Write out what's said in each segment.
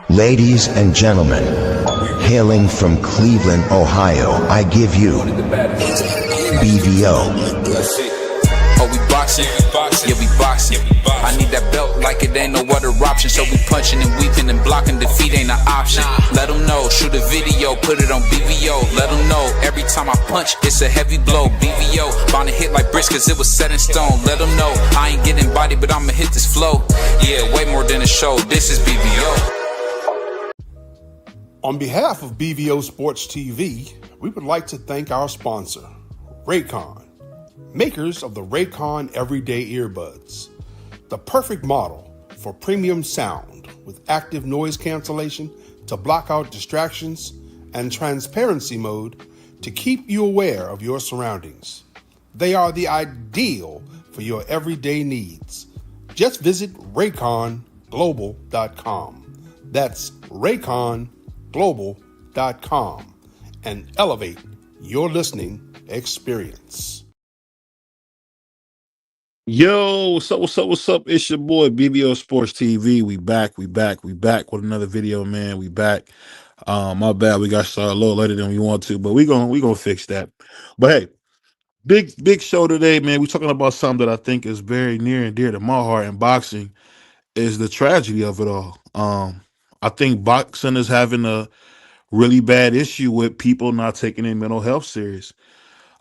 Ladies and gentlemen, hailing from Cleveland, Ohio, I give you BVO. Oh, we boxing? Yeah, we boxing. I need that belt like it ain't no other option. So we punching and weeping and blocking. Defeat ain't an option. Let them know, shoot a video, put it on BVO. Let them know, every time I punch, it's a heavy blow. BVO, bound to hit like bricks cause it was set in stone. Let them know, I ain't getting body, but I'ma hit this flow. Yeah, way more than a show, this is BVO. On behalf of BVO Sports TV, we would like to thank our sponsor, Raycon, makers of the Raycon Everyday Earbuds, the perfect model for premium sound with active noise cancellation to block out distractions and transparency mode to keep you aware of your surroundings. They are the ideal for your everyday needs. Just visit rayconglobal.com. That's rayconglobal.com and elevate your listening experience. Yo, what's up? It's your boy BBO Sports TV. We back with another video, man. We back. My bad, we got started a little later than we want to, but we gonna fix that. But hey, big show today, man. We talking about something that I think is very near and dear to my heart, and boxing is the tragedy of it all. I think boxing is having a really bad issue with people not taking their mental health serious.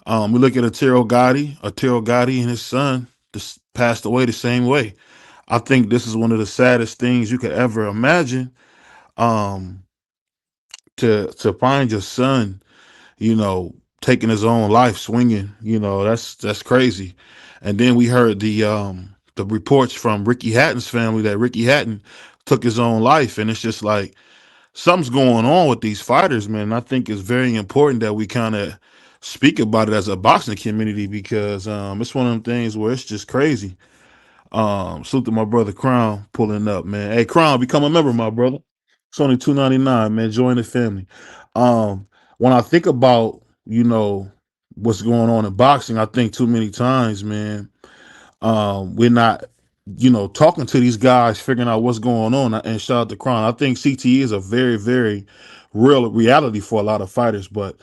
We look at Arturo Gatti and his son just passed away the same way. I think this is one of the saddest things you could ever imagine. Um, to find your son, taking his own life, swinging, that's crazy. And then we heard the reports from Ricky Hatton's family that Ricky Hatton took his own life, and it's just like something's going on with these fighters, man. And I think it's very important that we kind of speak about it as a boxing community because it's one of them things where it's just crazy. Salute to my brother Crown pulling up, man. Hey, Crown, become a member, my brother. It's only $2.99, man. Join the family. When I think about, what's going on in boxing, I think too many times, man, we're not, talking to these guys, figuring out what's going on. And shout out to Crown. I think CTE is a very, very real reality for a lot of fighters. But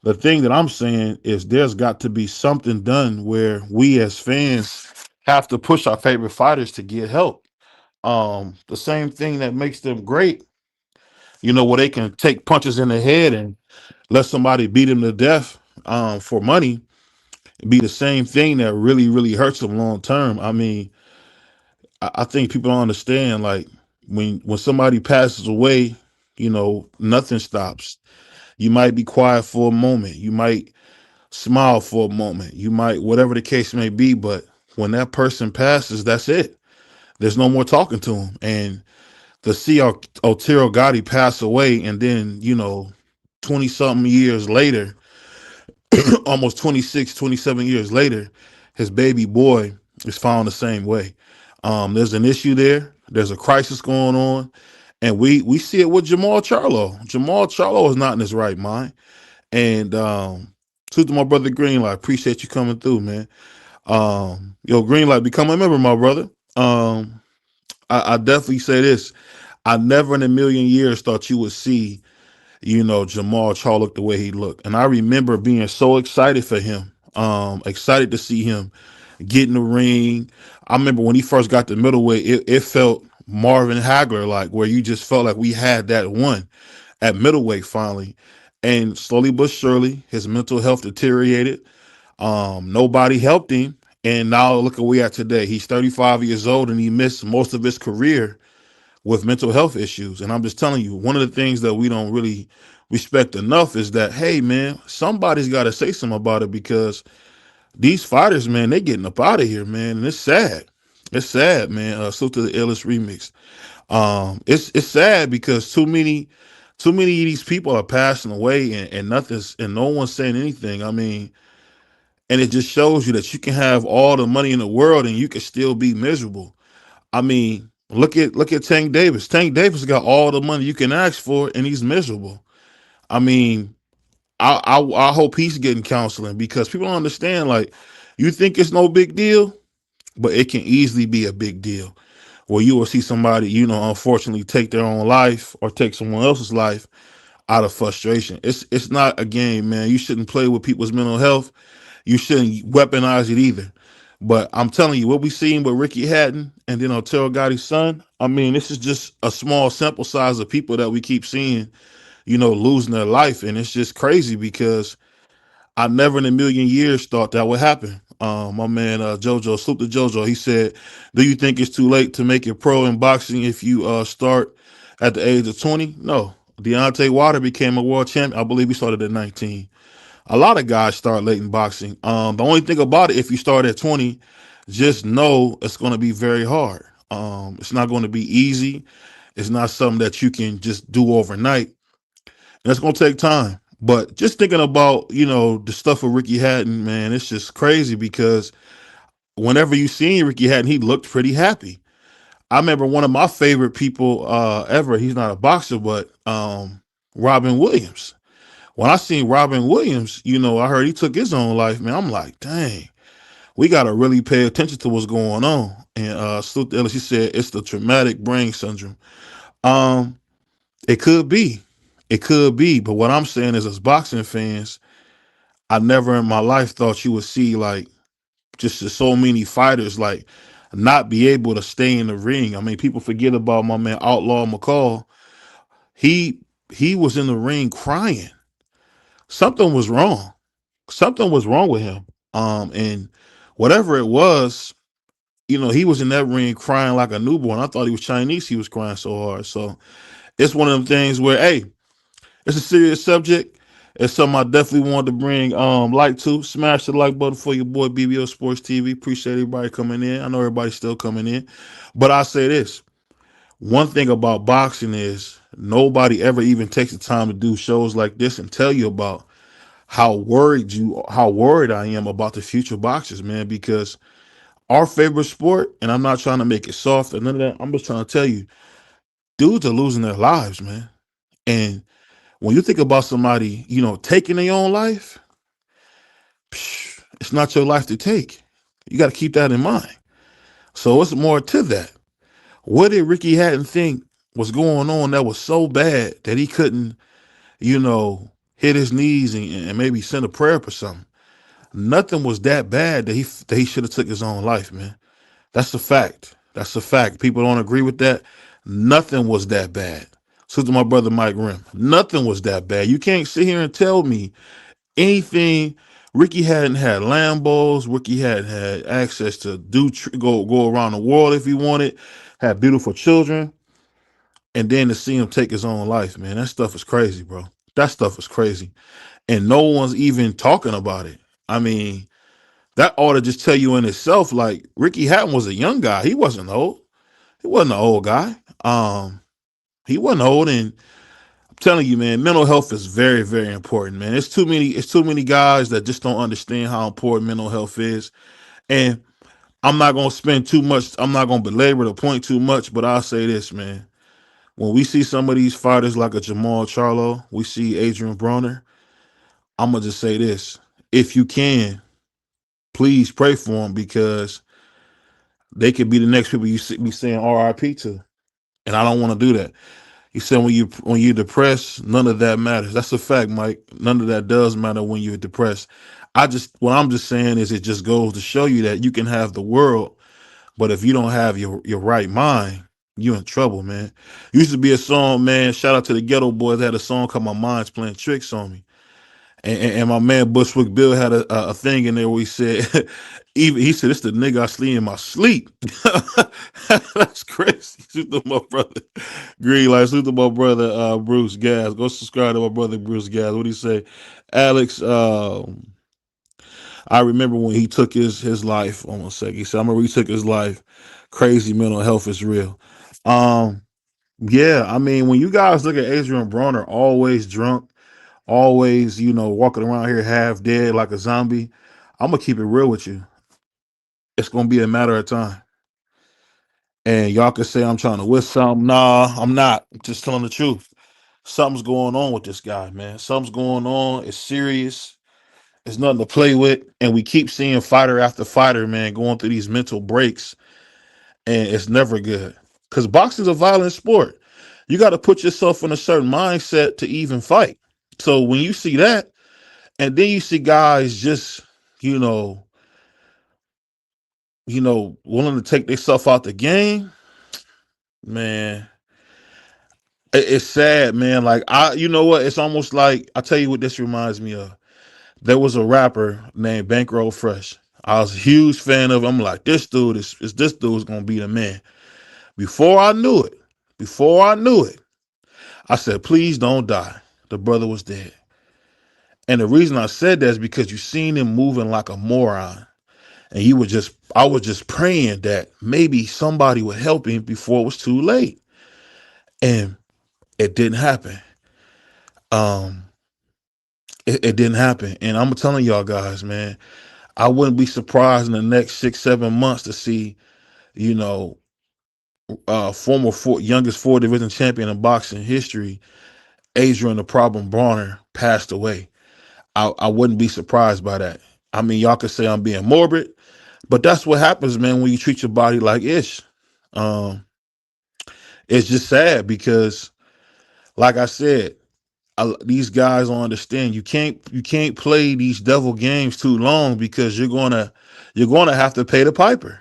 the thing that I'm saying is there's got to be something done where we as fans have to push our favorite fighters to get help. The same thing that makes them great, where they can take punches in the head and let somebody beat them to death for money, be the same thing that really, really hurts them long term. I mean, I think people don't understand, like when somebody passes away, nothing stops. You might be quiet for a moment. You might smile for a moment. You might, whatever the case may be, but when that person passes, that's it. There's no more talking to him. And to see Arturo Gatti pass away and then, 20 something years later, almost 26, 27 years later, his baby boy is found the same way. There's an issue there. There's a crisis going on. And we see it with Jamal Charlo. Jamal Charlo is not in his right mind. And to my brother Greenlight, appreciate you coming through, man. Greenlight, become a member, my brother. I definitely say this. I never in a million years thought you would see, Jamal Charlo look the way he looked. And I remember being so excited for him, excited to see him get in the ring. I remember when he first got to middleweight, it felt Marvin Hagler like, where you just felt like we had that one at middleweight finally. And slowly but surely, his mental health deteriorated. Nobody helped him. And now look where we at today. He's 35 years old and he missed most of his career with mental health issues. And I'm just telling you, one of the things that we don't really respect enough is that, hey, man, somebody's got to say something about it because these fighters, man, they getting up out of here, man. And it's sad. It's sad, man. So to the illest remix. It's sad because too many of these people are passing away and no one's saying anything. I mean, and it just shows you that you can have all the money in the world and you can still be miserable. I mean, look at Tank Davis. Tank Davis got all the money you can ask for and he's miserable. I mean, I hope he's getting counseling because people don't understand, like, you think it's no big deal, but it can easily be a big deal. where you will see somebody, unfortunately take their own life or take someone else's life out of frustration. It's not a game, man. You shouldn't play with people's mental health. You shouldn't weaponize it either. But I'm telling you, what we seen with Ricky Hatton and then Arturo Gotti's son, I mean, this is just a small sample size of people that we keep seeing, losing their life. And it's just crazy because I never in a million years thought that would happen. My man JoJo, Salute to JoJo, he said, "Do you think it's too late to make it pro in boxing if you start at the age of 20?" No. Deontay Wilder became a world champion. I believe he started at 19. A lot of guys start late in boxing. The only thing about it, if you start at 20, just know it's going to be very hard. It's not going to be easy. It's not something that you can just do overnight. And it's going to take time. But just thinking about, the stuff with Ricky Hatton, man, it's just crazy because whenever you seen Ricky Hatton, he looked pretty happy. I remember one of my favorite people ever, he's not a boxer, but Robin Williams. When I seen Robin Williams, I heard he took his own life, man. I'm like, dang, we got to really pay attention to what's going on. And Salute to Ellis, he said it's the traumatic brain syndrome. Um, it could be. It could be. But what I'm saying is, as boxing fans, I never in my life thought you would see like just so many fighters like not be able to stay in the ring. I mean, people forget about my man Outlaw McCall. He was in the ring crying. Something was wrong. Something was wrong with him. And whatever it was, he was in that ring crying like a newborn. I thought he was Chinese. He was crying so hard. So it's one of them things where, hey, it's a serious subject. It's something I definitely wanted to bring light to. Smash the like button for your boy BBO Sports TV. Appreciate everybody coming in. I know everybody's still coming in. But I say this. One thing about boxing is nobody ever even takes the time to do shows like this and tell you about how worried I am about the future boxers, man, because our favorite sport, and I'm not trying to make it soft or none of that. I'm just trying to tell you, dudes are losing their lives, man. And when you think about somebody, taking their own life, it's not your life to take. You got to keep that in mind. So it's more to that. What did Ricky Hatton think was going on that was so bad that he couldn't, hit his knees and maybe send a prayer for something? Nothing was that bad that he should have took his own life, man. That's a fact. That's a fact. People don't agree with that. Nothing was that bad. So to my brother Mike Rim, nothing was that bad. You can't sit here and tell me anything. Ricky hadn't had Lambos. Ricky hadn't had access to go around the world if he wanted. Had beautiful children, and then to see him take his own life, man, that stuff is crazy, bro. That stuff is crazy, and no one's even talking about it. I mean, that ought to just tell you in itself, like Ricky Hatton was a young guy. He wasn't old. He wasn't an old guy. He wasn't old, and I'm telling you, man, mental health is very, very important, man. It's too many guys that just don't understand how important mental health is. And I'm not gonna spend too much, I'm not gonna belabor the point too much, but I'll say this, man. When we see some of these fighters like a Jamal Charlo, we see Adrian Broner, I'm gonna just say this. If you can, please pray for them because they could be the next people you be saying RIP to. And I don't want to do that. He said when you're depressed, none of that matters. That's a fact, Mike. None of that does matter when you're depressed. What I'm just saying is it just goes to show you that you can have the world, but if you don't have your right mind, you're in trouble, man. Used to be a song, man. Shout out to the Ghetto Boys. They had a song called My Mind's Playing Tricks on Me. And my man Bushwick Bill had a thing in there where he said, even he said, "It's the nigga I sleep in my sleep." That's crazy. Shoot to my brother Green Light. Shoot to my brother Bruce Gas. Go subscribe to my brother Bruce Gas. What do you say, Alex? I remember when he took his life. Hold on a second. He said, "I remember he took his life. Crazy mental health is real." Um, yeah. I mean, when you guys look at Adrian Broner, always drunk, always, walking around here half dead like a zombie, I'm gonna keep it real with you. It's gonna be a matter of time. And y'all can say I'm trying to whistle something. Nah, I'm not. I'm just telling the truth. Something's going on with this guy, man. Something's going on. It's serious. It's nothing to play with. And we keep seeing fighter after fighter, man, going through these mental breaks. and it's never good because boxing's a violent sport. You got to put yourself in a certain mindset to even fight. So when you see that, and then you see guys just, you know, willing to take themselves out the game, man, it's sad, man. Like you know what? It's almost like I tell you what this reminds me of. There was a rapper named Bankroll Fresh. I was a huge fan of him. I'm like, this dude's gonna be the man. Before I knew it, I said, please don't die. The brother was dead. And the reason I said that is because you seen him moving like a moron. And I was just praying that maybe somebody would help him before it was too late. And it didn't happen. Um, it didn't happen. And I'm telling y'all guys, man, I wouldn't be surprised in the next 6-7 months to see, you know, youngest 4 division champion in boxing history, Adrian the Problem Bronner, passed away. I wouldn't be surprised by that. I mean, y'all could say I'm being morbid, but that's what happens, man, when you treat your body like ish. Um, it's just sad because, like I said, these guys don't understand. You can't play these devil games too long because you're gonna have to pay the piper.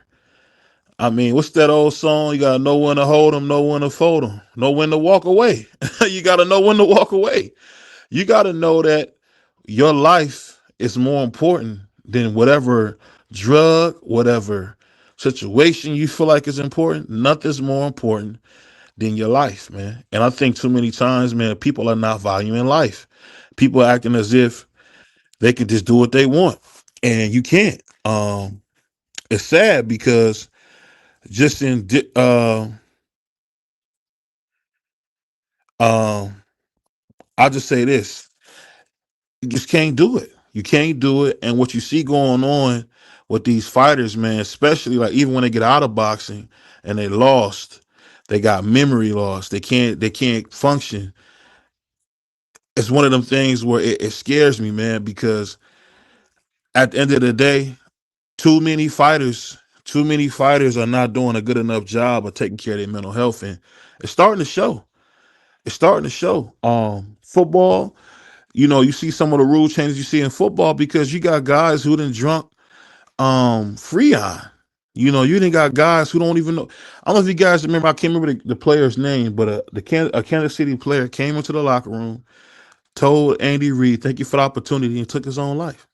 I mean, what's that old song? You gotta know when to hold them, know when to fold them, know when to walk away. You gotta know when to walk away. You gotta know that your life is more important than whatever drug, whatever situation you feel like is important. Nothing's more important than your life, man. And I think too many times, man, people are not valuing life. People are acting as if they can just do what they want, and you can't. It's sad because just in I'll just say this: you just can't do it. You can't do it. And what you see going on with these fighters, man, especially like even when they get out of boxing and they lost, they got memory loss. They can't function. It's one of them things where it scares me, man, because at the end of the day, too many fighters, too many fighters are not doing a good enough job of taking care of their mental health, and it's starting to show. It's starting to show. Football, you see some of the rule changes you see in football because you got guys who done drunk Freon. You didn't got guys who don't even know. I don't know if you guys remember. I can't remember the player's name, but a Kansas City player came into the locker room, told Andy Reid, "Thank you for the opportunity," and took his own life.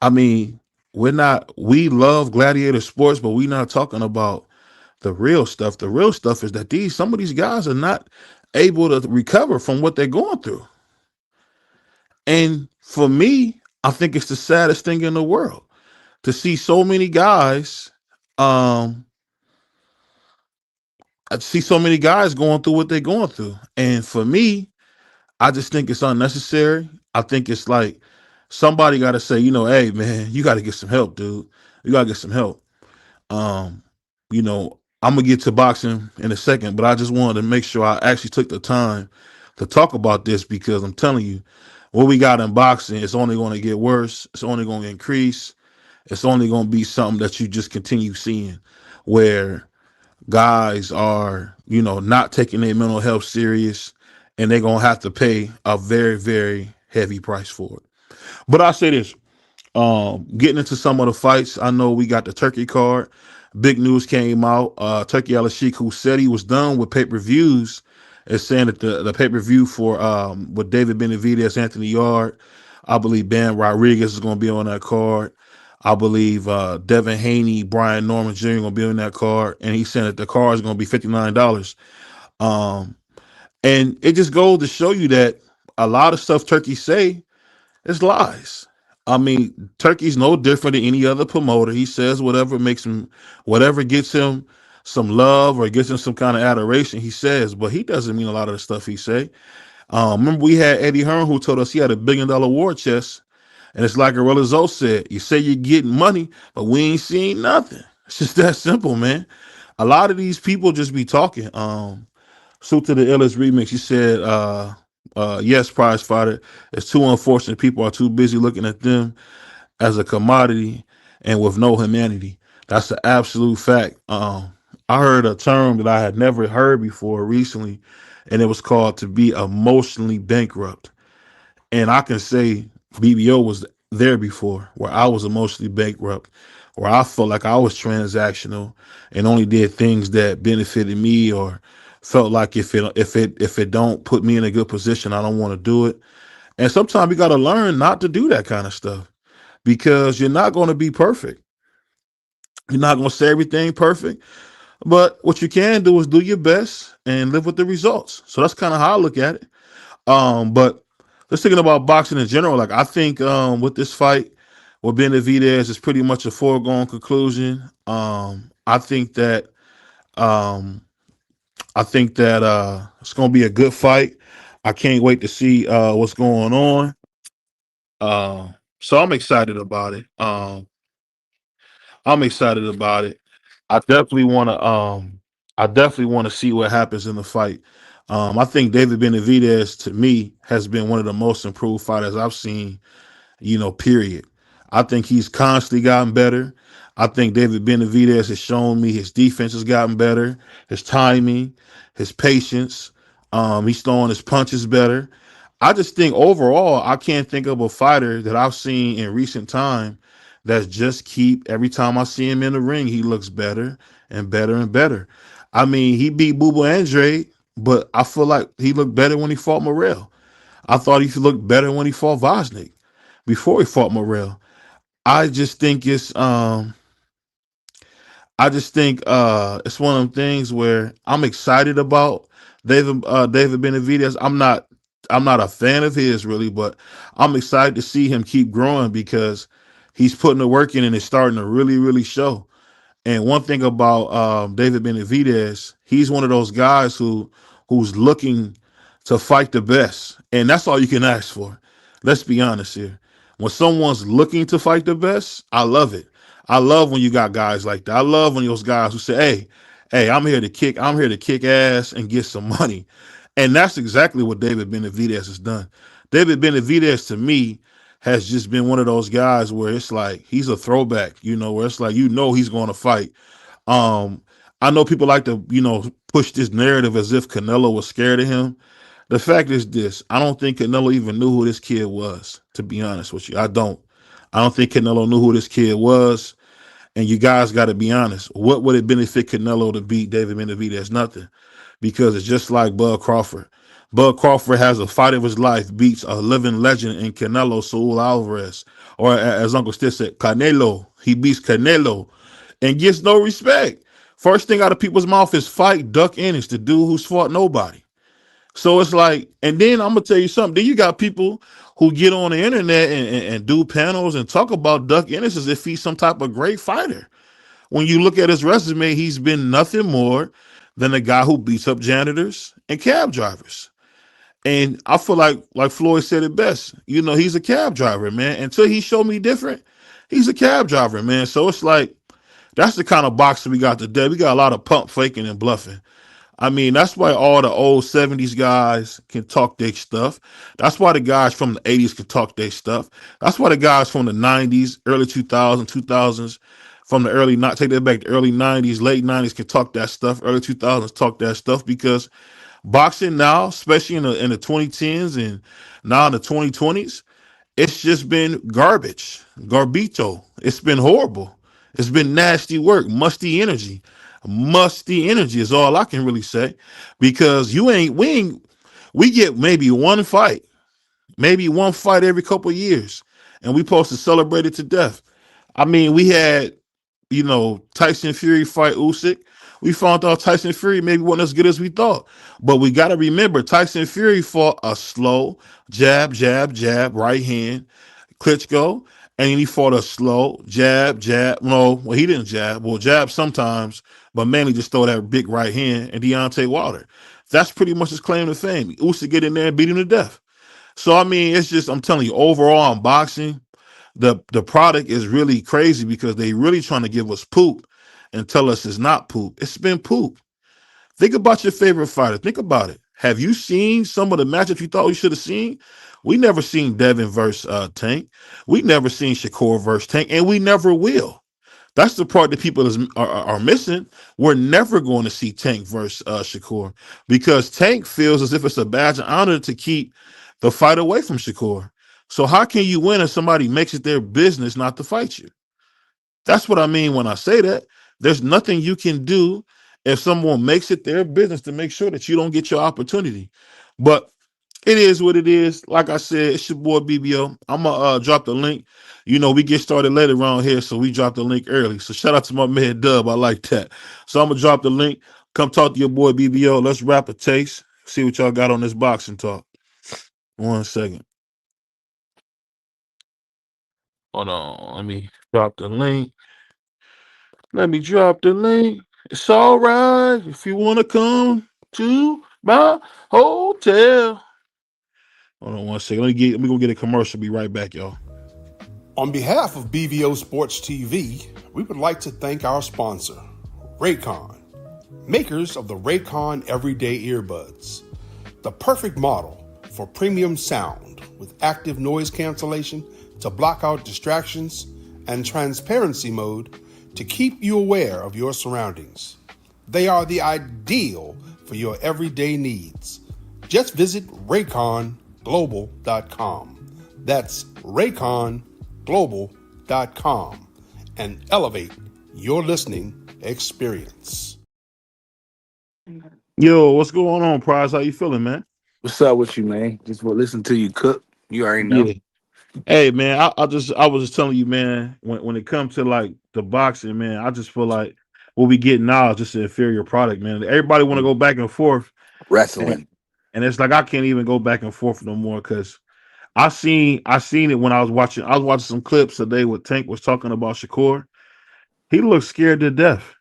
I mean, we love gladiator sports, but we're not talking about the real stuff. The real stuff is that some of these guys are not able to recover from what they're going through. And for me, I think it's the saddest thing in the world to see so many guys, um, I see so many guys going through what they're going through. And for me, I just think it's unnecessary. I think it's like somebody got to say, hey man, you got to get some help, dude. You got to get some help. Um, I'm gonna get to boxing in a second, but I just wanted to make sure I actually took the time to talk about this because I'm telling you, what we got in boxing, it's only going to get worse. It's only going to increase. It's only going to be something that you just continue seeing, where guys are, not taking their mental health serious, and they're gonna have to pay a very, very heavy price for it. But I say this. Getting into some of the fights, I know we got the Turkey card. Big news came out. Turkey Al-Sheikh, who said he was done with pay-per-views, is saying that the pay-per-view for with David Benavidez, Anthony Yard, I believe Bam Rodriguez is going to be on that card. I believe Devin Haney, Brian Norman Jr. going to be on that card, and he said that the card is going to be $59. Um, and it just goes to show you that a lot of stuff Turkey say is lies. I mean, Turkey's no different than any other promoter. He says whatever gets him some love or gets him some kind of adoration, he says, but he doesn't mean a lot of the stuff he say. Remember we had Eddie Hearn who told us he had $1 billion war chest, and it's like Gorilla Zoe said, you say you're getting money, but we ain't seeing nothing. It's just that simple, man. A lot of these people just be talking. Suit to the Illest remix, he said, yes, prize fighter. It's too unfortunate people are too busy looking at them as a commodity and with no humanity. That's an absolute fact. I heard a term that I had never heard before recently, and it was called to be emotionally bankrupt. And I can say BBO was there before, where I was emotionally bankrupt, where I felt like I was transactional and only did things that benefited me, or felt like if it don't put me in a good position, I don't want to do it. And sometimes you got to learn not to do that kind of stuff, because you're not going to be perfect. You're not going to say everything perfect, but what you can do is do your best and live with the results. So that's kind of how I look at it. But just thinking about boxing in general, like I think with this fight with Benavidez is pretty much a foregone conclusion. Um I think that it's gonna be a good fight. I can't wait to see what's going on. Uh, so I'm excited about it. I'm excited about it. I definitely want to. I definitely want to see what happens in the fight. I think David Benavidez to me has been one of the most improved fighters I've seen, period. I think he's constantly gotten better. I think David Benavidez has shown me his defense has gotten better, his timing, his patience. He's throwing his punches better. I just think overall, I can't think of a fighter that I've seen in recent time that's just keep every time I see him in the ring, he looks better and better and better. I mean, he beat Buba Andre, but I feel like he looked better when he fought Morrell. I thought he looked better when he fought Vosnik before he fought Morrell. I just think it's one of them things where I'm excited about David Benavidez. I'm not a fan of his really, but I'm excited to see him keep growing because he's putting the work in and it's starting to really, really show. And one thing about David Benavidez, he's one of those guys who's looking to fight the best, and that's all you can ask for. Let's be honest here. When someone's looking to fight the best, I love it. I love when you got guys like that. I love when those guys who say, "Hey, I'm here to kick ass and get some money," and that's exactly what David Benavidez has done. David Benavidez, to me, has just been one of those guys where it's like he's a throwback, where it's like he's going to fight. Um, I know people like to, push this narrative as if Canelo was scared of him. The fact is this: I don't think Canelo even knew who this kid was. To be honest with you, I don't. I don't think Canelo knew who this kid was. And you guys got to be honest. What would it benefit Canelo to beat David Benavidez? Nothing, because it's just like Bud Crawford. Bud Crawford has a fight of his life, beats a living legend in Canelo Saul Alvarez, or as Uncle Stitch said, Canelo. He beats Canelo and gets no respect. First thing out of people's mouth is fight Duck Ennis, the dude who's fought nobody. So it's like, and then I'm gonna tell you something. Then you got people who get on the internet and do panels and talk about Duck Ennis as if he's some type of great fighter. When you look at his resume, he's been nothing more than a guy who beats up janitors and cab drivers. And I feel like Floyd said it best. He's a cab driver, man. Until he showed me different, he's a cab driver, man. So it's like that's the kind of boxer we got today. We got a lot of pump faking and bluffing. I mean, that's why all the old 70s guys can talk their stuff. That's why the guys from the 80s can talk their stuff. That's why the guys from the 90s, early 2000s, from the take that back to early 90s, late 90s can talk that stuff. Early 2000s talk that stuff because boxing now, especially in the 2010s and now in the 2020s, it's just been garbage, garbito. It's been horrible. It's been nasty work, musty energy. Musty energy is all I can really say, because we get maybe one fight every couple of years, and we supposed to celebrate it to death. I mean, we had Tyson Fury fight Usyk. We found out Tyson Fury maybe wasn't as good as we thought, but we got to remember Tyson Fury fought a slow jab, jab, jab, right hand Klitschko, and he fought a slow jab, jab. No, well, he didn't jab. Well, jab sometimes, but mainly just throw that big right hand. And Deontay Wilder. That's pretty much his claim to fame. Usyk get in there and beat him to death. So I mean, it's just I'm telling you, overall in boxing, the product is really crazy because they really trying to give us poop and tell us it's not poop. It's been poop. Think about your favorite fighter. Think about it. Have you seen some of the matchups you thought we should have seen? We never seen Devin versus Tank. We never seen Shakur versus Tank, and we never will. That's the part that people are missing. We're never going to see Tank versus Shakur because Tank feels as if it's a badge of honor to keep the fight away from Shakur. So how can you win if somebody makes it their business not to fight you? That's what I mean when I say that. There's nothing you can do if someone makes it their business to make sure that you don't get your opportunity. But it is what it is. Like I said, it's your boy BBO. I'm gonna drop the link. You know, we get started later around here, so we dropped the link early. So shout out to my man Dub. I like that. So I'm gonna drop the link. Come talk to your boy BBO. Let's wrap a taste. See what y'all got on this boxing talk. 1 second. Hold on. Let me drop the link. Let me drop the link. It's all right if you want to come to my hotel. Hold on 1 second. Let me go get a commercial. Be right back, y'all. On behalf of BVO Sports TV, we would like to thank our sponsor, Raycon, makers of the Raycon Everyday Earbuds, the perfect model for premium sound with active noise cancellation to block out distractions and transparency mode to keep you aware of your surroundings. They are the ideal for your everyday needs. Just visit rayconglobal.com. That's rayconglobal.com and elevate your listening experience. Yo, what's going on, Prize? How you feeling, man? What's up with you, man? Just will listen to you cook. You already know. Yeah. Hey, man, I was just telling you, man, when it comes to like the boxing, man, I just feel like what we get now is just an inferior product, man. Everybody want to go back and forth, and, Wrestling. and it's like I can't even go back and forth no more because I seen it when I was watching some clips today where Tank was talking about Shakur. He looked scared to death.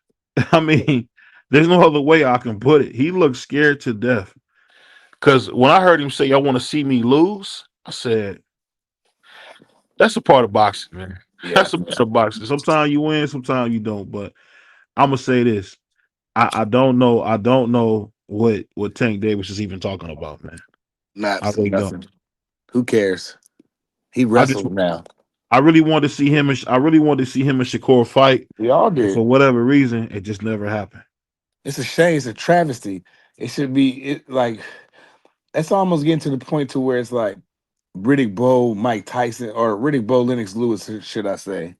I mean, there's no other way I can put it. He looked scared to death. Because when I heard him say, "Y'all want to see me lose," I said, "That's a part of boxing, man. Yeah. That's a part of boxing. Sometimes you win, sometimes you don't." But I'm gonna say this: I don't know. I don't know what Tank Davis is even talking about, man. I Not really don't. nothing. Who cares? He I just wrestled now. I really wanted to see him. I really wanted to see him and Shakur fight, We all and did. for whatever reason, it just never happened. It's a shame. It's a travesty. It should be like that's almost getting to the point to where it's like Riddick Bowe, Mike Tyson, or Riddick Bowe, Lennox Lewis, should I say?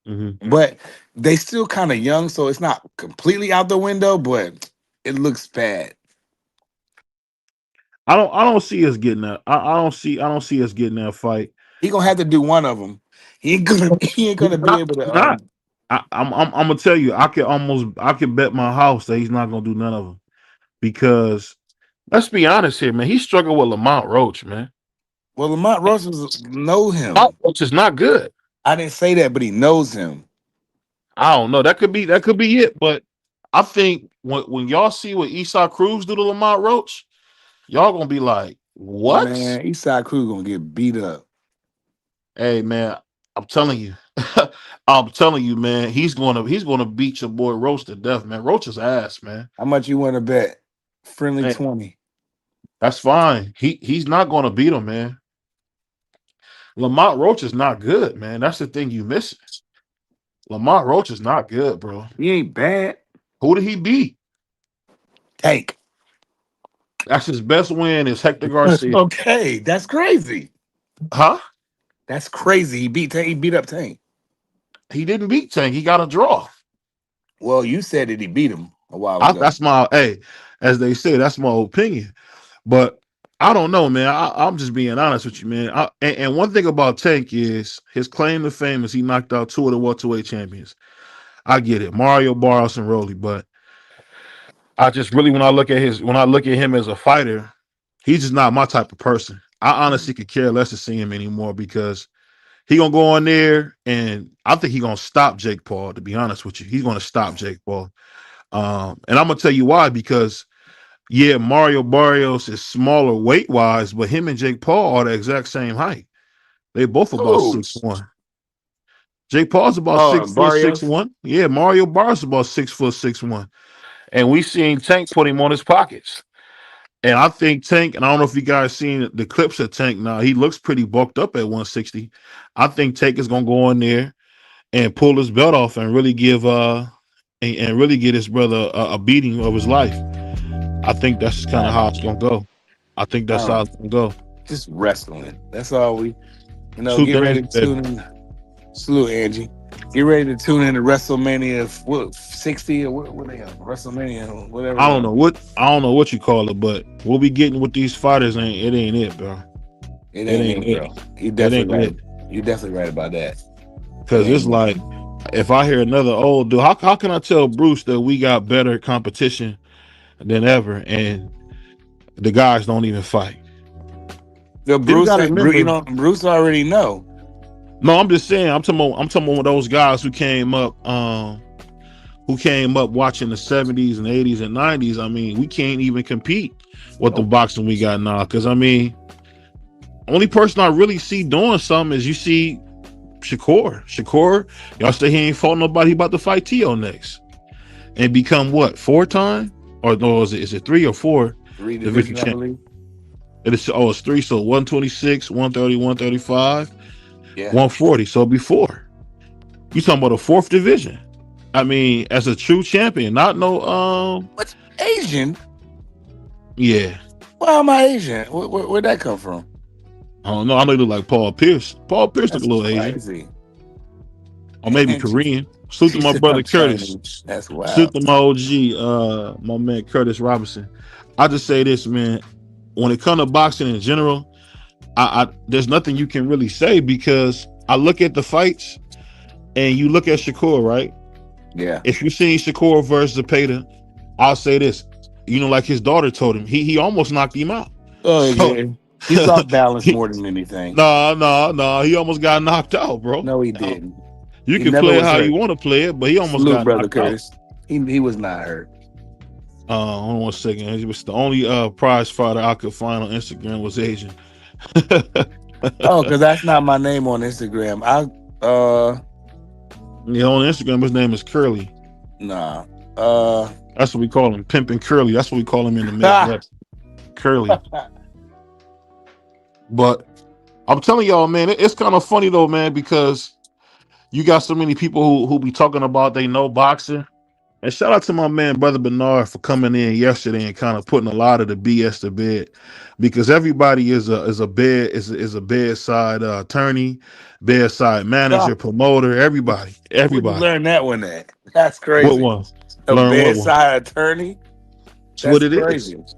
Mm-hmm. But they still kind of young, so it's not completely out the window, but it looks bad. I don't see us getting that. I don't see us getting that fight. He gonna have to do one of them. He ain't He's gonna be not. able He's to. not. I'm gonna tell you. I could bet my house that he's not gonna do none of them because let's be honest here, man. He struggled with Lamont Roach, man. Well, Lamont Russell know Lamont him. Roach is not good. I didn't say that, but he knows him. I don't know. That could be it. But I think when y'all see what Esau Cruz do to Lamont Roach, y'all gonna be like, what? Man, Eastside Crew gonna get beat up. Hey man, I'm telling you. I'm telling you, man, he's gonna beat your boy Roach to death, man. Roach is ass, man. How much you want to bet? Friendly Hey, 20. that's fine. He's not gonna beat him, man. Lamont Roach is not good, man. That's the thing you missing. Lamont Roach is not good, bro. He ain't bad. Who did he beat? Tank. That's his best win is Hector Garcia. Okay, that's crazy. Huh? That's crazy. He beat Tank. He beat up Tank. He didn't beat Tank. He got a draw. Well, you said that he beat him a while ago. That's my as they say, that's my opinion. But I don't know, man. I'm just being honest with you, man. And one thing about Tank is his claim to fame is he knocked out 2 of the welterweight champions. I get it, Mario Barros and Rolly, but I just really when I look at him as a fighter, he's just not my type of person. I honestly could care less to see him anymore because he gonna go on there and I think he gonna stop Jake Paul. To be honest with you, he's gonna stop Jake Paul. And I'm gonna tell you why because yeah, Mario Barrios is smaller weight wise, but him and Jake Paul are the exact same height. They both about Oh, 6'1". Jake Paul's about oh, 6 foot Barrios. 6'1". Yeah, Mario Barrios is about 6 foot 6'1". And we seen Tank put him on his pockets. And I think Tank, and I don't know if you guys seen the clips of Tank now, he looks pretty bulked up at 160. I think Tank is gonna go in there and pull his belt off and really give and really get his brother a beating of his life. I think that's kind of how it's gonna go. I think that's how Um, it's gonna go. just wrestling. That's all we. Two Get things, ready to baby. tune in. Salute, Angie. Get ready to tune in to WrestleMania 60 or what they have? WrestleMania, whatever. I don't know what you call it, but what we getting with these fighters ain't it, bro. It It ain't ain't it, bro. it. You It ain't definitely right. it. You're definitely right about that. Because it's like, if I hear another old dude, how can I tell Bruce that we got better competition than ever, and the guys don't even fight? The People Bruce, got to remember. Bruce already know. No, I'm just saying. I'm talking about those guys who came up watching the 70s and 80s and 90s. I mean, we can't even compete with the boxing we got now. Because I mean, only person I really see doing something is you see Shakur. Shakur, y'all say he ain't fought nobody. He about to fight Tio next and become what, 4-time? Or no, is it 3 or 4? 3 divisions, I believe. It's 3. So 126, 130, 135, Yeah. 140. So before you talking about a 4th division. I mean, as a true champion, not no What's Asian? Yeah. Why am I Asian? Where'd that come from? I don't know. I know you look like Paul Pierce. Paul Pierce look a little Asian. Crazy. Or maybe Korean. Salute to my brother Curtis. That's wild. Salute to my OG, my man Curtis Robinson. I just say this, man. When it comes to boxing in general, I there's nothing you can really say, because I look at the fights and you look at Shakur, right? Yeah. If you seen Shakur versus Zepeda, I'll say this. Like his daughter told him, he almost knocked him out. Oh, yeah. He's off balance more than anything. No. He almost got knocked out, bro. No, he didn't. You can play it how you want to play it, but he almost got brother knocked Curtis. out. He was not hurt. Hold on 1 second. He was the only prize fighter I could find on Instagram was Asian. Oh, because that's not my name on Instagram. Yeah, on Instagram his name is Curly. Nah. That's what we call him, Pimpin' Curly. That's what we call him in the Midwest. Curly. But I'm telling y'all, man, it's kind of funny though, man, because you got so many people who be talking about they know boxing. And shout out to my man, Brother Bernard, for coming in yesterday and kind of putting a lot of the BS to bed, because everybody is a bedside attorney, bedside manager, promoter, everybody. Where'd you learn that one at? That's crazy. What one? A Learn what one? bedside attorney? That's what it crazy. is.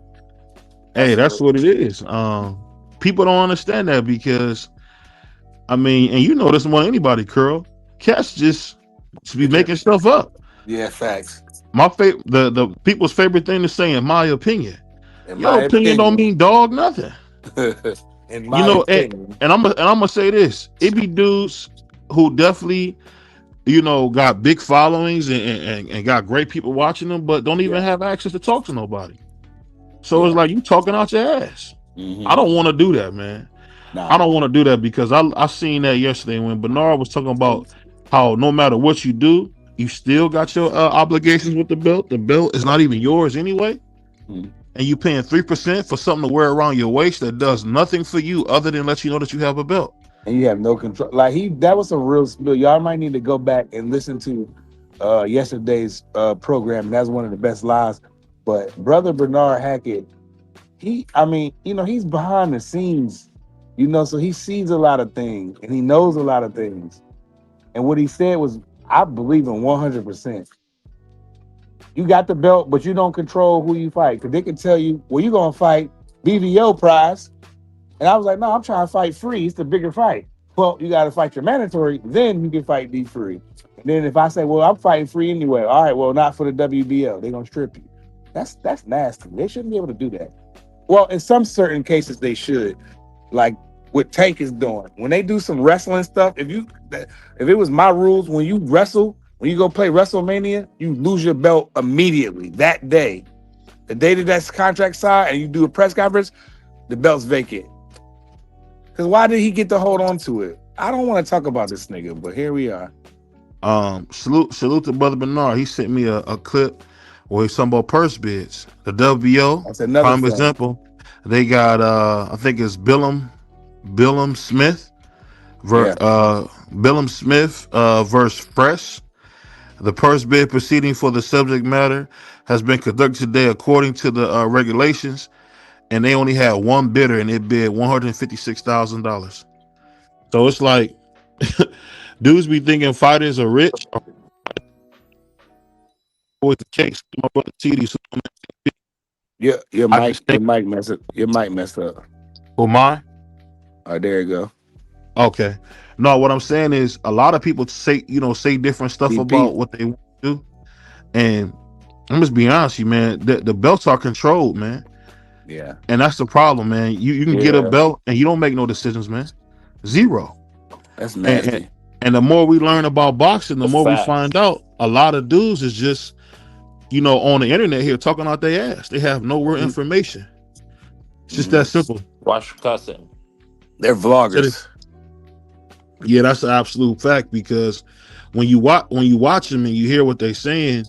Hey, that's what it is. People don't understand that, because I mean, and you know this more than anybody, Curl. Cats just be making stuff up. Yeah, facts. My favorite, the people's favorite thing to say, in my opinion. Your opinion don't mean dog nothing. In my opinion. And I'm gonna say this: it be dudes who definitely, got big followings and got great people watching them, but don't even have access to talk to nobody. So it's like you talking out your ass. Mm-hmm. I don't want to do that, man. Nah. I don't want to do that, because I seen that yesterday when Bernard was talking about how no matter what you do, you still got your obligations with the belt. The belt is not even yours anyway. And you paying 3% for something to wear around your waist that does nothing for you other than let you know that you have a belt. And you have no control. Like that was a real spill. Y'all might need to go back and listen to yesterday's program. That's one of the best lies. But Brother Bernard Hackett, he's behind the scenes, so he sees a lot of things and he knows a lot of things. And what he said was, I believe in 100%. You got the belt, but you don't control who you fight. Because they can tell you, well, you're going to fight BVO prize. And I was like, no, I'm trying to fight free. It's the bigger fight. Well, you got to fight your mandatory. Then you can fight D free. And then if I say, well, I'm fighting free anyway. All right, well, not for the WBO. They're going to strip you. That's nasty. They shouldn't be able to do that. Well, in some certain cases, they should. Like what Tank is doing. When they do some wrestling stuff, if it was my rules, when you wrestle, when you go play WrestleMania, you lose your belt immediately that day. The day that that's contract signed and you do a press conference, the belt's vacant. Because why did he get to hold on to it? I don't want to talk about this nigga, but here we are. Salute to Brother Bernard. He sent me a clip where he's talking about purse bids. The WBO, that's another prime example. They got I think it's Billum Smith. Yeah. Billum Smith versus Fresh. The purse bid proceeding for the subject matter has been conducted today according to the regulations, and they only had one bidder, and it bid $156,000. So it's like dudes be thinking fighters are rich. With the case, my brother TD. Your I just mic, think, your mic messed up. oh my, Oh, there you go. okay. No, what I'm saying is a lot of people say different stuff DP. about what they want to do, and I'm just being honest, with you man. The belts are controlled, man, Yeah. and that's the problem, man. You can get a Yeah. belt and you don't make no decisions, man. Zero. That's And, and nasty. and the more we learn about boxing, the That's more we facts. find out a lot of dudes is just on the internet here talking out their ass. They have no real Mhm. information. It's just that Mhm. simple. Watch cussing. They're So vloggers. yeah, that's an absolute fact because when you watch them and you hear what they're saying,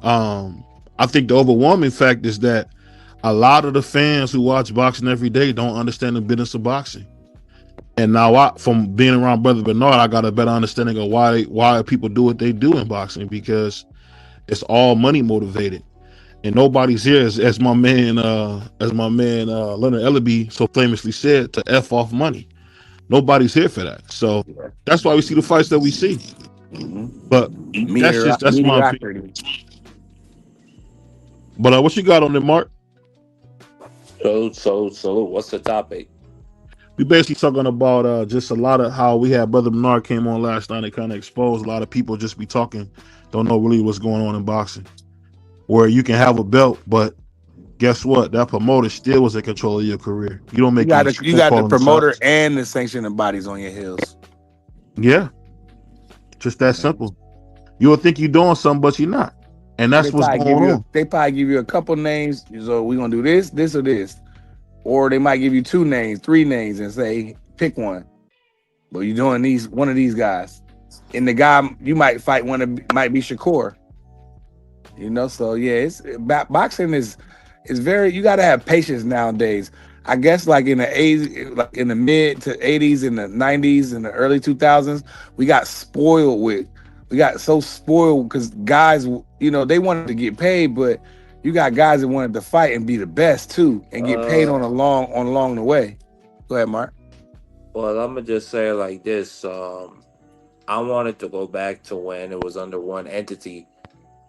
I think the overwhelming fact is that a lot of the fans who watch boxing every day don't understand the business of boxing. And now, from being around Brother Bernard, I got a better understanding of why people do what they do in boxing because it's all money motivated, and nobody's here as my man Leonard Ellaby so famously said to f off money. Nobody's here for that. So that's why we see the fights that we see. But that's my opinion. Mediocrity. But what you got on there, Mark? So, what's the topic? We basically talking about just a lot of how we had Brother Bernard came on last night and kind of exposed a lot of people just be talking, don't know really what's going on in boxing. Where you can have a belt, but guess what? That promoter still was in control of your career. You don't make any You got the calling the promoter shots. and the sanctioning bodies on your heels. Yeah, just that simple. You'll think you're doing something, but you're not. And Or that's what's going on. they probably give you a couple names. So we're gonna do this, this, or this. Or they might give you 2 names, 3 names, and say, pick one. But you're doing one of these guys. And the guy you might fight might be Shakur. So yeah, boxing is very, you gotta have patience nowadays. I guess like in the 80s, like in the mid to 80s, in the 90s, in the early 2000s, we got so spoiled because guys, they wanted to get paid, but you got guys that wanted to fight and be the best too, and get paid along the way. Go ahead, Mark. Well, I'm gonna just say it like this. I wanted to go back to when it was under one entity,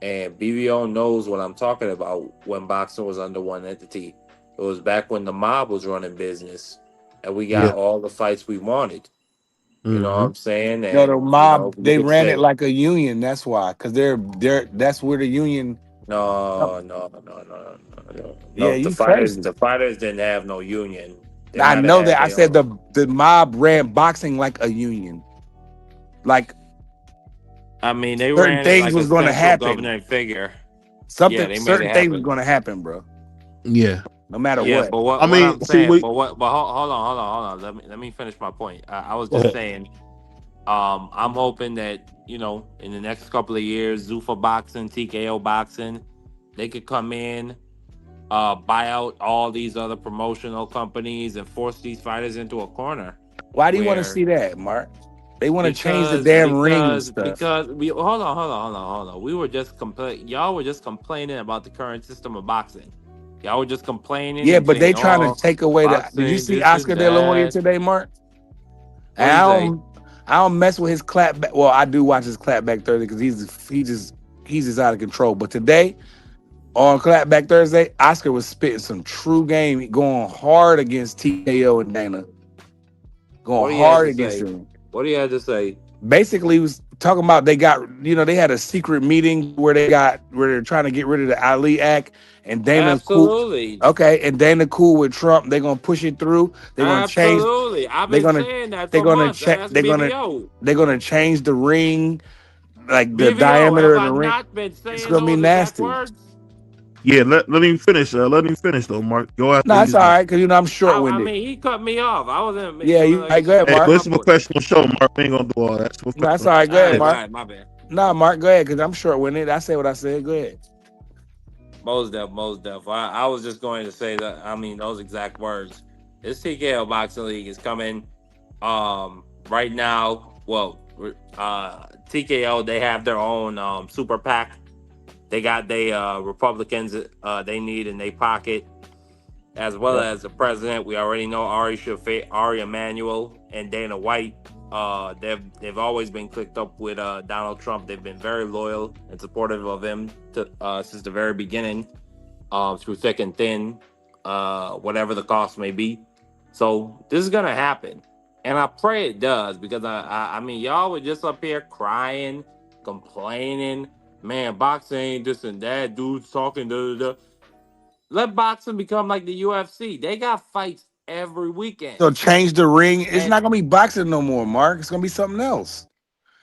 and BVO knows what I'm talking about. When boxing was under one entity, it was back when the mob was running business, and we Yeah. got all the fights we wanted. You know what Mm-hmm. I'm saying? No, the And mob, you they could ran it say like a union. That's why, because that's where the union. Yeah, no. you crazy. The fighters didn't have no union. They I might have know had that. I their said own. the mob ran boxing like a union. Like I mean, they certain ran it things like a was going to central happen. governing figure. Yeah, they made it Certain things was happen. going to happen, bro. Yeah. No matter Yeah, what. but I what mean, I'm see, saying, we but hold on. Let me finish my point. I was go just ahead. saying, I'm hoping that in the next couple of years, Zuffa Boxing, TKO Boxing, they could come in, buy out all these other promotional companies and force these fighters into a corner Why do you want to where see that, Mark? They want to change the because damn ring and because stuff. because we hold on. We were just y'all were just complaining about the current system of boxing. Y'all were just complaining Yeah, and but they saying, trying to "Oh, take away the. Did you boxing, see this and Oscar De La Hoya that." today, Mark? What And do you say? I don't mess with his clapback. Well, I do watch his clapback Thursday because he's just out of control. But today on clapback Thursday, Oscar was spitting some true game, going hard against TKO and Dana, What going do you have hard to against say? him. What do you have to say? Basically, he was talking about they had a secret meeting where they're trying to get rid of the Ali Act, and Dana cool. Absolutely, Okay, and Dana cool with Trump. They're gonna push it through. They're gonna change. absolutely. I've They're been gonna saying that they're for gonna months. check. Ask BBO. They're gonna change the ring, like the BBO, diameter have of I the ring. not been It's saying gonna be those exact nasty. words? Yeah, let him finish. Let him finish though, Mark. Go after No, it's he's all done. right because I'm short I winded. mean, he cut me off. I wasn't Yeah, you like right. Go ahead, Hey, Mark. but my it's a point. professional show, Mark. We ain't gonna do all that. It's a No, that's professional all right. show. Go ahead, Go ahead. Mark. My bad. No, Mark, go ahead because I'm short winded. I say what I said. Go ahead. Most def. I was just going to say that. I mean, those exact words. This TKO Boxing League is coming. right now, well, TKO, they have their own super PAC. They got Republicans they need in their pocket, as well Yeah. as the president. We already know Ari Emanuel and Dana White. They've always been clicked up with Donald Trump. They've been very loyal and supportive of him since the very beginning, through thick and thin, whatever the cost may be. So this is gonna happen, and I pray it does, because I mean, y'all were just up here crying, complaining, man, boxing ain't this and that, dudes talking, da da da. Let boxing become like the UFC. They got fights every weekend. So change the ring. It's And not gonna be boxing no more, Mark. It's gonna be something else.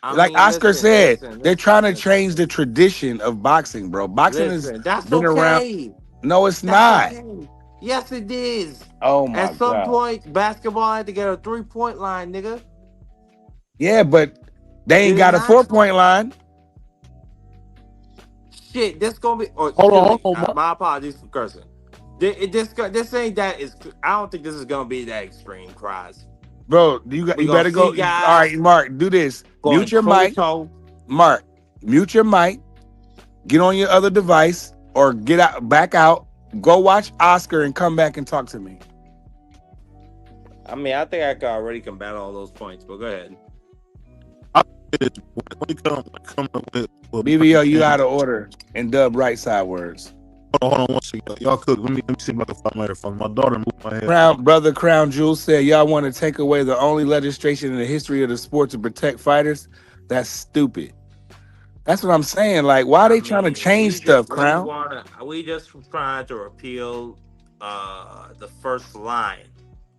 I Like mean, Oscar listen, said, listen, they're listen, trying to listen, change the tradition of boxing, bro. Boxing has listen. That's been around. okay. No, it's That's not. okay. Yes, it is. Oh At my some god. point, basketball had to get a 3-point line, nigga. Yeah, but they ain't Did it got a not? 4-point line. Shit, this gonna be. Or Hold excuse on, me, hold on, Mark. my apologies for cursing. This ain't that is. I don't think this is gonna be that extreme, cries. Bro, We you gonna better go. see All right, guys Mark, do this. going Mute your toe to mic. toe. Mark, mute your mic. Get on your other device or get out, back out. Go watch Oscar and come back and talk to me. I mean, I think I could already combat all those points, but go ahead. It is when it come up with BBO, you breaking out of order and dub right side words. hold on one second. Y'all cook. Let me see if I can find my headphones. My daughter moved my head. Crown Jewel said y'all want to take away the only legislation in the history of the sport to protect fighters. That's stupid. That's what I'm saying. Like, why are I they trying to mean, change stuff, Crown? we just trying to repeal the first line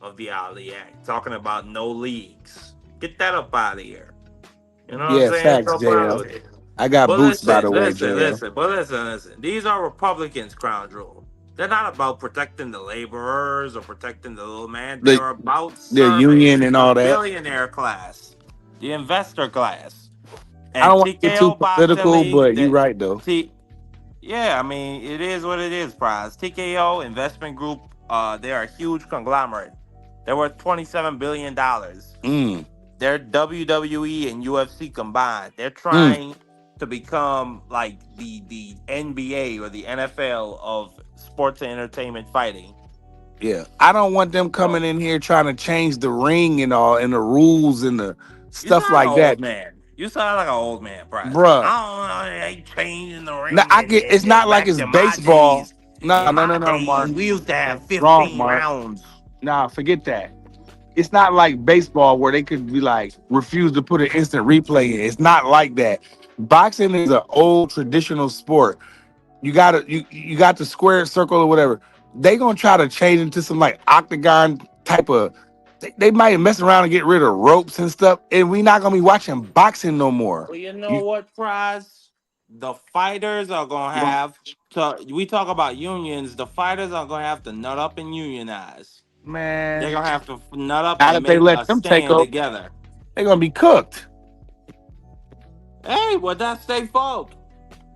of the Ali Act, talking about no leagues. Get that up out of here. You know what I'm Yeah, saying? facts, Up out JL. of it. I got But boots, by the listen, way, listen, JL. listen, but listen. These are Republicans, Crown Jewel. They're not about protecting the laborers or protecting the little man. The They're about the serving union and the all that. billionaire class, the investor class. I And don't want to get too TKO Boxing political, League, but you're right though. yeah, I mean, it is what it is, Prize. TKO Investment Group, they are a huge conglomerate. They're worth $27 billion. Mm, They're WWE and UFC combined. They're mm, trying to become like the NBA or the NFL of sports and entertainment fighting. yeah. I don't want them So coming in here trying to change the ring and all and the rules and the you stuff sound like an like that, old man. You sound like an old man, Price. bruh. I don't know. They ain't changing the Now ring I get it's and not like back it's to my baseball. days. No, In no, my no, no, days, Mark. we used to have Wrong, 15 Mark. rounds. Nah, forget that. It's not like baseball where they could be like refuse to put an instant replay in. It's not like that. Boxing is an old traditional sport. You got the square circle or whatever. They gonna try to change into some like octagon type of. They might mess around and get rid of ropes and stuff, and we not gonna be watching boxing no more. Well, you know You what, Prize? The fighters are gonna have to. We talk about unions. The fighters are gonna have to nut up and unionize. They're man, gonna have to nut up not and if they make let a them take stand over. together. They're gonna be cooked. Hey, well, that's their fault.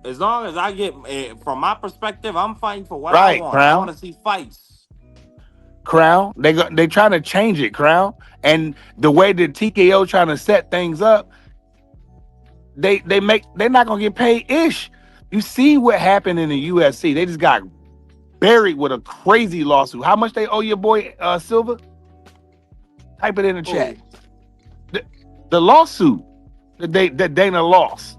As long as I get, from my perspective, I'm fighting for what I Right, want. I want Crown. to see fights. Crown. They trying to change it, Crown. And the way that TKO trying to set things up, they're not gonna get paid ish. You see what happened in the UFC? They just got buried with a crazy lawsuit. How much they owe your boy Silva? Type it in the chat. Oh, The, the lawsuit that Dana lost.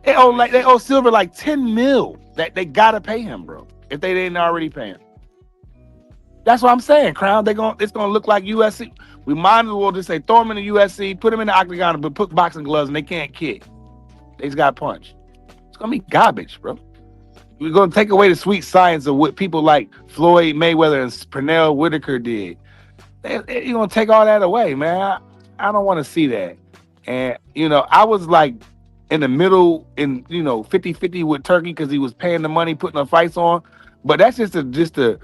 let me They see. owe Silver like 10 mil. That they gotta pay him, bro. If they didn't already pay him. That's what I'm saying, Crown. It's gonna look like USC. We might as well just say throw him in the USC, put him in the octagon, but put boxing gloves and they can't kick. They just got punched. It's gonna be garbage, bro. We're gonna take away the sweet science of what people like Floyd Mayweather and Pernell Whitaker did. You're gonna take all that away, man. I don't want to see that. And I was like in the middle in 50-50 with Turkey because he was paying the money, putting the fights on. But that's just to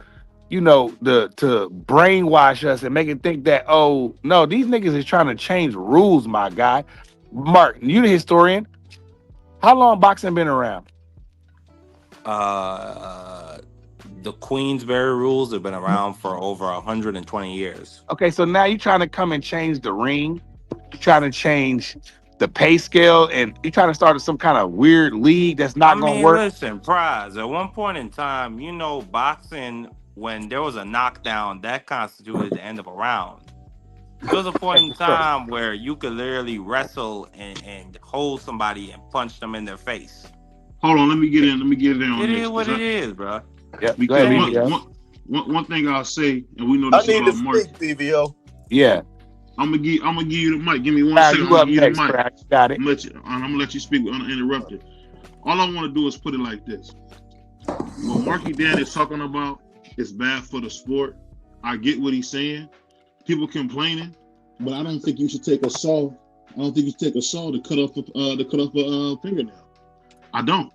to brainwash us and make it think that, oh no, these niggas is trying to change rules, my guy. Mark, you the historian. How long boxing been around? Uh, the Queensberry rules have been around for over 120 years. Okay, so now you trying to come and change the ring You're trying to change the pay scale, and you're trying to start some kind of weird league that's I not going to mean, work. listen, prize. At one point in time, boxing, when there was a knockdown, that constituted the end of a round. There was a point in time where you could literally wrestle and hold somebody and punch them in their face. Hold on, let me get in. Let me get in on It this is what it is, bro. Yeah, go because ahead, Change. BBL. one thing I'll say, and we know I this need to about Mark. speak, BVO. Yeah. I'm gonna give you the mic. Give me one Now second. I'm you gonna up give you the next, mic. Brad. You got it. I'm gonna let you speak uninterrupted. All I want to do is put it like this: what Marky Dan is talking about is bad for the sport. I get what he's saying. People complaining, but I don't think you should take a saw. I don't think you should take a saw to cut off a fingernail. I don't.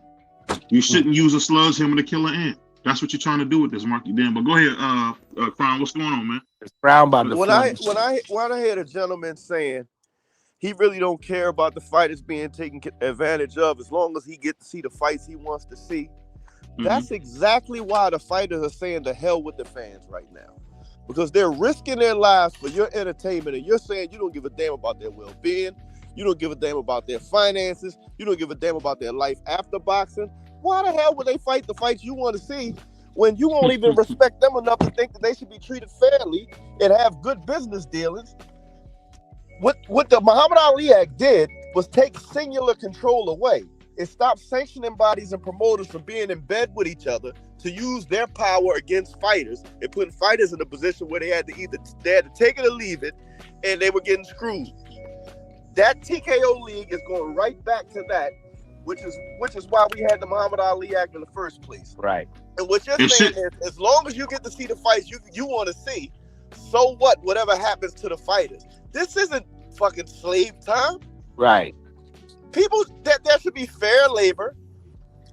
You shouldn't use a sledgehammer to kill an ant. That's what you're trying to do with this, Marky Dan. But go ahead, Crown. What's going on, man? It's Brown by the When I hear the gentleman saying he really don't care about the fighters being taken advantage of as long as he gets to see the fights he wants to see, that's exactly why the fighters are saying the hell with the fans right now. Because they're risking their lives for your entertainment, and you're saying you don't give a damn about their well-being, you don't give a damn about their finances, you don't give a damn about their life after boxing. Why the hell would they fight the fights you want to see when you won't even respect them enough to think that they should be treated fairly and have good business dealings? What the Muhammad Ali Act did was take singular control away. It stopped sanctioning bodies and promoters from being in bed with each other to use their power against fighters and putting fighters in a position where they had to take it or leave it, and they were getting screwed. That TKO league is going right back to that, which is why we had the Muhammad Ali Act in the first place. Right. And what you're saying is, as long as you get to see the fights you want to see, so what? Whatever happens to the fighters. This isn't fucking slave time. Right. People, that there should be fair labor.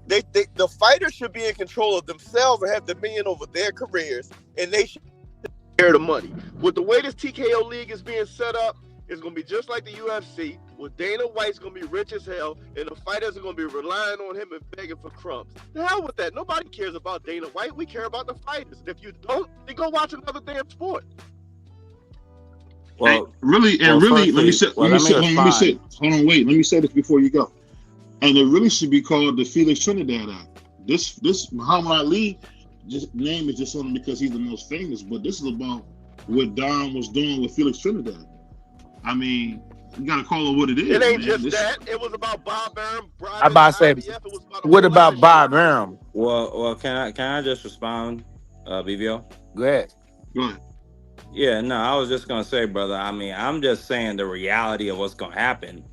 The fighters should be in control of themselves and have dominion over their careers, and they should share the money. With the way this TKO league is being set up, it's going to be just like the UFC, where Dana White's going to be rich as hell, and the fighters are going to be relying on him and begging for crumbs. The hell with that. Nobody cares about Dana White. We care about the fighters. And if you don't, then go watch another damn sport. Well, let me say. Hold on, say this before you go. And it really should be called the Felix Trinidad Act. This Muhammad Ali name is just on him because he's the most famous, but this is about what Don was doing with Felix Trinidad. I mean, you gotta call it what it is. It ain't just that. It was about Bob Arum. I'm about to say, what about Bob Arum? Well, can I just respond, BVO? Go ahead. Go ahead. Yeah, no, I was just gonna say, brother. I mean, I'm just saying the reality of what's gonna happen.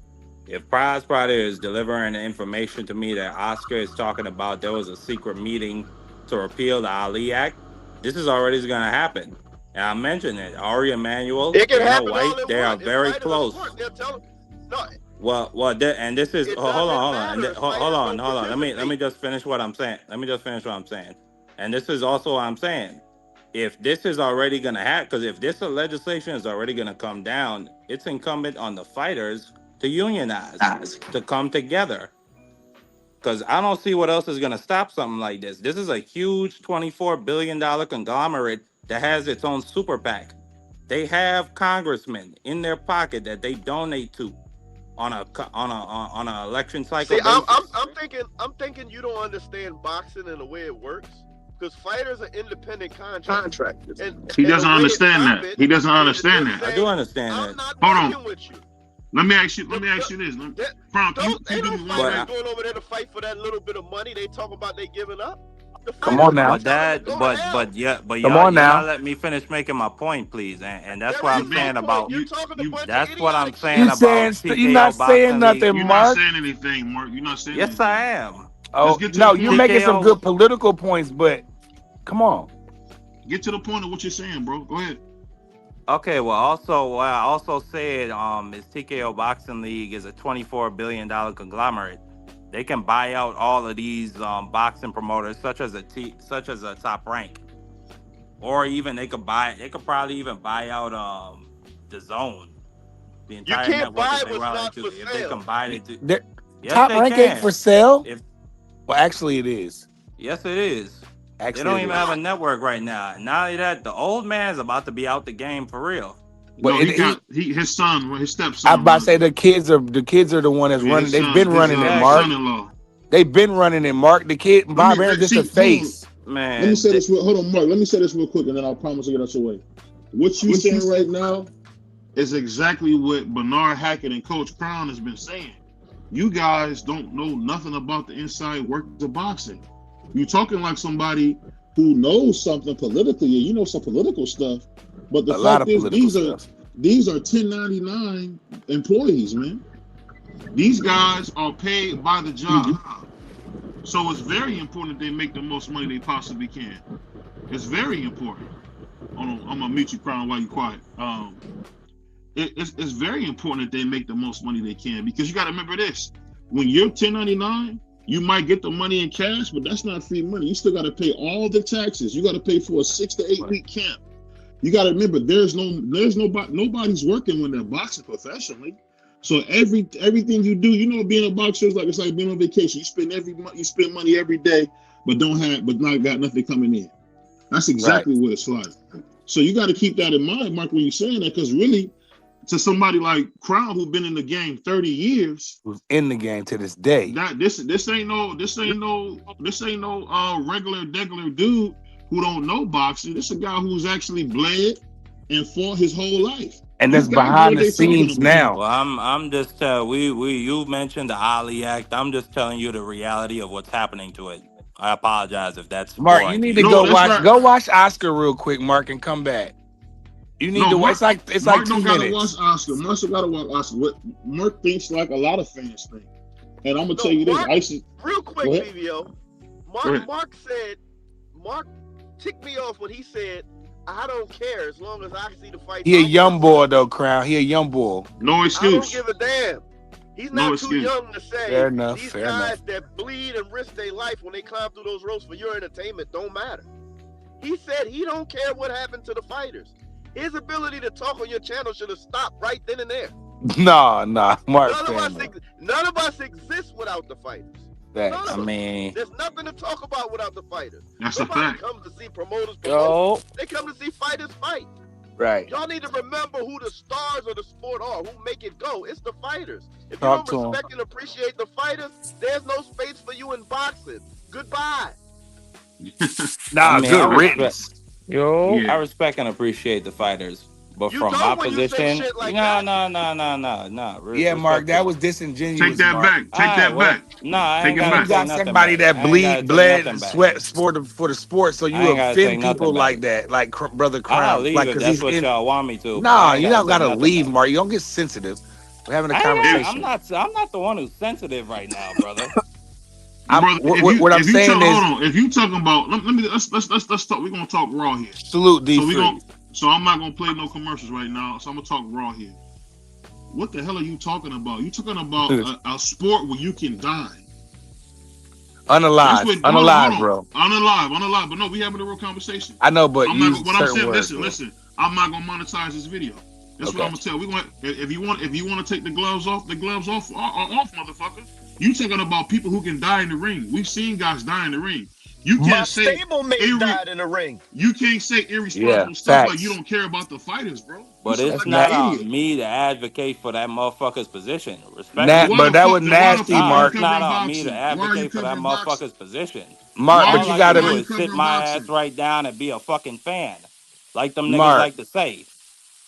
If Prize Friday is delivering information to me that Oscar is talking about, there was a secret meeting to repeal the Ali Act. This is already gonna happen. And I mentioned it. Ari Emanuel, Dana White, they are very close. Well, and this is hold on. Let me just finish what I'm saying. And this is also what I'm saying. If this is already going to happen, because if this legislation is already going to come down, it's incumbent on the fighters to unionize, to come together. Because I don't see what else is going to stop something like this. This is a huge $24 billion conglomerate that has its own super PAC. They have congressmen in their pocket that they donate to on an election cycle. See, I'm thinking you don't understand boxing and the way it works. Because fighters are independent contractors. He doesn't understand that. He doesn't understand that. I do understand that. Hold on. With you. Let me ask you this. Frank, you do me one thing. Going over there to fight for that little bit of money. They talk about they giving up. Come on now. But y'all let me finish making my point, please. And that's what I'm saying about you. That's what I'm saying about. You're not saying nothing, Mark. You're not saying anything, Mark. You're not saying. Yes, I am. Oh no, you're making some good political points, but come on. Get to the point of what you're saying, bro. Go ahead. Okay, well, also, what I also said is TKO Boxing League is a $24 billion conglomerate. They can buy out all of these boxing promoters, such as a Top Rank, or even they could probably even buy out the Zone, the entire network. Buy what's not for if they combine it. Top Rank ain't for sale. Well, actually, it is. Yes, it is. Actually, they don't even have a network right now. Not only that, the old man is about to be out the game for real. But No, his son, his I'm stepson about to running say it. the kids are the one that's Yeah, running. his They've son, been running it, his Mark. Exactly. son-in-law. They've been running it, Mark. The kid Let me Bob Aaron's just a see. Hold on. face. Let me Man, say this. Hold on, Mark. Let me say this real quick, and then I'll promise to get us away. What you saying right now? Is exactly what Bernard Hackett and Coach Crown has been saying. You guys don't know nothing about the inside workings of boxing. You're talking like somebody who knows something politically, and you know some political stuff. But the A lot fact of is, political stuff. these are 1099 employees, man. These guys are paid by the job. So it's very important that they make the most money they possibly can. It's very important. I'm gonna mute you, Crown, while you quiet. It's very important that they make the most money they can, because you got to remember this: when you're 1099, you might get the money in cash, but that's not free money. You still got to pay all the taxes. You got to pay for a 6 to 8 week camp. You got to remember, nobody's working when they're boxing professionally. So everything you do, you know, being a boxer is like, it's like being on vacation. You spend money every day, but not got nothing coming in. That's exactly what it's like. So you got to keep that in mind, Mark, when you're saying that, because really, to somebody like Crown, who's been in the game 30 years, Who's in the game to this day. This ain't no regular degular dude who don't know boxing. This is a guy who's actually bled and fought his whole life. And that's These guys know behind what the they talking scenes about. now. well, I'm just you mentioned the Ali Act. I'm just telling you the reality of what's happening to it. I apologize if that's Mark, you boring to need to you. No, that's right. go watch Oscar real quick, Mark, and come back. You need No, to. Mark, It's Mark like 2 don't gotta minutes. watch Oscar. Mark don't gotta watch Oscar. What Mark thinks, like a lot of fans think. And I'm gonna No, tell you this: Mark, real quick, Go ahead. BVO. Go ahead. Mark ticked me off when he said, "I don't care as long as I see the fight." He a young boy though, Crown. He a young boy. No I don't excuse. give a damn. He's No not too excuse. young to say Fair enough. these Fair guys enough. that bleed and risk their life when they climb through those ropes for your entertainment don't matter. He said he don't care what happened to the fighters. His ability to talk on your channel should have stopped right then and there. Nah, Mark. None of us exist without the fighters. None Facts. of I us. mean, There's nothing to talk about without the fighters. That's a Nobody fact. comes to see promoters promote. yo, They come to see fighters fight. Right. Y'all need to remember who the stars of the sport are, who make it go. It's the fighters. If Talk you to don't 'em. respect and appreciate the fighters, there's no space for you in boxing. Goodbye. Nah, I mean, good I respect, riddance. yo, Yeah. I respect and appreciate the fighters, but You from my don't when you say position, shit like no, that. Yeah, Mark, that respectful. was Take disingenuous, that Mark. back. All Take right, that well, back. I Take ain't it gotta You back. take got nothing somebody back. that I ain't gotta take bled nothing and back. sweat for the sport, so I you ain't gotta take offend nothing people back. like that, like Brother I'll Crown, leave like if because that's he's what in. y'all want me to, but I Nah, ain't you gotta don't take gotta nothing leave, back. Mark. You don't get sensitive. We're having a I'm conversation. not the one who's sensitive right now, brother. Brother, What I'm saying is, hold on, if you talking about, let's talk. We're gonna talk raw here. salute So we gonna, D3. so I'm not gonna play no commercials right now. So I'm gonna talk raw here. What the hell are you talking about? You talking about a sport where you can die? That's what. Unalive, bro. Unalive. But no, we having a real conversation. I know, but I'm not. use What I'm certain saying. words, Listen. I'm not gonna monetize this video. That's what Okay. I'm gonna tell. We going if you want to take the gloves off, motherfucker. You talking about people who can die in the ring? We've seen guys die in the ring. You My can't say stablemate died in the ring. you can't say Yeah, irresponsible stuff like you facts. don't care about the fighters, bro. You But sound it's like an not idiot. on me to advocate for that motherfucker's position. Respectfully. Why But the that fuck? was Then why the nasty, fuck are Nah, you it's Mark. not covering on me to boxing? Why are you advocate for that covering boxing? motherfucker's position. Mark, Why but All you I can why do are gotta, you is sit covering my ass boxing? right down and be a fucking fan. Like them niggas Mark. like to say.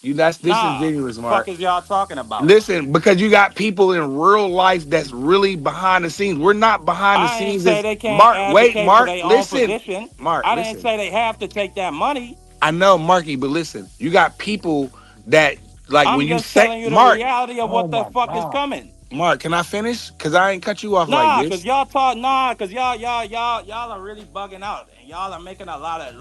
That's Nah, disingenuous, fuck Mark. is y'all talking about? Listen, because you got people in real life that's really behind the scenes. We're not behind the I ain't scenes say as they can't Mark. Wait, advocate for Mark, their own listen. position. Mark, I didn't listen. say they have to take that money. I know, Marky, but listen, you got people that like when I'm you just say telling you the Mark. reality of Oh what the my fuck is God. coming. Mark, can I finish? Cause I ain't cut you off like Nah, cause this. y'all talk cause y'all are really bugging out and y'all are making a lot of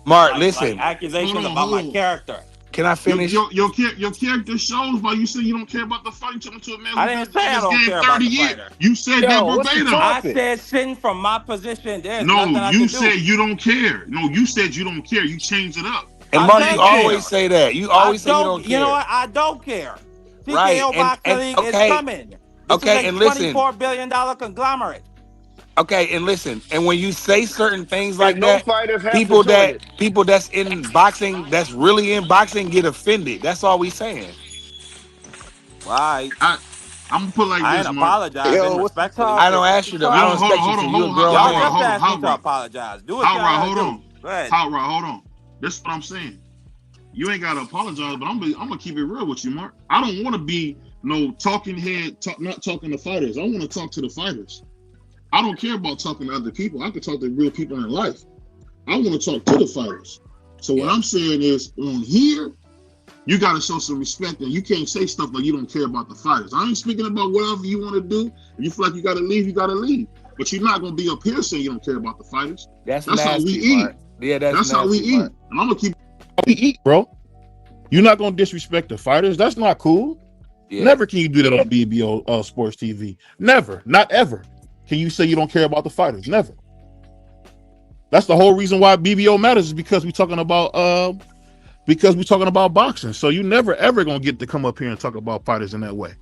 Mark, like listen, accusations about Hold my on. character. can I finish? Your character shows by you say you don't care about the fight. Talking to a man I who's didn't been say in I this don't game care about 30 the years. fighter. You said that Yo, what's the verbatim. I topic? said sitting from my position, there's No, nothing I you can said do. you don't care. No, you said you don't care. You changed it up. And I Mark, you don't care. always say that. You I always say you don't don't you know care. what? I don't care. Right. TKO And Boxing League is okay, coming. This is a and listen, $24 billion conglomerate. Okay, and listen, and when you say certain things like And no that, fighters have to join it. people that's in boxing, that's really in boxing, get offended. That's all we saying. Well, I'm gonna put it like I ain't this, Mark. apologizing Yo, what's the respectfully. I don't topic? What's ask the you to. I don't No, topic? hold on, expect you hold to. on, You're a hold on, grown Y'all Hot man. Rod, just hold on, asked me Hot to Rod, apologize. Do what Hot y'all Rod, gotta hold do. on, Go ahead. Hot Rod, hold on. This is what I'm saying. You ain't gotta apologize, but I'm gonna keep it real with you, Mark. I don't want to be no talking head, not talking to fighters. I want to talk to the fighters. I don't care about talking to other people. I can talk to real people in life. I want to talk to the fighters. So what Yeah. I'm saying is, on here, you got to show some respect, and you can't say stuff like you don't care about the fighters. I ain't speaking about whatever you want to do. If you feel like you got to leave, you got to leave. But you're not going to be up here saying you don't care about the fighters. That's That's how we nasty, eat. Mark. Yeah, that's That's how we nasty, Mark. eat. And I'm going to keep We eat, bro. You're not gonna disrespect the fighters. That's not cool. Yeah. Never can you do that on BBO Sports TV. Never, not ever. Can you say you don't care about the fighters? Never. That's the whole reason why BBO matters is because we're talking about boxing. So you never ever gonna get to come up here and talk about fighters in that way.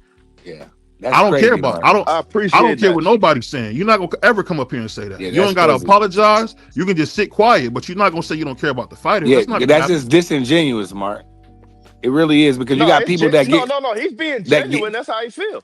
Yeah. That's I don't care crazy, about. Mark. I I appreciate don't care that. what nobody's saying. You're not gonna ever come up here and say that. Yeah, You that's don't gotta crazy. apologize. You can just sit quiet, but you're not gonna say you don't care about the fighters. Yeah, That's not gonna that's happen. just disingenuous, Mark. It really is because you No, got people that no, get no, no. He's being that get genuine. That's how he feel.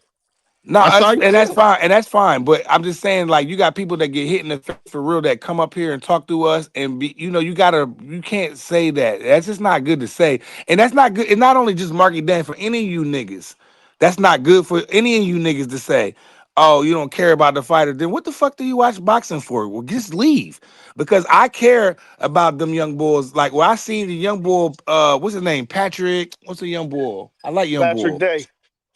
no, That's how you and that's feel. fine, and that's fine. But I'm just saying, like, you got people that get hit in the face for real that come up here and talk to us, and be, you can't say that. That's just not good to say, and that's not good. It's not only just Marky Dan for any of you niggas. That's not good for any of you niggas to say. Oh, you don't care about the fighter. Then what the fuck do you watch boxing for? Well, just leave. Because I care about them young boys. Like, when I see the young boy, what's his name? Patrick. What's the young boy? I like young Patrick boy. Day.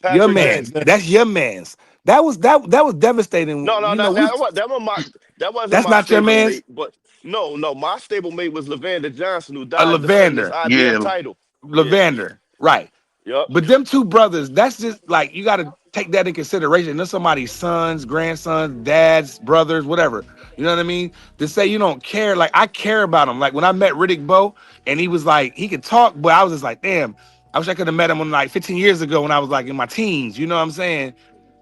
Your Patrick Day. man's. That's your man's. That was devastating. No, no, You no. know, That wasn't that's my not your man's. stablemate. But no, my stablemate was Lavander Johnson, who A died defending his Lavander. IBF yeah. title. Yeah. Lavander. Right. Yep. But them two brothers, that's just like you got to take that in consideration. There's somebody's sons, grandsons, dads, brothers, whatever. You know what I mean? To say you don't care, like I care about him. Like when I met Riddick Bowe, and he was like, he could talk, but I was just like, damn, I wish I could have met him when like 15 years ago when I was like in my teens. You know what I'm saying?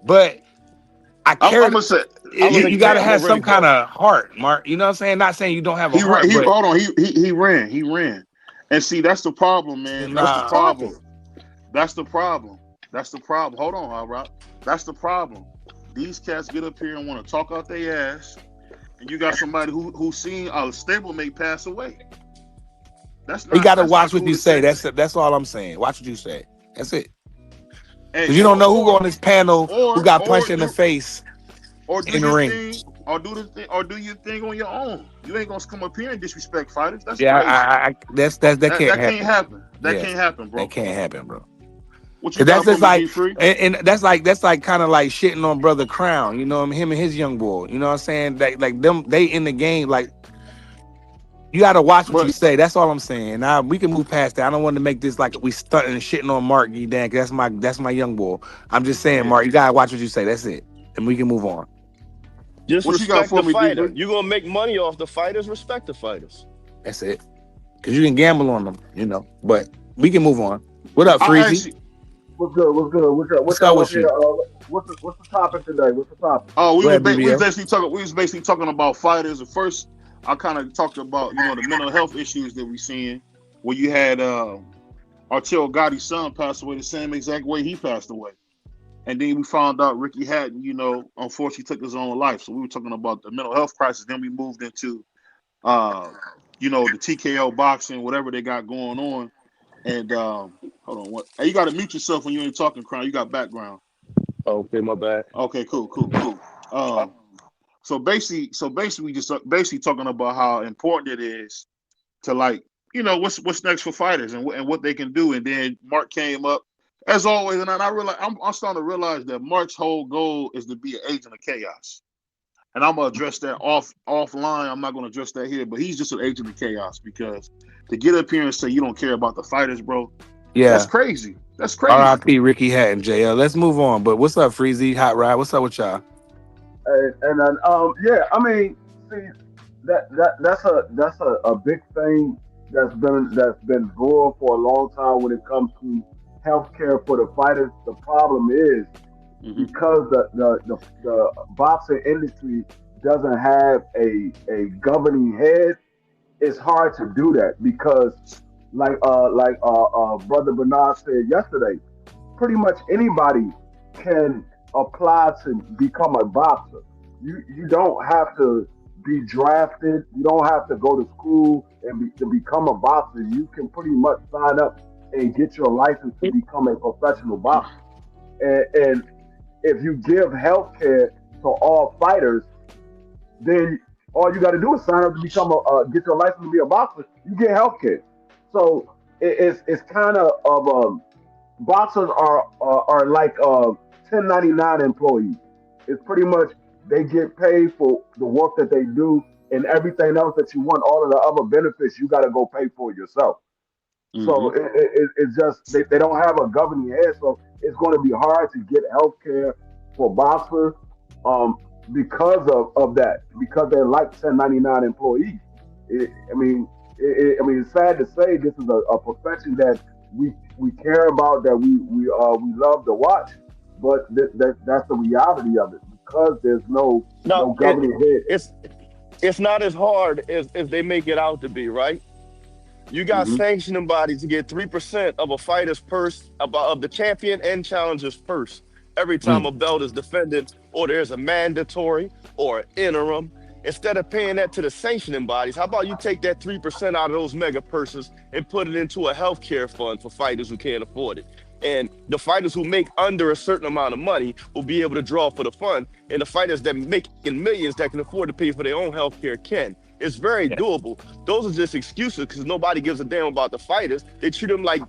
But I I'm cared. gonna say I was You, a you got to camp have with some Riddick kind Bowe. of heart, Mark. You know what I'm saying? Not saying you don't have a he heart, he but hold on. He ran. And see, that's the problem, man. That's the nah. problem. That's the problem. That's the problem. Hold on, Hot Rod. That's the problem. These cats get up here and want to talk out their ass, and you got somebody who's seen a stablemate pass away. You got to That's not watch what cool you to say. say. That's all I'm saying. Watch what you say. That's it. Hey, Because you don't know who on this panel who got punched in the face do in the your ring. thing, or do your thing on your own. You ain't gonna come up here and disrespect fighters. That's Yeah, crazy. that can't That happen. can't happen. That Yeah, can't happen, bro. that can't happen, bro. What you Cause that's got for just me, like, G Free? and that's like kind of like shitting on Brother Crown. You know what I mean? Him and his young boy. You know what I'm saying? Like them, they in the game. Like you got to watch what you But say. That's all I'm saying. Now we can move past that. I don't want to make this like we stunting and shitting on Mark G Dan. 'Cause that's my young boy. I'm just saying, yeah. Mark, you gotta watch what you say. That's it, and we can move on. Just What you got respect for the me, D fighter. Free? You gonna make money off the fighters? Respect the fighters. That's it. Cause you can gamble on them, you know. But we can move on. What up, I Freezy? actually What's good? What's good? What What's up y'all want with to hear? you? What's the topic today? What's the topic? we Go was ahead, we was BBL. basically talking about fighters. At first, I kind of talked about the mental health issues that we seeing. Where you had Arturo Gotti's son pass away the same exact way he passed away, and then we found out Ricky Hatton, unfortunately took his own life. So we were talking about the mental health crisis. Then we moved into the TKO boxing, whatever they got going on. And hold on, what? Hey, you got to mute yourself when you ain't talking, Crown. You got background. Okay, my bad. Okay, cool. So basically, we just basically talking about how important it is to what's next for fighters and what they can do. And then Mark came up as always, and I realize I'm starting to realize that Mark's whole goal is to be an agent of chaos. And I'm gonna address that offline. I'm not gonna address that here, but he's just an agent of chaos because to get up here and say you don't care about the fighters, bro, that's Yeah. crazy. That's crazy. R.I.P. Ricky Hatton, JL. Let's move on. But what's up, Freezy? Hot Rod? What's up with y'all? And then yeah, I mean, see that's a big thing that's been brewing for a long time when it comes to healthcare for the fighters. The problem is Mm-hmm. because the boxing industry doesn't have a governing head, it's hard to do that because, Brother Bernard said yesterday, pretty much anybody can apply to become a boxer. You don't have to be drafted. You don't have to go to school to become a boxer. You can pretty much sign up and get your license to become a professional boxer. And if you give health care to all fighters, then all you got to do is sign up to become get your license to be a boxer. You get health care. So it's kind of boxers are like 1099 employees. It's pretty much they get paid for the work that they do, and everything else that you want, all of the other benefits, you got to go pay for yourself. So it's just they don't have a governing head, so it's going to be hard to get health care for boxers because of that, because they're like 1099 employees. It's sad to say this is a profession that we care about, that we love to watch, but that's the reality of it because there's no No, governing head. it's not as hard as they make it out to be, right? You got sanctioning bodies to get 3% of a fighter's purse, of the champion and challenger's purse, every time a belt is defended, or there's a mandatory or an interim. Instead of paying that to the sanctioning bodies, how about you take that 3% out of those mega purses and put it into a healthcare fund for fighters who can't afford it? And the fighters who make under a certain amount of money will be able to draw for the fund, and the fighters that make millions that can afford to pay for their own healthcare can. It's very doable. Those are just excuses because nobody gives a damn about the fighters. They treat them like,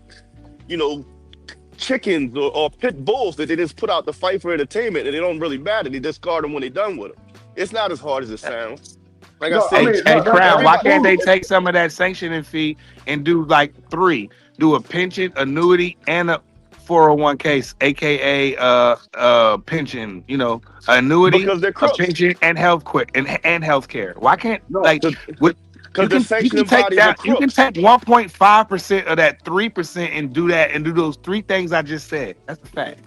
chickens or pit bulls that they just put out to fight for entertainment, and they don't really matter. They discard them when they're done with them. It's not as hard as it sounds. Like No, I said, Hey, Crown, why everybody, can't they take some of that sanctioning fee and do like three? Do a pension, annuity, and a 401k, aka pension, annuity, because they're a crooks. pension, and and health care. Why can't No, what Because the you sanctioning can take bodies are that, you can crooks. take 1.5% of that 3% and do that and do those three things I just said. That's a fact.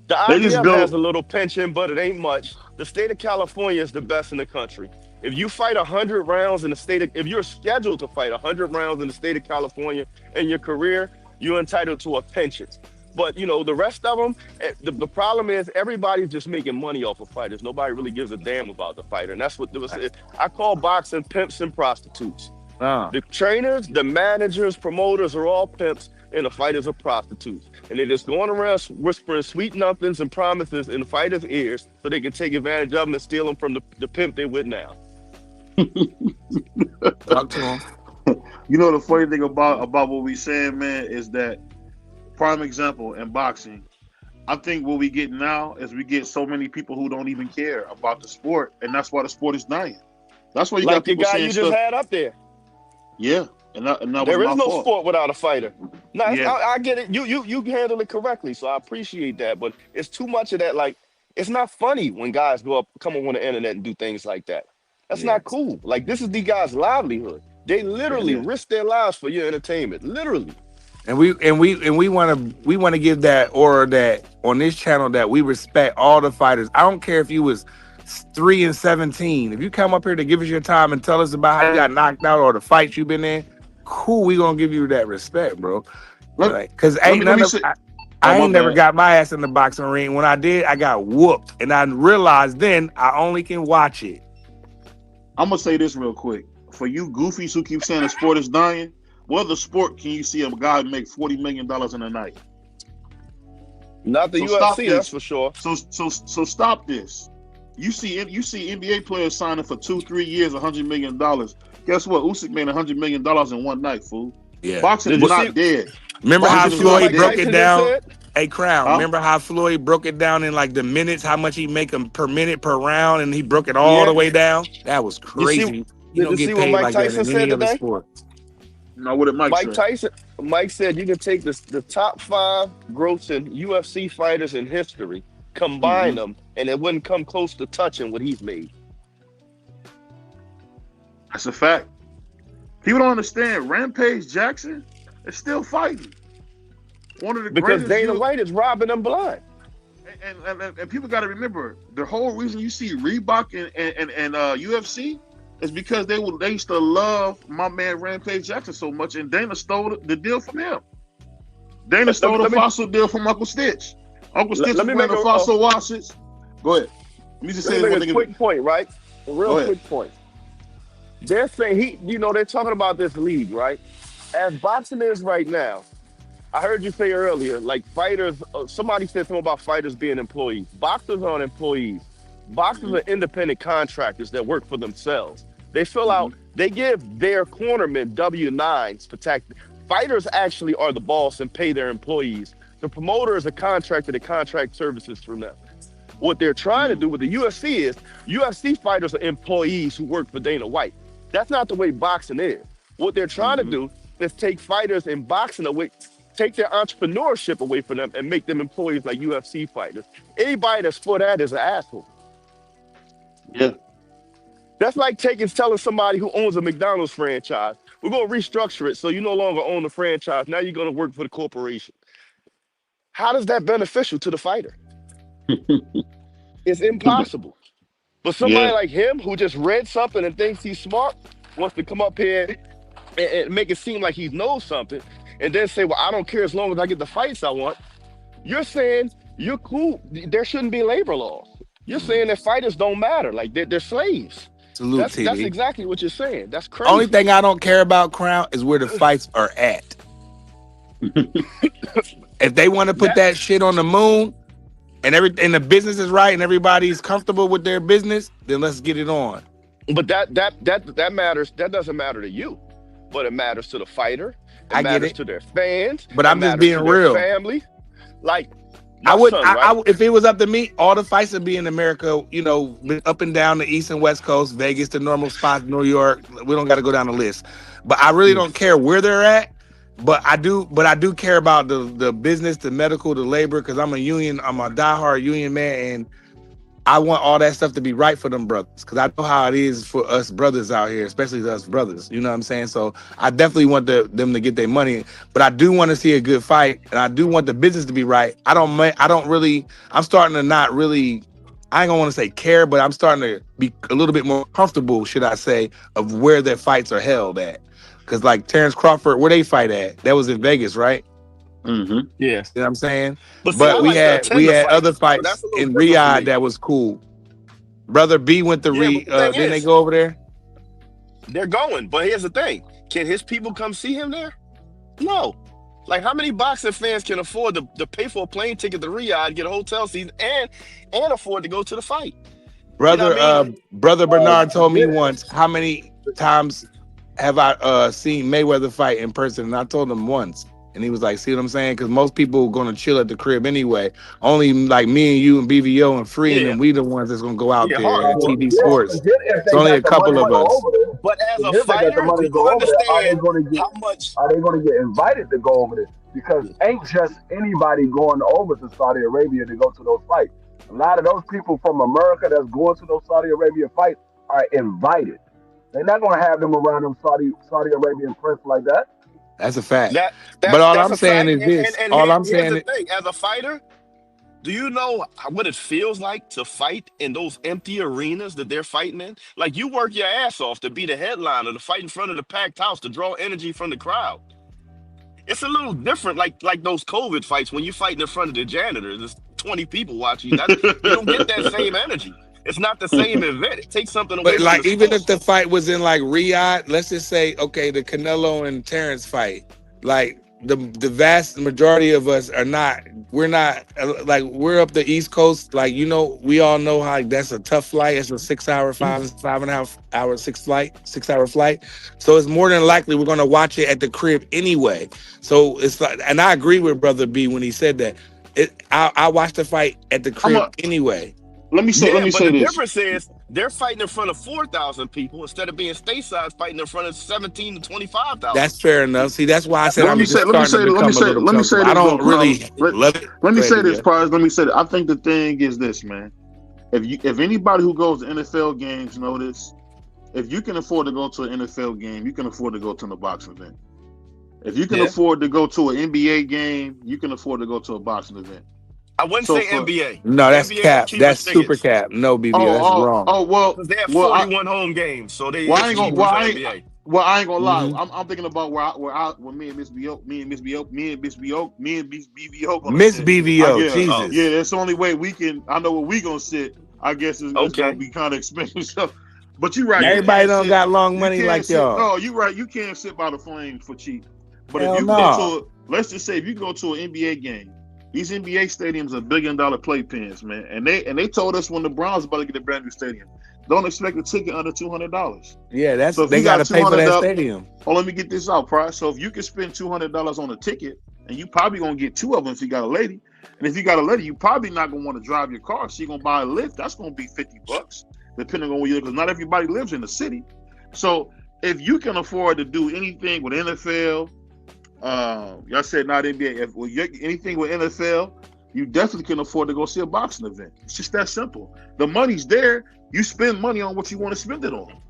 The They just IBF go. has a little pension, but it ain't much. The state of California is the best in the country. If you fight 100 rounds in the if you're scheduled to fight 100 rounds in the state of California in your career, you're entitled to a pension. But the rest of them, the problem is everybody's just making money off of fighters. Nobody really gives a damn about the fighter, and that's what I call boxing pimps and prostitutes. Uh, The trainers, the managers, promoters are all pimps, and the fighters are prostitutes. And they're just going around whispering sweet nothings and promises in the fighters' ears so they can take advantage of them and steal them from the pimp they're with now. talk to him. The funny thing about what we saying, man, is that prime example in boxing. I think what we get now is we get so many people who don't even care about the sport, and that's why the sport is dying. That's why you got Like the people guy saying you just stuff. had up there. Yeah, and that was There is my no fault. sport without a fighter. No, Yeah, I get it. You handle it correctly, so I appreciate that. But it's too much of that. Like, it's not funny when guys come on the internet and do things like that. That's yeah, not cool. Like, this is these guys' livelihood. They literally yeah. risk their lives for your entertainment. Literally. And we want to give that aura that on this channel that we respect all the fighters. I don't care if you was 3-17. If you come up here to give us your time and tell us about how you got knocked out or the fights you've been in, cool. We gonna give you that respect, bro. Let, Because let ain't me, let none me of say. I Oh, my ain't never bad. got my ass in the boxing ring. When I did, I got whooped, and I realized then I only can watch it. I'm gonna say this real quick. For you goofies who keep saying the sport is dying, what other sport can you see a guy make $40 million in a night? Not the So stop UFC, that's this. for sure. So stop this. You see NBA players signing for 2-3 years, $100 million. Guess what? Usyk made $100 million in one night, fool. Yeah. Boxing Did is you see? not dead. Remember Did how you Boxing see is what not Floyd Mike broke dead. it Tyson just down? said? Hey, Crown, Huh? remember how Floyd broke it down in like the minutes, how much he make him per minute per round, and he broke it all Yeah. the way down? That was You see? crazy. You Did don't you see get what paid Mike like that Tyson in said any other today? sport. Now, what did Mike Mike say? Tyson. Mike said you can take the top 5 grossing UFC fighters in history, combine Hmm. them, and it wouldn't come close to touching what he's made. That's a fact. People don't understand. Rampage Jackson is still fighting. One of the Because greatest. Dana White is robbing them blind. Hey, and people got to remember the whole reason you see Reebok and UFC is because they used to love my man Rampage Jackson so much, and Dana stole the deal from him. Dana stole the Fossil deal from Uncle Stitch. Uncle Stitch was wearing the Fossil watches. Go ahead. Let me just say a quick point, right? A real quick point. They're saying they're talking about this league, right? As boxing is right now, I heard you say earlier, like fighters, somebody said something about fighters being employees. Boxers aren't employees. Boxers are independent contractors that work for themselves. They fill out, they give their cornermen W-9s for tax. Fighters actually are the boss and pay their employees. The promoter is a contractor that contract services from them. What they're trying to do with the UFC is, UFC fighters are employees who work for Dana White. That's not the way boxing is. What they're trying to do is take fighters in boxing away, take their entrepreneurship away from them and make them employees like UFC fighters. Anybody that's for that is an asshole. Yeah. That's like telling somebody who owns a McDonald's franchise, we're going to restructure it so you no longer own the franchise. Now you're going to work for the corporation. How does that beneficial to the fighter? It's impossible. But somebody like him who just read something and thinks he's smart wants to come up here and make it seem like he knows something and then say, well, I don't care as long as I get the fights I want. You're saying you're cool. There shouldn't be labor laws. You're saying that fighters don't matter. Like they're slaves. That's exactly what you're saying. That's crazy. Only thing I don't care about, Crown, is where the fights are at. If they want to put that shit on the moon and the business is right and everybody's comfortable with their business, then let's get it on. But that matters. That doesn't matter to you, but it matters to the fighter. It matters to their fans. But I'm just being real. Family, like. I would, if it was up to me, all the fights would be in America, up and down the East and West Coast, Vegas, the normal spots, New York. We don't got to go down the list. But I really don't care where they're at. But I do care about the business, the medical, the labor, because I'm a diehard union man, and I want all that stuff to be right for them brothers, because I know how it is for us brothers out here, especially us brothers. You know what I'm saying? So I definitely want them to get their money, but I do want to see a good fight, and I do want the business to be right. I'm starting to not really, I ain't gonna want to say care, but I'm starting to be a little bit more comfortable, should I say, of where their fights are held at. Because like Terrence Crawford, where they fight at? That was in Vegas, right? Mm-hmm. Yeah. You know what I'm saying? But we had other fights in Riyadh that was cool. Brother B went to didn't they go over there? They're going, but here's the thing. Can his people come see him there? No. Like, how many boxing fans can afford to pay for a plane ticket to Riyadh, get a hotel seat, and afford to go to the fight? Brother Brother Bernard told me once, how many times have I seen Mayweather fight in person? And I told him once. And he was like, see what I'm saying? Because most people are going to chill at the crib anyway. Only like me and you and BVO and Free, and we the ones that's going to go out there and TV Sports. It's only a couple of us. But as a fighter, do you understand how much? Are they going to get invited to go over there? Because ain't just anybody going over to Saudi Arabia to go to those fights. A lot of those people from America that's going to those Saudi Arabia fights are invited. They're not going to have them around them Saudi Arabian prince like that. That's a fact. But all I'm saying is this. All I'm saying is, as a fighter, do you know what it feels like to fight in those empty arenas that they're fighting in? Like, you work your ass off to be the headliner, to fight in front of the packed house, to draw energy from the crowd. It's a little different, like those COVID fights when you're fighting in front of the janitors. There's 20 people watching you. You don't get that same energy. It's not the same event. It takes something away. But like, even if the fight was in like Riyadh, let's just say, okay, the Canelo and Terrence fight, like the vast majority of us are not. We're not like, we're up the East Coast. Like, we all know how that's a tough flight. It's a 6 hour, 5.5 hour, 6 hour flight. So it's more than likely we're gonna watch it at the crib anyway. So it's like, and I agree with Brother B when he said that. I watch the fight at the crib anyway. Let me say this. The difference is they're fighting in front of 4,000 people instead of being stateside fighting in front of 17 to 25,000. That's fair enough. See, that's why I said let me say this. I don't really love it. Let me say this, Prize. Let me say that. I think the thing is this, man. If anybody who goes to NFL games know this, if you can afford to go to an NFL game, you can afford to go to a boxing event. If you can afford to go to an NBA game, you can afford to go to a boxing event. I wouldn't So say for NBA. No, that's NBA got cap. That's cheapest super tickets cap. No, BBO, that's wrong. well because they have well I 41 home games, so well I it's ain't gonna cheaper for NBA. I ain't gonna lie. Hmm. I'm thinking about where me and Miss BVO gonna Miss sit. BVO, Oh, Yeah, Jesus. that's the only way we can. I know where we gonna sit. I guess it's gonna okay. be kind of expensive. So, but you're right. You Everybody can't don't sit. got long You money can't like sit. y'all. No, you're right. You can't sit by the flames for cheap. But if Hell you can go to no. let's just say if you can go to an NBA game, these NBA stadiums are $1 billion playpens, man. And they told us when the Browns about to get a brand new stadium, don't expect a ticket under $200. Yeah, So if they you got got to pay for that $200, stadium. oh, let me get this out, price. So if you can spend $200 on a ticket, and you probably gonna get 2 of them if you got a lady, and if you got a lady, you probably not gonna want to drive your car, so you're gonna buy a Lyft. That's gonna be $50, depending on where you live, because not everybody lives in the city. So if you can afford to do anything with NFL, y'all said not NBA. Anything with NFL, you definitely can afford to go see a boxing event. It's just that simple. The money's there. You spend money on what you want to spend it on.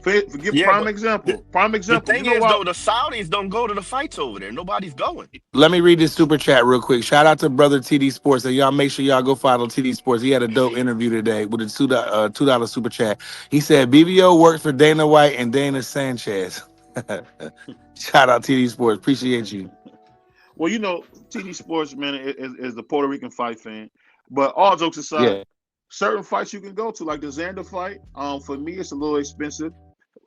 Forget Yeah, prime but example. the You thing know is, what? though, the Saudis don't go to the fights over there. Nobody's going. Let me read this super chat real quick. Shout out to brother TD Sports. And y'all make sure y'all go follow TD Sports. He had a dope interview today with a $2 super chat. He said BBO works for Dana White and Dana Sanchez. Shout out TD Sports. Appreciate you. Well, TD Sports, man, is the Puerto Rican fight fan. But all jokes aside, Yeah. certain fights you can go to, like the Xander fight. For me, it's a little expensive.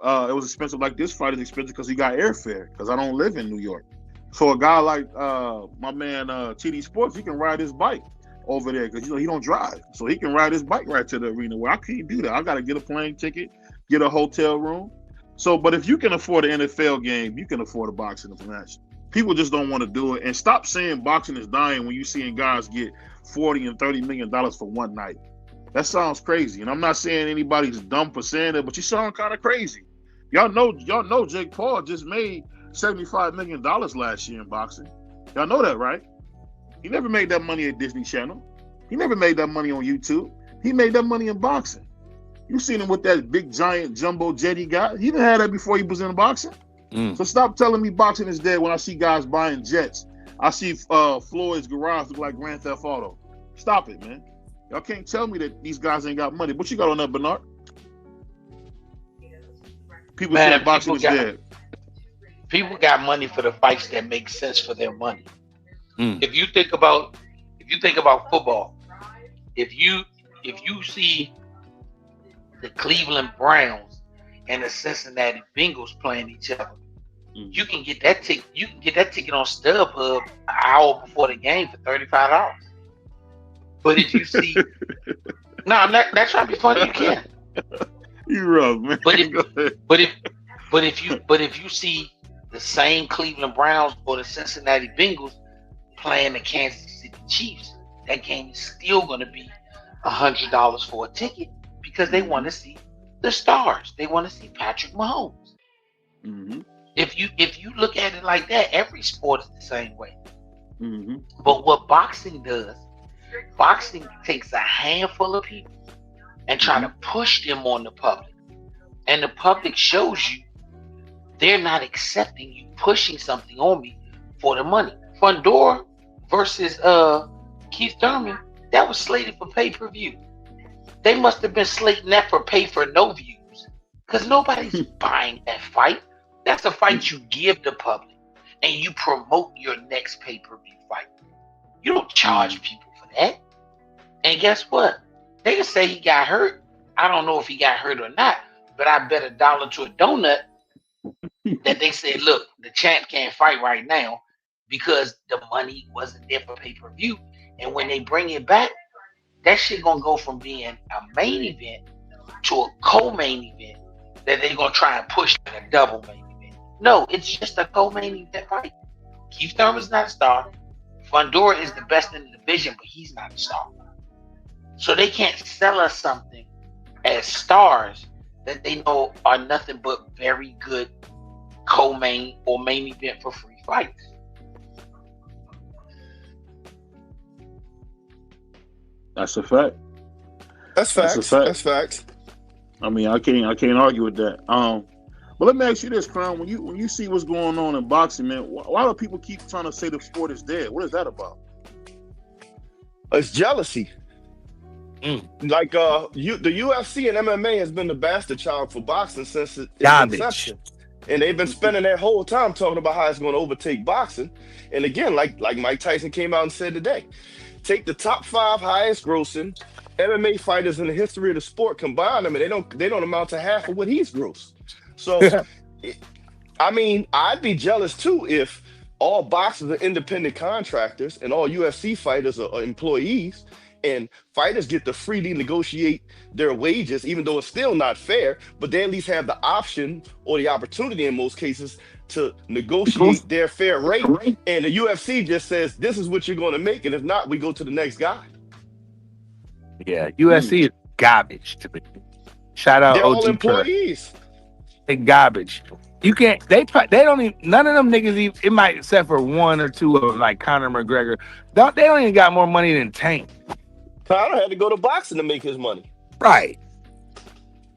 It was expensive. Like this fight is expensive because he got airfare. Because I don't live in New York. So a guy like my man TD Sports, he can ride his bike over there because he don't drive, so he can ride his bike right to the arena. Where I can't do that. I got to get a plane ticket, get a hotel room. So, but if you can afford an NFL game, you can afford a boxing match. People just don't want to do it. And stop saying boxing is dying when you seeing guys get $40 and $30 million for one night. That sounds crazy. And I'm not saying anybody's dumb for saying it, but you sound kind of crazy. Y'all know Jake Paul just made $75 million last year in boxing. Y'all know that, right? He never made that money at Disney Channel. He never made that money on YouTube. He made that money in boxing. You seen him with that big giant jumbo jet he got. He didn't have that before he was in boxing. So stop telling me boxing is dead when I see guys buying jets. I see Floyd's garage look like Grand Theft Auto. Stop it, man. Y'all can't tell me that these guys ain't got money. What you got on that, Bernard? People say boxing is dead. People got money for the fights that make sense for their money. If you think about football, if you see the Cleveland Browns and the Cincinnati Bengals playing each other, you can get that ticket. You can get that ticket on StubHub an hour before the game for $35. But if you see, no, I'm not trying to be funny. You can. You rough, man. But if you see the same Cleveland Browns or the Cincinnati Bengals playing the Kansas City Chiefs, that game is still going to be $100 for a ticket because they want to see the stars. They want to see Patrick Mahomes. If you look at it like that, every sport is the same way. But what boxing does, boxing takes a handful of people and try to push them on the public, and the public shows you they're not accepting you pushing something on me for the money. Fundora versus Keith Thurman, that was slated for pay-per-view. They must have been slating that for pay for no views because nobody's buying that fight. That's a fight you give the public and you promote your next pay-per-view fight. You don't charge people for that. And guess what? They can say he got hurt. I don't know if he got hurt or not, but I bet $1 to a donut that they said, look, the champ can't fight right now because the money wasn't there for pay-per-view. And when they bring it back, that shit gonna go from being a main event to a co-main event that they're gonna try and push like a double main event. No, it's just a co-main event fight. Keith Thurman's not a star. Fundora is the best in the division, but he's not a star. So they can't sell us something as stars that they know are nothing but very good co-main or main event for free fights. That's a fact. That's facts. That's facts. I mean, I can't argue with that. But let me ask you this, Crown. When you see what's going on in boxing, man, why do people keep trying to say the sport is dead? What is that about? It's jealousy. Like the UFC and MMA has been the bastard child for boxing since its inception, and they've been spending that whole time talking about how it's going to overtake boxing. And again, like Mike Tyson came out and said today, take the top 5 highest grossing MMA fighters in the history of the sport, combine them, and they don't amount to half of what he's grossed. So, I mean, I'd be jealous too if all boxers are independent contractors and all UFC fighters are employees, and fighters get to freely negotiate their wages, even though it's still not fair, but they at least have the option or the opportunity in most cases to negotiate their fair rate. And the UFC just says, this is what you're going to make, and if not, we go to the next guy. Yeah, UFC is garbage to me. Shout out They're all OG employees. They garbage. You can't. They don't even. None of them niggas. Even, it might, except for 1 or 2 of them, like Conor McGregor. They don't even got more money than Tank. Conor had to go to boxing to make his money. Right.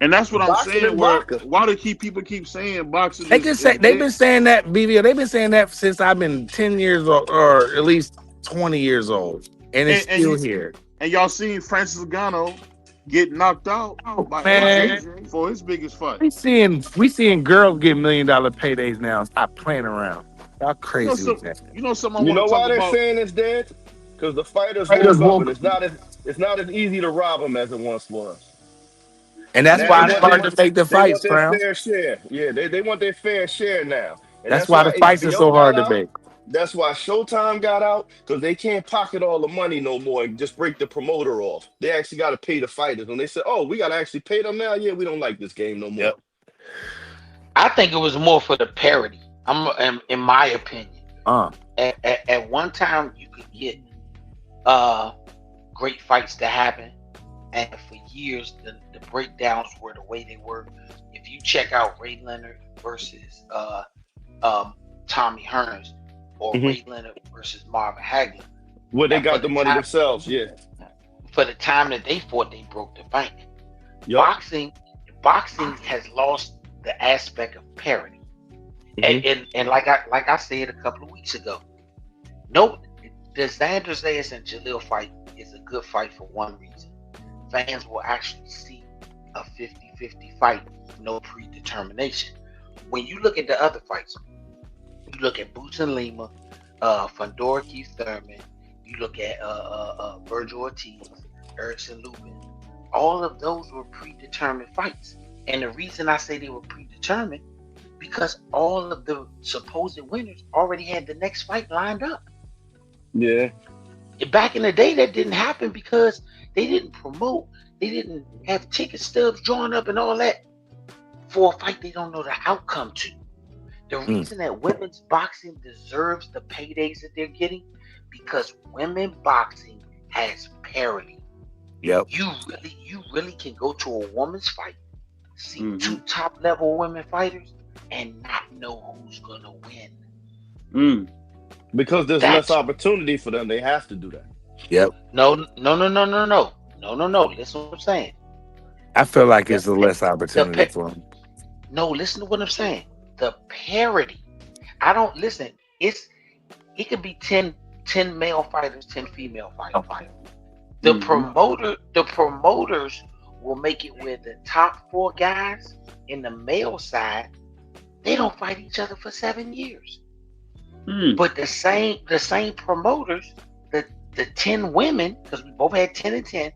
And that's what I'm Boxing saying. and Where vodka. why do people keep saying boxing? They just say they've been saying that, BBO. They've been saying that since I've been 10 years old, or at least 20 years old, and it's still here. And y'all seen Francis Ngannou get knocked out by Adrian for his biggest fight. We seeing girls get $1 million paydays now. Stop playing around. Y'all crazy with that. You know something? You know why they're saying it's dead? Because the fighters woke up, and it's not as easy to rob them as it once was. And that's why it's hard to make the fights, they want Brown. their fair share. Yeah, they want their fair share now. And That's why the fights are so hard to make. That's why Showtime got out, because they can't pocket all the money no more and just break the promoter off. They actually got to pay the fighters. And they said, oh, we got to actually pay them now? Yeah, we don't like this game no more. Yep. I think it was more for the parity. In my opinion. At one time, you could get great fights to happen. And for years, the breakdowns were the way they were. If you check out Ray Leonard versus Tommy Hearns, or Ray Leonard versus Marvin Hagler. Well, they got the money themselves, yeah. For the time that they fought, they broke the bank. Yep. Boxing has lost the aspect of parity. And like I said a couple of weeks ago, no, the Xander Zayas and Jalil fight is a good fight for one reason. Fans will actually see a 50-50 fight, no predetermination. When you look at the other fights, you look at Boots and Lima, Fandora Keith Thurman, you look at Virgil Ortiz, Erickson Lubin. All of those were predetermined fights. And the reason I say they were predetermined, because all of the supposed winners already had the next fight lined up. Yeah. Back in the day, that didn't happen because they didn't promote. They didn't have ticket stubs drawn up and all that for a fight they don't know the outcome to. The reason that women's boxing deserves the paydays that they're getting, because women boxing has parity. Yep. You really can go to a woman's fight, see 2 top level women fighters, and not know who's gonna win. Because there's less opportunity for them. They have to do that. Yep. No. Listen to what I'm saying. I feel like it's a less opportunity for them. No, listen to what I'm saying. The parity. I don't listen. It could be 10 male fighters, 10 female fighters. The promoters will make it where the top 4 guys in the male side, they don't fight each other for 7 years. But the same promoters, the 10 women, because we both had 10 and 10,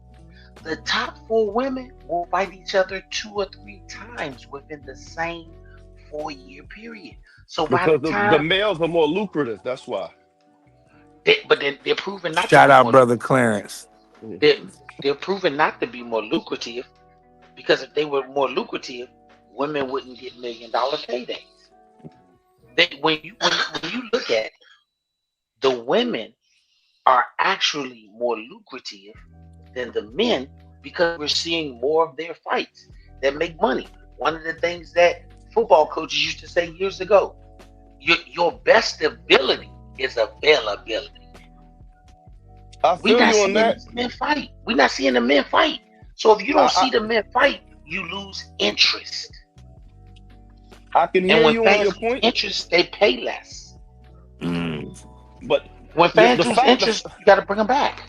the top 4 women will fight each other 2 or 3 times within the same 4-year period. So because by the time the males are more lucrative, that's why. They're proven not. Shout out, brother Clarence. They're proven not to be more lucrative, because if they were more lucrative, women wouldn't get $1 million paydays. When you look at it, the women are actually more lucrative than the men, because we're seeing more of their fights that make money. One of the things that football coaches used to say years ago, your best ability is availability. I feel you on that. We're not seeing the men fight. So if you don't see the men fight, you lose interest. I can hear you on your point. Interest, they pay less. But when fans lose interest, you got to bring them back.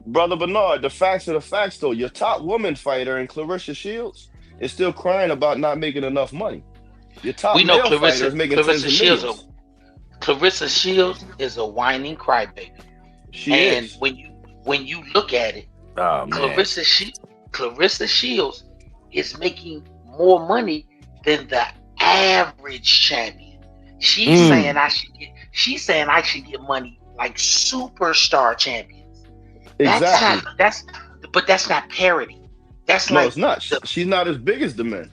Brother Bernard, the facts are the facts, though. Your top woman fighter in Clarissa Shields is still crying about not making enough money. Your top We know male fighter is making tens Clarissa of Shields. millions. Clarissa Shields is a whining crybaby. She And is. when you look at it, Oh man. Clarissa Shields is making more money than the average champion. She's saying I should get money like superstar champions. Exactly. That's not parity. That's No, like it's not. the, She's not as big as the men.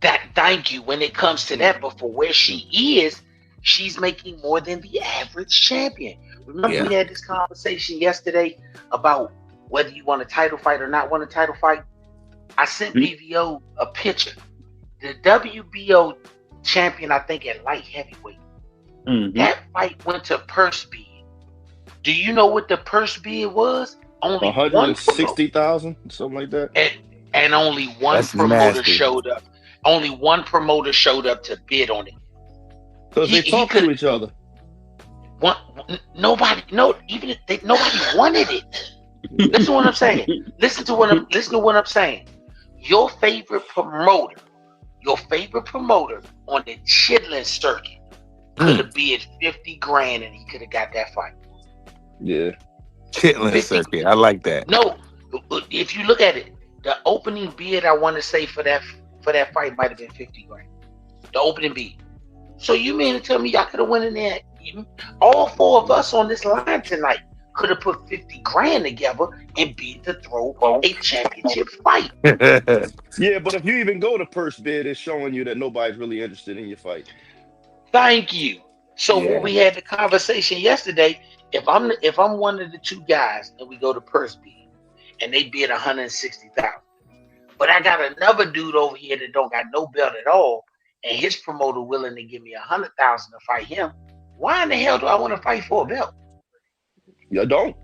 that. Thank you. When it comes to that, but for where she is, she's making more than the average champion. Remember, we had this conversation yesterday about whether you want a title fight or not want a title fight. I sent BVO a picture. The WBO champion, I think, at light heavyweight. That fight went to purse bid. Do you know what the purse bid was? Only 160,000, something like that. And only one promoter showed up. Only one promoter showed up to bid on it. Because they talk to each other. Nobody wanted it. Listen to what I'm saying. Listen to what I'm saying. Your favorite promoter on the Chitlin circuit could have bid 50 grand and he could have got that fight. Yeah. Chitlin circuit. I like that. No, if you look at it, the opening bid I want to say for that fight might have been 50 grand. The opening bid. So you mean to tell me y'all could have went in there? All four of us on this line tonight could have put 50 grand together and bid to throw a championship fight. Yeah, but if you even go to purse bid, it's showing you that nobody's really interested in your fight. Thank you. So when we had the conversation yesterday, if I'm one of the two guys and we go to purse bid and they bid 160,000, but I got another dude over here that don't got no belt at all, and his promoter willing to give me 100,000 to fight him, why in the hell do I want to fight for a belt? You don't.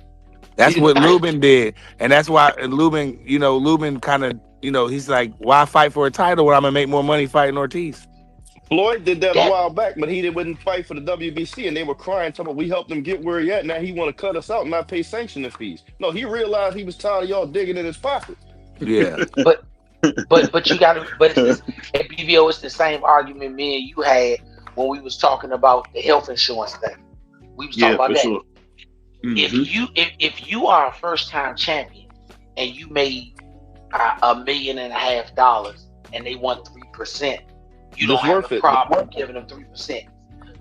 That's what Lubin did, and that's why Lubin kind of, he's like, why fight for a title when I'm gonna make more money fighting Ortiz? Floyd did that a while back, but he wouldn't fight for the WBC, and they were crying, talking about we helped him get where he at. Now he want to cut us out and not pay sanctioning fees. No, he realized he was tired of y'all digging in his pocket. Yeah, but you got to. But at BVO, it's the same argument me and you had when we was talking about the health insurance thing. We was talking about that. Sure. If you are a first time champion and you made $1.5 million and they want 3%, you don't have a problem giving them 3%.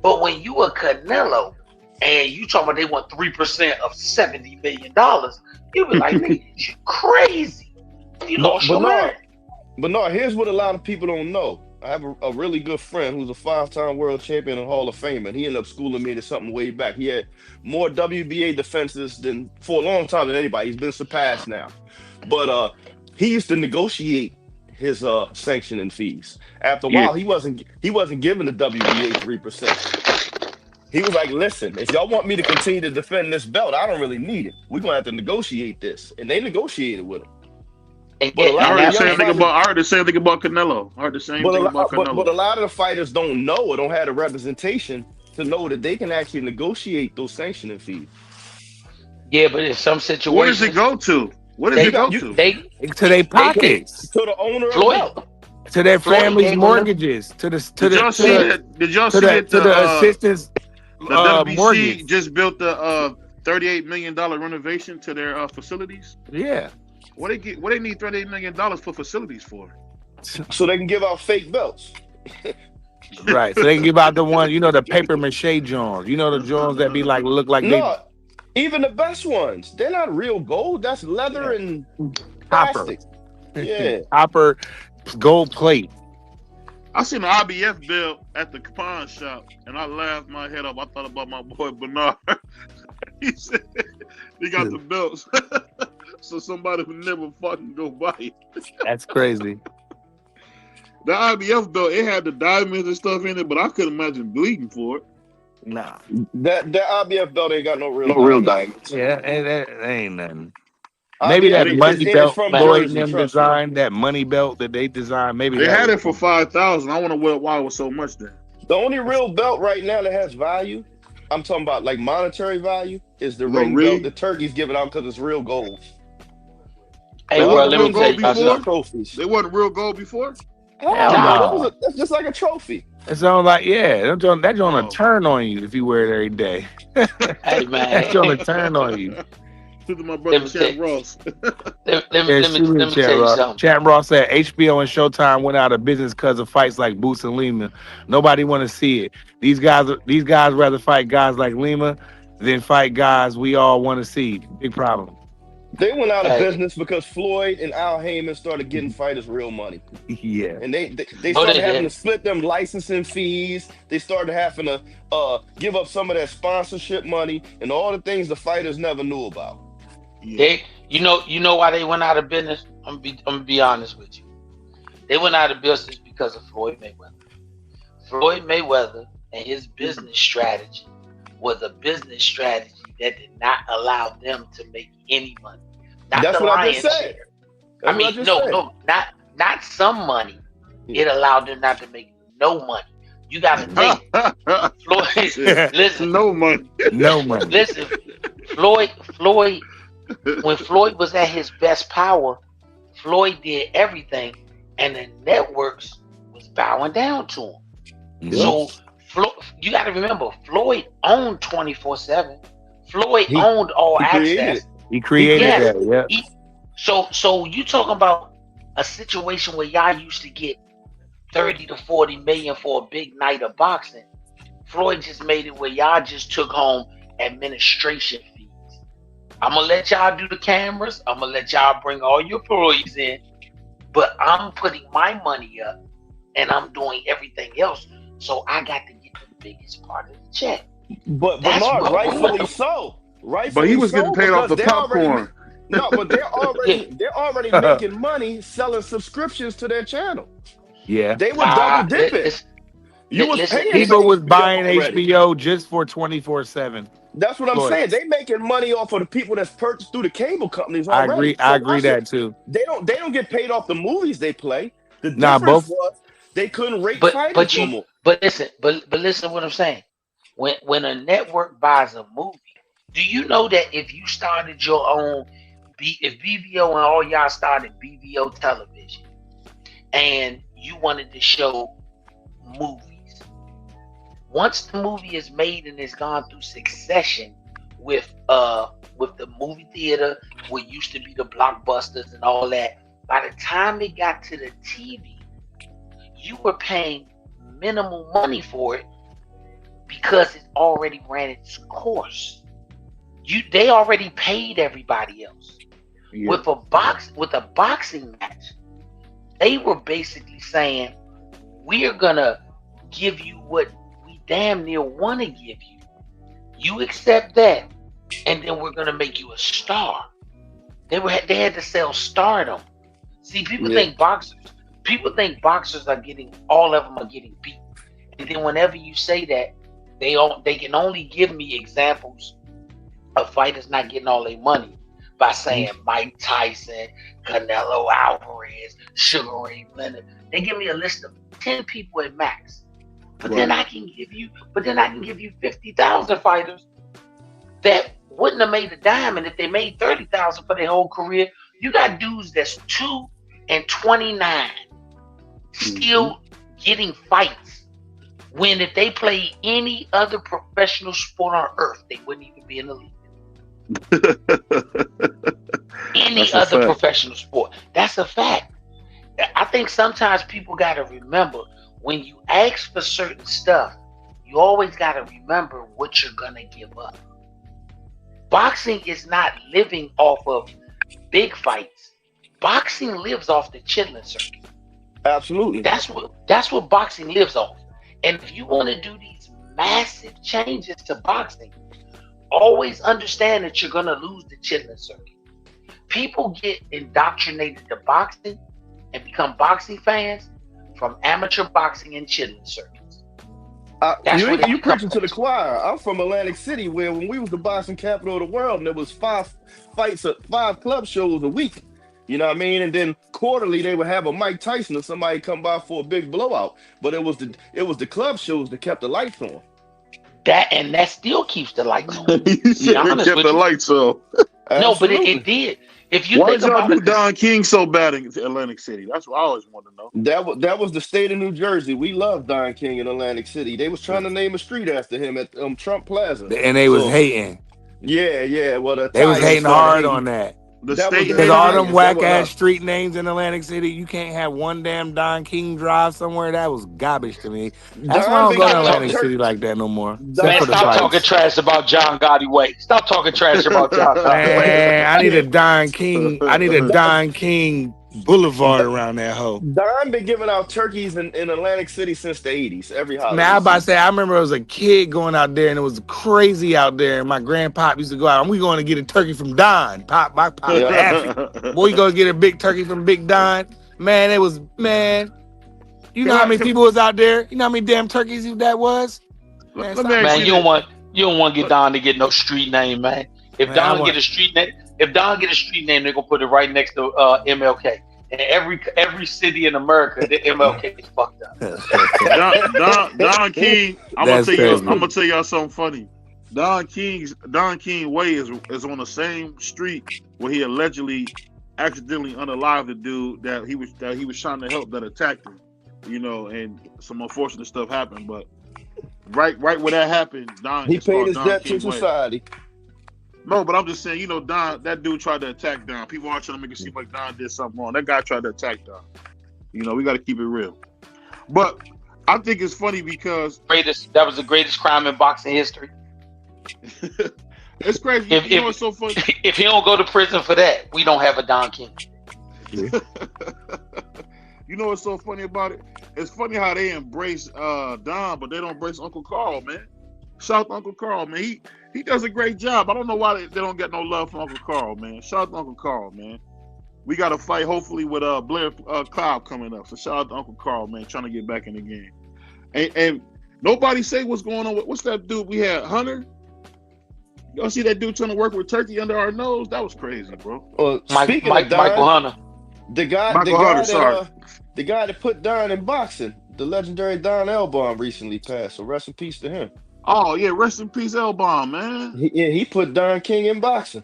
But when you a Canelo and you talking about they want 3% of $70 million, you be like, nigga, you crazy. You lost your mind. But no, here's what a lot of people don't know. I have a really good friend who's a 5-time world champion and Hall of Famer, and he ended up schooling me to something way back. He had more WBA defenses than for a long time than anybody. He's been surpassed now. But he used to negotiate his sanctioning fees. After a while, he wasn't giving the WBA 3%. He was like, listen, if y'all want me to continue to defend this belt, I don't really need it. We're gonna have to negotiate this. And they negotiated with him. I heard the same thing about Canelo. But a lot of the fighters don't know or don't have the representation to know that they can actually negotiate those sanctioning fees. Yeah, but in some situations, where does it go to? What does it go to? To their pockets, to the owner of the belt, to their family's mortgages, to the assistants. The WBC just built the $38 million renovation to their facilities. Yeah. What they need $38 million for facilities for? So they can give out fake belts. Right. So they can give out the one, the paper mache Jones. The Jones that be like look like even the best ones, they're not real gold. That's leather and copper. Yeah. Copper gold plate. I seen an IBF belt at the pawn shop and I laughed my head off. I thought about my boy Bernard. He said he got the belts. So somebody would never fucking go buy it. That's crazy. The IBF belt, it had the diamonds and stuff in it, but I couldn't imagine bleeding for it. Nah. That IBF belt ain't got no real diamonds. Yeah, that ain't nothing. Maybe that money belt Floyd and them designed, that money belt that they designed, maybe they had it for $5,000. I wonder why it was so much then. The only real belt right now that has value I'm talking about like monetary value is the The ring belt the ring. turkey's giving out because it's real gold. Hey, The That bro, other wasn't let me real ones tell gold are y'all just before. something. trophies. They wasn't real gold before. Hell Nah, no, No. that's just like a trophy. It sounds like, yeah, that joint to Oh. turn on you if you wear it every day. hey That man, joint to turn on you. Shout to my let brother me tell Champ Ross. Yeah, let me tell you something. Chat Ross said HBO and Showtime went out of business because of fights like Boots and Lima. Nobody want to see it. These guys rather fight guys like Lima than fight guys we all want to see. Big problem. They went out of Hey, business because Floyd and Al Heyman started getting fighters real money. Yeah. And they no, started they having to didn't. split them licensing fees. They started having to give up some of that sponsorship money and all the things the fighters never knew about. Yeah. They, you know why they went out of business? I'm gonna be honest with you. They went out of business because of Floyd Mayweather. Floyd Mayweather and his business strategy was a business strategy that did not allow them to make any money. Not That's the what I just lion's said. share. I That's what I mean, just no, said. no, not some money. Yeah. It allowed them not to make no money. You got to think, Floyd. Shit. Listen, No money. No money. listen. Floyd. When Floyd was at his best power, Floyd did everything, and the networks was bowing down to him. Yep. So you got to remember, Floyd owned 24/7. Floyd He owned all he created access. it. He He created Yes. that. created it. Yeah. So you talking about a situation where y'all used to get 30 to 40 million for a big night of boxing. Floyd just made it where y'all just took home administration fees. I'm gonna let y'all do the cameras. I'm gonna let y'all bring all your employees in, but I'm putting my money up and I'm doing everything else. So I got to get the biggest part of the check. But That's Bernard, what rightfully so. But he Rightfully was getting so, paid off because the they're already popcorn. no, but yeah. they're already making money selling subscriptions to their channel. Yeah. They were double Li- dipping. listen, You was listen, paying for listen. People was HBO buying already. HBO just for 24/7. That's what I'm Floyd. saying. They making money off of the people that's purchased through the cable companies I agree. already. I So agree that too. they don't get paid off the movies they play. The Nah, difference both. was they couldn't rate But fighters but no you more. but listen to what I'm saying. When a network buys a movie, do you know that if you started your own if BVO and all y'all started BVO television and you wanted to show movies, once the movie is made and it's gone through succession with the movie theater, what used to be the blockbusters and all that, by the time it got to the TV, you were paying minimal money for it because it already ran its course. They already paid everybody else. Yeah. With a boxing match, they were basically saying, we're gonna give you what we damn near wanna give you. You accept that, and then we're gonna make you a star. They had to sell stardom. See, Yeah. people think boxers are getting all of them are getting beat. And then whenever you say that, they can only give me examples of fighters not getting all their money by saying Mike Tyson, Canelo Alvarez, Sugar Ray Leonard. They give me a list of 10 people at max. But then I can give you 50,000 fighters that wouldn't have made a dime, and if they made 30,000 for their whole career, you got dudes that's 2 and 29 still getting fights. When if they played any other professional sport on earth, they wouldn't even be in the league. Any That's a other fact. professional sport. That's a fact. I think sometimes people got to remember when you ask for certain stuff, you always got to remember what you're going to give up. Boxing is not living off of big fights. Boxing lives off the chitlin circuit. Absolutely. That's what boxing lives off. And if you want to do these massive changes to boxing, always understand that you're going to lose the chitlin circuit. People get indoctrinated to boxing and become boxing fans from amateur boxing and chitlin circuits. That's where You they come preaching to from. the choir. I'm from Atlantic City, where when we was the boxing capital of the world, and there was 5 fights, 5 club shows a week. You know what I mean? And then quarterly they would have a Mike Tyson or somebody come by for a big blowout. But it was the club shows that kept the lights on. that still keeps the lights on. You should have honest kept with the you. lights on. No, but Absolutely. it did. If you Why think did y'all about do it, Don King so bad in Atlantic City? That's what I always want to know. That was the state of New Jersey. We love Don King in Atlantic City. They was trying to name a street after him at Trump Plaza. And they was So hating. yeah. Well, the They was Italians hating started hard hating. on that. The That was state the Because all hated them it. Italians. That whack was ass us. street names in Atlantic City, you can't have one damn Don King Drive somewhere. That was garbage to me. That's why I Don don't been go to stop giving out Atlantic talking. City turkey. like that no more. Except Man, for the stop talking fights. trash about John Gotti Way. Stop talking trash about John Gotti Way. Man, I need Yeah. a Don King. I need a Don King Boulevard around that hoe. Don been giving out turkeys in Atlantic City since the 80s, every Man, I holiday was about to season. say, I remember I was a kid going out there and it was crazy out there. And my grandpop used to go out and we going to get a turkey from Don. My pop Yeah. happy. Boy, you gonna get a big turkey from Big Don. Man, it was, man, you know how many people was out there? You know how many damn turkeys that was? Man, Let me stop ask Man, you you don't this. want to get Don to get no street name, man. If Man, I Don want get a street name, they're gonna put it right next to MLK. And every city in America, the MLK is fucked up. Don King, that's crazy. I'm gonna tell y'all something funny. Don King Way is on the same street where he allegedly accidentally unalived the dude that he was trying to help that attacked him. You know, and some unfortunate stuff happened, but right where that happened, He it's paid called his Don debt King to Way. society. No, but I'm just saying, you know, that dude tried to attack Don. People are trying to make it seem like Don did something wrong. That guy tried to attack Don. You know, we got to keep it real. But I think it's funny because That was the greatest crime in boxing history. it's crazy. If- You know if- what's so funny? If he don't go to prison for that, we don't have a Don King. You know what's so funny about it? It's funny how they embrace Don, but they don't embrace Uncle Carl, man. Shout out to Uncle Carl, man. He does a great job. I don't know why they don't get no love from Uncle Carl, man. Shout out to Uncle Carl, man. We got a fight hopefully with Blair Cloud coming up. So shout out to Uncle Carl, man, trying to get back in the game. And nobody say what's going on with what's that dude we had, Hunter? Y'all see that dude trying to work with turkey under our nose? That was crazy, bro. Speaking of Don, Michael Hunter. the guy that put Don in boxing, the legendary Don Elbaum recently passed. So rest in peace to him. Oh yeah, rest in peace, Elbaum, man. He put Don King in boxing.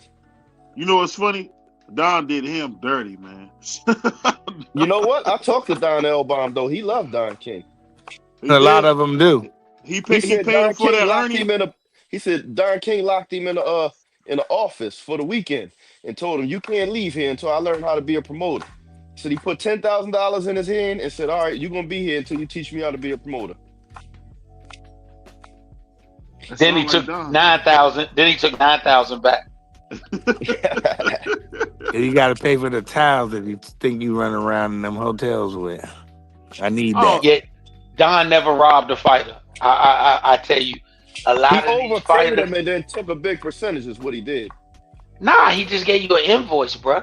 You know what's funny? Don did him dirty, man. You know what? I talked to Don Elbaum though. He loved Don King. A lot of them do. He paid him for that earning. He said Don King locked him in the office for the weekend and told him, "You can't leave here until I learn how to be a promoter." So he put $10,000 in his hand and said, "All right, you're gonna be here until you teach me how to be a promoter." Then he took 9,000. Then he took 9,000 back. You got to pay for the towels that you think you run around in them hotels with. I need that. Yet Don never robbed a fighter. I tell you, a lot He of these overpaid fighters. him and then took a big percentage. Is what he did. Nah, he just gave you an invoice, bro.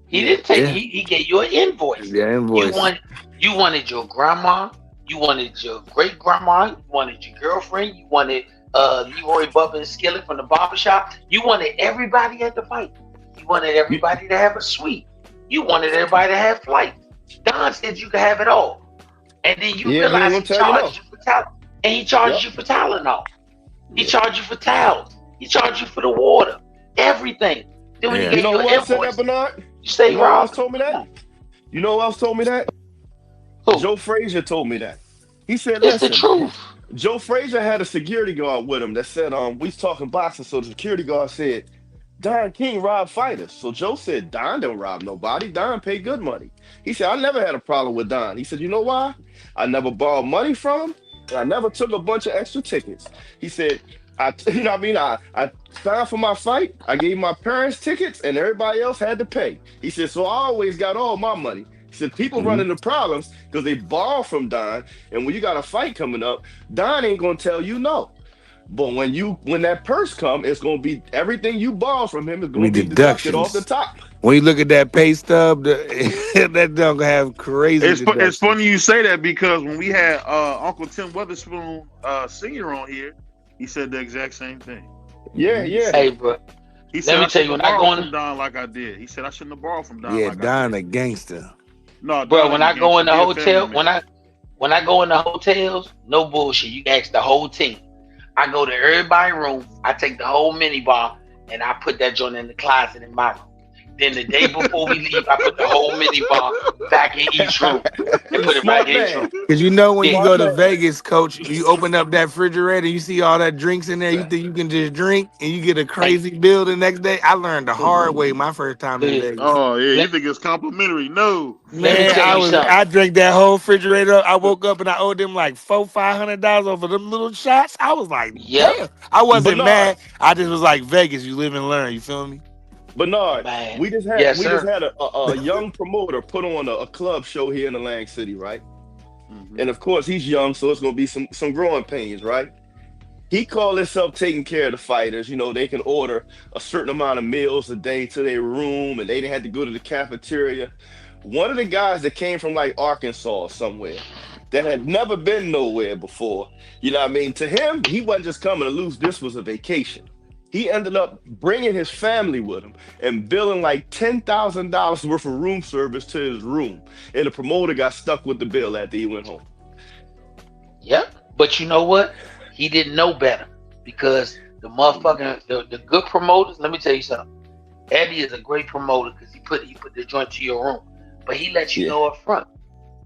He didn't take. Yeah. He gave you an invoice. Yeah, invoice. You wanted your grandma. You wanted your great grandma. You wanted your girlfriend. You wanted Leroy Bubba and Skillet from the barbershop. You wanted everybody at the fight. You wanted everybody to have a suite. You wanted everybody to have flights. Don said you could have it all. And then you realize he charged you for talent. And he charged you for Tylenol. He charged you for towels. He charged you for the water. Everything. Then when he gave You know you who an else said that, invoice, Bernard? you say, You know who Rob. else told me that? You know who else told me that? Who? Joe Frazier told me that. He said, It's the "Listen, truth. Joe Frazier had a security guard with him that said, we was talking boxing." So the security guard said, "Don King robbed fighters." So Joe said, "Don don't rob nobody. Don pay good money." He said, "I never had a problem with Don." He said, "You know why? I never borrowed money from him, and I never took a bunch of extra tickets." He said, I signed for my fight. I gave my parents tickets, and everybody else had to pay. He said, "So I always got all my money." He said, "People run into problems because they borrow from Don, and when you got a fight coming up, Don ain't gonna tell you no. But when that purse come, it's gonna be everything you borrow from him is gonna be deducted off the top." When you look at that pay stub, that don't have crazy. It's funny you say that because when we had Uncle Tim Weatherspoon Sr. on here, he said the exact same thing. Yeah. Hey, bro. He said, Let me "I tell you, shouldn't when have I borrowed go from Don like I did." He said, "I shouldn't have borrowed from Don." Yeah, like Don I a gangster. No, Bro, Don when ain't I go in the gangster. He a hotel, family man. when I go in the hotels, no bullshit. You ask the whole team. I go to everybody's room. I take the whole mini bar and I put that joint in the closet in my room. Then the day before we leave, I put the whole mini bar back in each room and put it back Smart in each man. room. Cause you know when you Yeah. go to Vegas, coach, you open up that refrigerator, you see all that drinks in there. You think you can just drink, and you get a Hey, crazy bill the next day. I learned the hard way my first time in yeah. Vegas. Oh yeah, you Let, think it's complimentary? No. let me Man, tell you something. I drank that whole refrigerator. I woke up and I owed them like $400-500 over them little shots. I was like, Yep, damn. I wasn't Bernard, mad. I just was like, Vegas, you live and learn. You feel me? Bernard, man. we just had Yes, we just sir. had a young promoter put on a club show here in Atlantic City, right? Mhm. And of course he's young, so it's gonna be some growing pains, right? He called himself taking care of the fighters. You know, they can order a certain amount of meals a day to their room, and they didn't have to go to the cafeteria. One of the guys that came from like Arkansas somewhere that had never been nowhere before, you know what I mean? To him, he wasn't just coming to lose. This was a vacation. He ended up bringing his family with him and billing like $10,000 worth of room service to his room. And the promoter got stuck with the bill after he went home. Yep. But you know what? He didn't know better because the motherfucking the good promoters. Let me tell you something. Eddie is a great promoter because he put the joint to your room, but he lets you Yeah. know up front.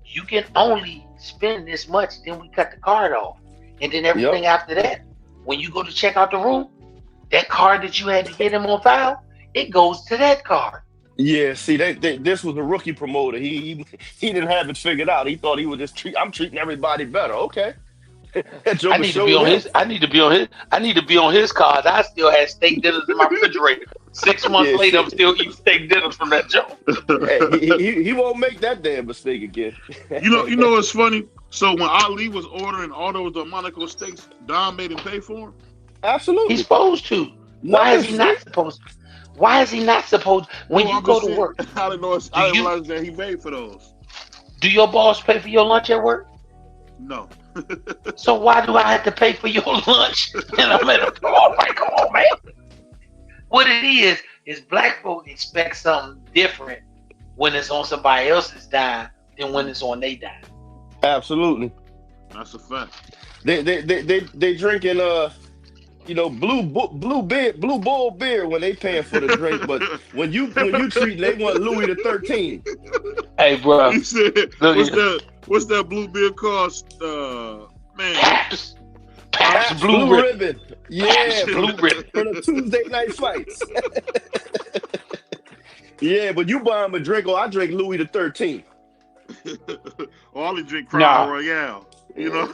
You can only spend this much. Then we cut the card off, and then everything Yep. after that, when you go to check out the room, that card that you had to get him on file, it goes to that card. Yeah, see, this was a rookie promoter. He didn't have it figured out. He thought he would just I'm treating everybody better. Okay. That I Joker need to be showed on him. his. I need to be on his. I need to be on his card. I still had steak dinners in my refrigerator. 6 months Yeah, later, I'm see, still eating steak dinners from that joint. hey, he won't make that damn mistake again. You know what's funny? So when Ali was ordering all those Delmonico steaks, Don made him pay for them. He's Absolutely. supposed to. Why is Nothing he free. not supposed? Why is he not supposed? When No, you I'm go just to saying. work, I didn't know. do I didn't you realize that he paid for those. do your boss pay for your lunch at work? No. So why do I have to pay for your lunch? And I'm at a bar. Like, come on, man. What it is black folk expect something different when it's on somebody else's dime than when it's on their dime. Absolutely. That's a fact. They drinking blue bull beer when they paying for the drink, but when you treat they want Louis the 13. Hey, bro. He said, Look, "What's that blue beer cost?" Man, Paps Pabst Blue Blue Ribbon. Ribbon. Yeah, Blue Ribbon. for the Tuesday night fights. Yeah, but you buy him a drink, or I drink Louis the 13. or I only drink Crown Nah. Royale. You know,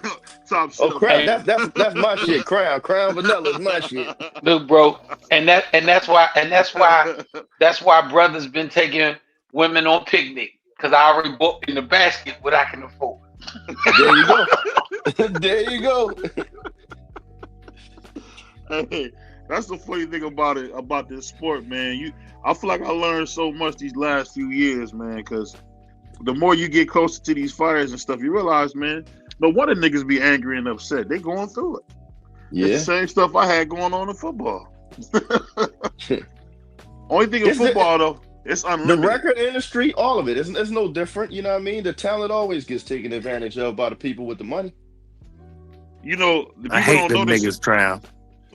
top Oh, shelf. Crown, Hey. that's my shit. Crown Vanilla is my shit. Look, bro, and that's why brothers been taking women on picnic because I already bought in the basket what I can afford. There you go. There you go. Hey, that's the funny thing about it, about this sport, man. I feel like I learned so much these last few years, man, because the more you get closer to these fighters and stuff, you realize, man, no wonder niggas be angry and upset. They going through it. Yeah. It's the same stuff I had going on in football. Only thing in It's football, though, it's The unlimited. record industry, all of it, it's no different. You know what I mean? The talent always gets taken advantage of by the people with the money. You know, the I people hate don't them notice. niggas, Crown.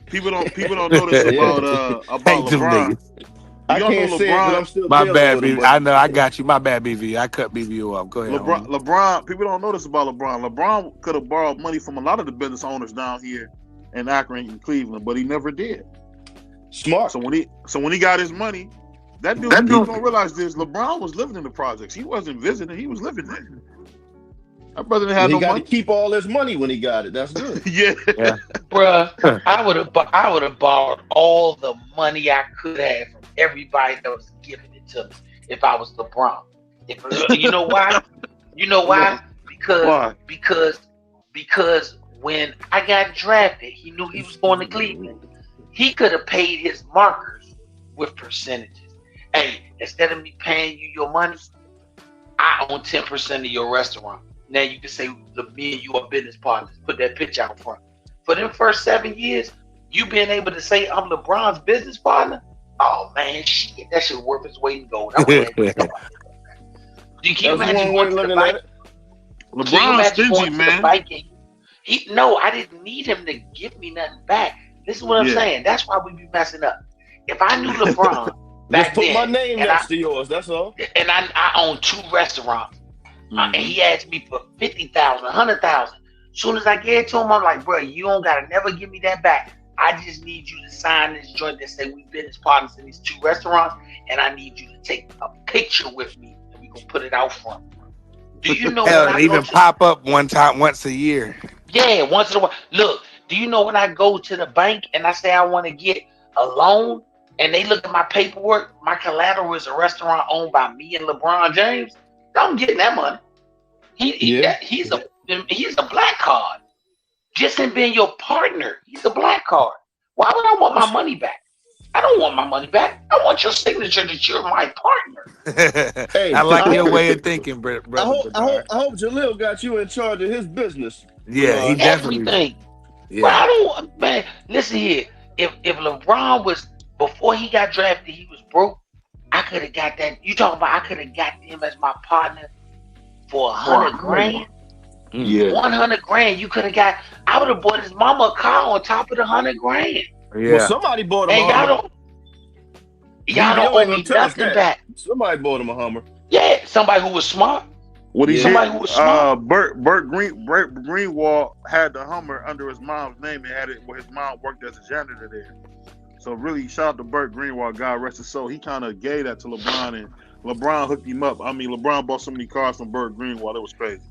People don't notice Yeah. about Hate them LeBron. niggas. I Y'all know can't say it, but I'm still My dealing bad, with them. BV. But I know, I got you. My bad, BV. I cut BV off. Go ahead. homie. LeBron, people don't notice about LeBron. LeBron could have borrowed money from a lot of the business owners down here in Akron and Cleveland, but he never did. smart. So when he got his money, that dude, people don't realize this. LeBron was living in the projects. He wasn't visiting. He was living there. That brother didn't have He no got to money. keep all his money when he got it. That's good. Yeah. Bruh, I would have borrowed all the money I could have from everybody that was giving it to me if I was LeBron. You know why? You know why? Why? Because when I got drafted, he knew he was going to Cleveland. He could have paid his markers with percentages. Hey, instead of me paying you your money, I own 10% of your restaurant. Now you can say me and you are business partners. Put that picture out front. For them first 7 years, you being able to say I'm LeBron's business partner. Oh man, shit, that shit worth its weight in gold. I wouldn't have to You can you That's imagine one way going of to the looking at bank? it. LeBron's stingy, To the man. bank No, I didn't need him to give me nothing back. This is what I'm Yeah. saying. That's why we be messing up. If I knew LeBron Just back put my then, name and I next to yours. That's all. own 2 restaurants, and Mhm. he asked me for 50,000, 100,000. Soon as I gave it to him, I'm like, bro, you don't gotta never give me that back. I just need you to sign this joint that say we've been as partners in these 2 restaurants, and I need you to take a picture with me, and we gonna put it out front. Do you know Hell, when and I go even to pop up once a year. yeah, once in a while. Look, do you know when I go to the bank and I say I want to get a loan, and they look at my paperwork, my collateral is a restaurant owned by me and LeBron James. I'm getting that money. Yeah. He's a black card. Just in being your partner, he's a black card. Why would I want my money back? I don't want my money back. I want your signature that you're my partner. Hey, I like I your hope, way of thinking, I brother hope, I hope, Bernard. I hope Jalil got you in charge of his business, Yeah, he Bernard. definitely. Everything. But Yeah, I don't, man. Listen here. If LeBron was before he got drafted, he was broke. I could have got that. You talking about? I could have got him as my partner for 100 grand. Yeah. 100 grand. You could have got. I would have bought his mama a car on top of the 100 grand. Well, yeah. somebody bought him And a Hummer. y'all don't BBO owe ain't me gonna tell us nothing that. back. Somebody bought him a Hummer. Yeah, somebody who was smart. What he Yeah. Somebody did, who was smart. Bert Greenwald had the Hummer under his mom's name and had it where his mom worked as a janitor there. So really, shout out to Bert Greenwald, God rest his soul. He kind of gave that to LeBron, and LeBron hooked him up. I mean, LeBron bought so many cars from Bert Greenwald, it was crazy.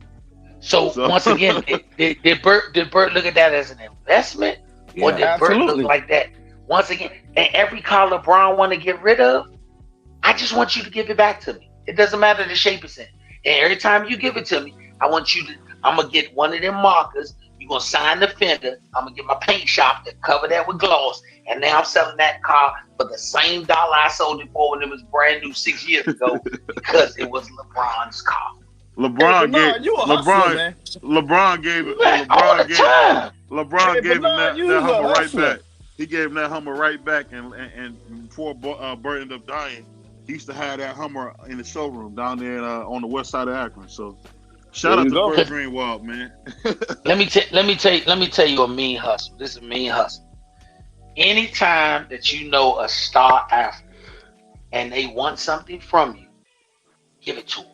So once again, did Bert look at that as an investment, or Yeah. did Bert look Absolutely. like that? Once again, and every car LeBron want to get rid of, I just want you to give it back to me. It doesn't matter the shape it's in. And every time you give it to me, I'm gonna get one of them markers. You're gonna sign the fender. I'm gonna get my paint shop to cover that with gloss. And now I'm selling that car for the same dollar I sold it for when it was brand new 6 years ago because it was LeBron's car. Hey, LeBron gave Bernard, you a hustler, man. LeBron gave Man, all the time. LeBron Hey, gave him Bernard, that you was a Hummer right hustler. back. He gave him that Hummer right back, and before Bert ended up dying, he used to have that Hummer in the showroom down there on the west side of Akron. So shout There out you to go. Bert Greenwald, man. Let me tell you a mean hustle. This is a mean hustle. Anytime that you know a star athlete and they want something from you, give it to them.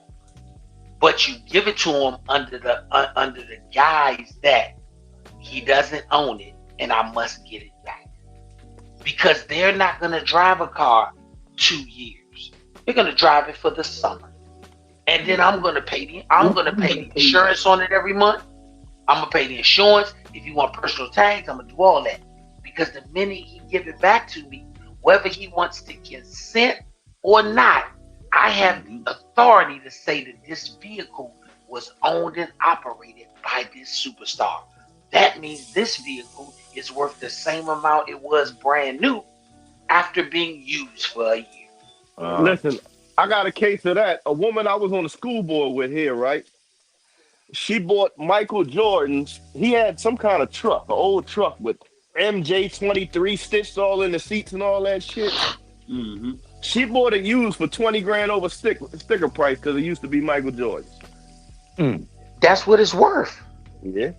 But you give it to him under the guise that he doesn't own it and I must get it back. Because they're not gonna drive a car 2 years. They're gonna drive it for the summer. And then I'm gonna pay the insurance on it every month. I'm gonna pay the insurance. If you want personal tags, I'm gonna do all that. Because the minute he give it back to me, whether he wants to consent or not, I have the authority to say that this vehicle was owned and operated by this superstar. That means this vehicle is worth the same amount it was brand new after being used for a year. Listen, I got a case of that. A woman I was on the school board with here, right? She bought Michael Jordan's. He had some kind of truck, an old truck with MJ23 stitched all in the seats and all that shit. Mm-hmm. She bought it used for 20 grand over sticker price because it used to be Michael Jordan's. That's what it's worth. Yeah.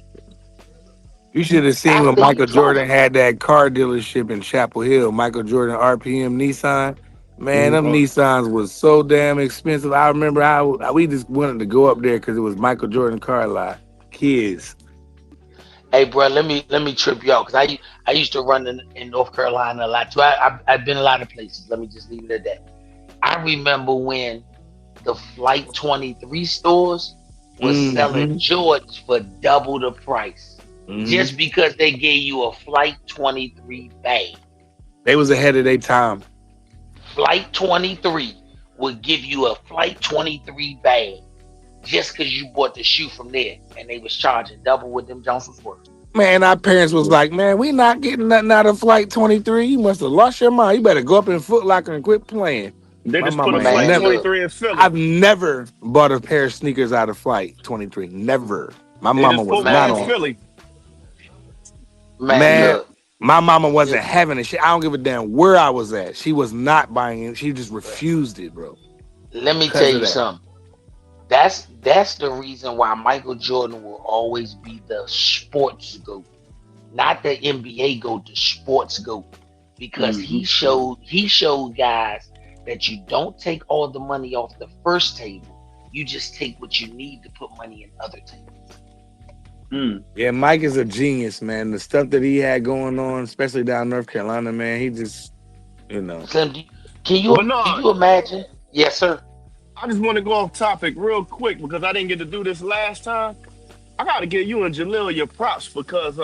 You should have seen when After Michael you drove Jordan had that car dealership in Chapel Hill. Michael Jordan RPM Nissan. Man, them Nissans was so damn expensive. I remember how we just wanted to go up there because it was Michael Jordan car lot. Kids. Hey, bro, let me trip you out because I used to run in North Carolina a lot too. I've been a lot of places. Let me just leave it at that. I remember when the Flight 23 stores was selling Jordans for double the price just because they gave you a Flight 23 bag. They was ahead of their time. Flight 23 would give you a Flight 23 bag just because you bought the shoe from there, and they was charging double what them Johnsons were. Man, our parents was like, man, we not getting nothing out of Flight 23. You must have lost your mind. You better go up in Foot Locker and quit playing. They My just put mama a ain't Flight Man, never. 23 in Philly. I've never bought a pair of sneakers out of Flight 23. Never. My They mama just was put not one in on. Philly. man, Man, my mama wasn't having it. I don't give a damn where I was at. She was not buying it. She just refused it, bro. let me Because tell of you that. something. That's the reason why Michael Jordan will always be the sports GOAT, not the NBA GOAT, the sports GOAT, because he showed guys that you don't take all the money off the first table, you just take what you need to put money in other tables. Yeah, Mike is a genius, man. The stuff that he had going on, especially down in North Carolina, man, he just, you know. Slim, can you imagine? Yes, sir. I just want to go off topic real quick because I didn't get to do this last time. I got to give you and Jalil your props because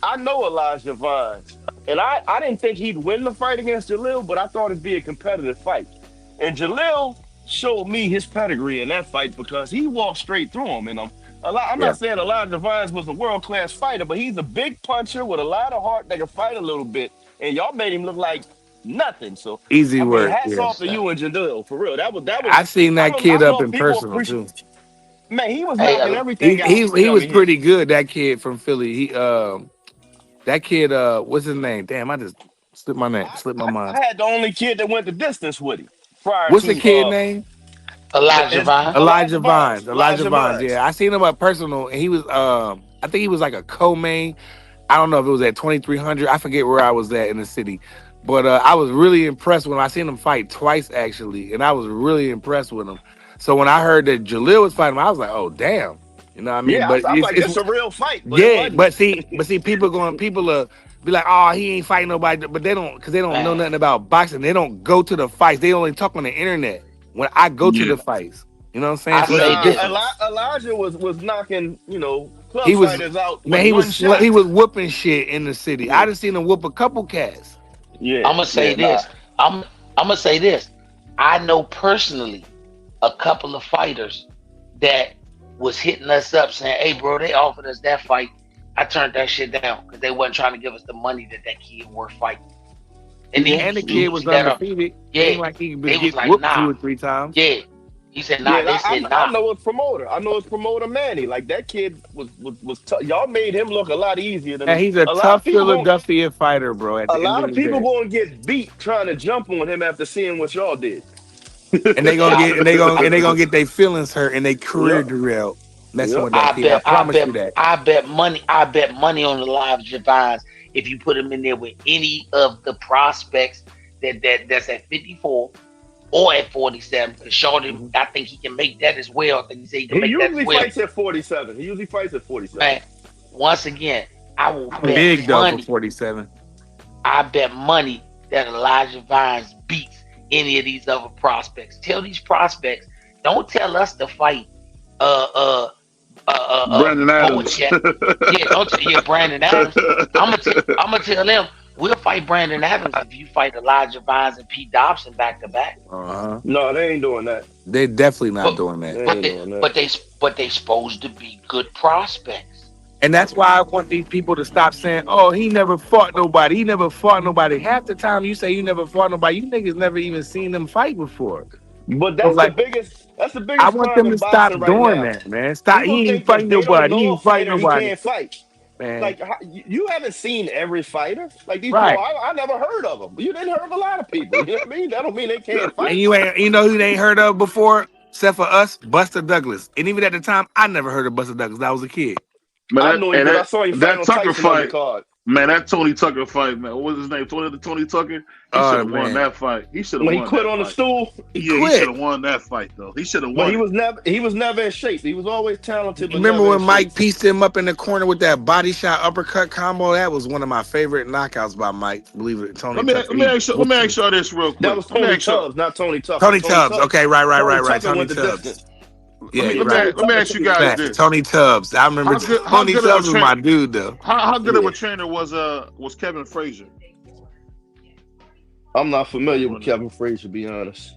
I know Elijah Vines, and I didn't think he'd win the fight against Jalil, but I thought it'd be a competitive fight. And Jalil showed me his pedigree in that fight because he walked straight through him. And I'm Yeah. not saying Elijah Vines was a world class fighter, but he's a big puncher with a lot of heart that can fight a little bit. And y'all made him look like nothing. So Easy I mean, work. hats Yeah. off to you and Jalil for real. That was. I've seen that I kid don't up know if in people personal too. appreciate. Man, he was Hey, knocking everything out. He I was mean, pretty good. That kid from Philly. That kid, what's his name? Damn, I just slipped my name, slipped my mind. I had the only kid that went the distance with him prior What's the to kid name? Elijah Vine. Elijah Vines. Elijah Elijah Vines. Vines. Yeah, I seen him up personal, and he was I think he was like a co-main. I don't know if it was at 2300. I forget where I was at in the city, but I was really impressed when I seen him fight twice actually, and I was really impressed with him. So when I heard that Jalil was fighting him, I was like, oh damn, you know what I mean? Yeah, But I'm like, this it's is a real fight, but it yeah, wasn't. but see, people be like, oh, he ain't fighting nobody, but they don't, because they don't know Man, nothing about boxing. They don't go to the fights. They only talk on the internet. When I go to Yeah. the fights, you know what I'm saying? I So it's a say Nah, this. difference. Elijah was knocking, club He was, fighters out man, with one shot. he was whooping shit in the city. Yeah, I done seen him whoop a couple cats. yeah, I'm gonna say yeah. Nah, this. I'm gonna say this. I know personally a couple of fighters that was hitting us up saying, "Hey, bro, they offered us that fight. I turned that shit down because they wasn't trying to give us the money that kid worth fighting." And yeah, he And was the kid he was was that undefeated. yeah. Ain't like he They been was get like, whooped two nah, or three times. yeah. He said, nah. yeah. They I, said, I nah. know his promoter. I know his promoter Manny. Like that kid was tough. Y'all made him look a lot easier than And him. he's a A lot of tough people going. Philadelphia fighter, bro. At A the end lot of of the people day, going to get beat trying to jump on him after seeing what y'all did. and they gonna I, get and they gonna get their feelings hurt and their career Yep, derailed messing yep. with that kid. I promise you that. I bet money on the live Javines if you put him in there with any of the prospects that's at 54 or at 47. Because Shorty, Mhm. I think he can make that as well. I think he said he can He make that as usually well. fights at 47. He usually fights at 47. Man, once again, I will bet Big though for money. 47. I bet money that Elijah Vines beats any of these other prospects. Tell these prospects, don't tell us to fight uh uh Brandon Adams. Boachet. Yeah, don't tell Brandon Adams. I'm gonna tell them we'll fight Brandon Adams if you fight Elijah Vines and Pete Dobson back to back. Uh-huh. No, they ain't doing that. They're definitely not But doing that. They but ain't they doing that. but they but they supposed to be good prospects. And that's why I want these people to stop saying, "Oh, he never fought nobody. He never fought nobody." Half the time you say you never fought nobody, you niggas never even seen them fight before. But So that's the like, biggest. That's the I biggest want crime them in to stop boxing right doing now. that, man. Stop. People He ain't think if fighting they don't nobody. He know a ain't fighting fighter, he nobody, can't fight. man. Like you haven't seen every fighter. Like these people, Right. I never heard of them. You didn't heard of a lot of people. You know what I mean? That don't mean they can't And fight. you know who they ain't heard of before, except for us, Buster Douglas. And even at the time, I never heard of Buster Douglas. I was a kid. Man, I know him because I saw him fight that on Tucker Tyson fight, undercard. man, that Tony Tucker fight, man. What was his name? Tony Tucker? He should Oh have won man, that fight. He should have When he won quit that on the fight. stool, he Yeah, he should quit. have won that fight though. He should have but won he it. was never in shape. He was always talented, but Remember never in when Mike shape. pieced him up in the corner with that body shot uppercut combo? That was one of my favorite knockouts by Mike. Believe it, Tony Tucker. Let me ask y'all this real That quick. was Let me Tony ask y'all. Tubbs, not Tony Tucker. Tony Tubbs. Okay, right. Tucker Tony went the Tubbs. distance. Yeah, Let you're me right. let me ask you guys Fact. this. Tony Tubbs. I remember How Tony good of Tubbs a was my dude though. how good of Yeah. a trainer was Kevin Frazier? I'm not familiar with Kevin Frazier, to be honest.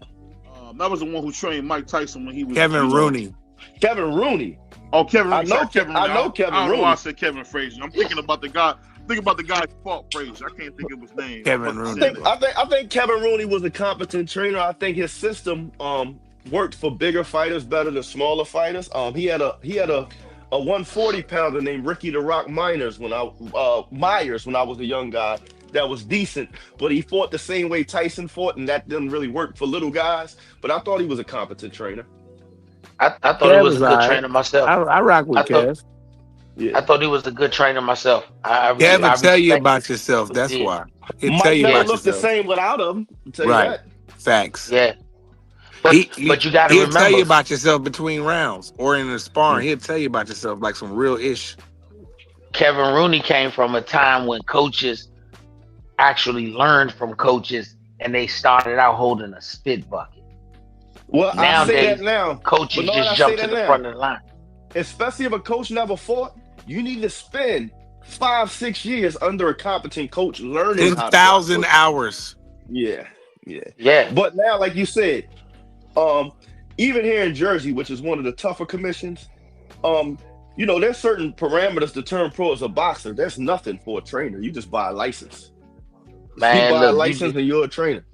That was the one who trained Mike Tyson when he was Kevin Rooney. Kevin Rooney. Oh, Kevin Rooney. I know Sorry, Kevin Rooney. I know Kevin I don't know Rooney. why I said Kevin Frazier. I'm thinking about the guy. Think about the guy who fought Frazier. I can't think of his name. Kevin I Rooney. said it. I think Kevin Rooney was a competent trainer. I think his system worked for bigger fighters better than smaller fighters. He had a 140 pounder named Ricky the Rock Myers when I was a young guy. That was decent, but he fought the same way Tyson fought, and that didn't really work for little guys. But I thought he was a competent trainer. I thought he Kev was is a all good right. trainer myself. I rock I with thought Kev. Yeah. I thought he was a good trainer myself. Kev will I tell you respect about yourself. what he That's did. why. He'll tell Mike you never Yeah, about looked the yourself. same without him. I'll tell you Right. that. Facts. yeah. He, But you got to he'll tell you remember, about yourself between rounds or in the sparring. Mm. He'll tell you about yourself like some real ish. Kevin Rooney came from a time when coaches actually learned from coaches and they started out holding a spit bucket. Well, I say that Nowadays, now. coaches Bernard, just I say jump to that the now. front of the line. Especially if a coach never fought, you need to spend 5-6 years under a competent coach learning how to box. 10,000 hours. Yeah, yeah. Yeah. But now, like you said, even here in Jersey, which is one of the tougher commissions, there's certain parameters to turn pro as a boxer. There's nothing for a trainer. You just buy a license. You Man, buy a look, license and you're a trainer.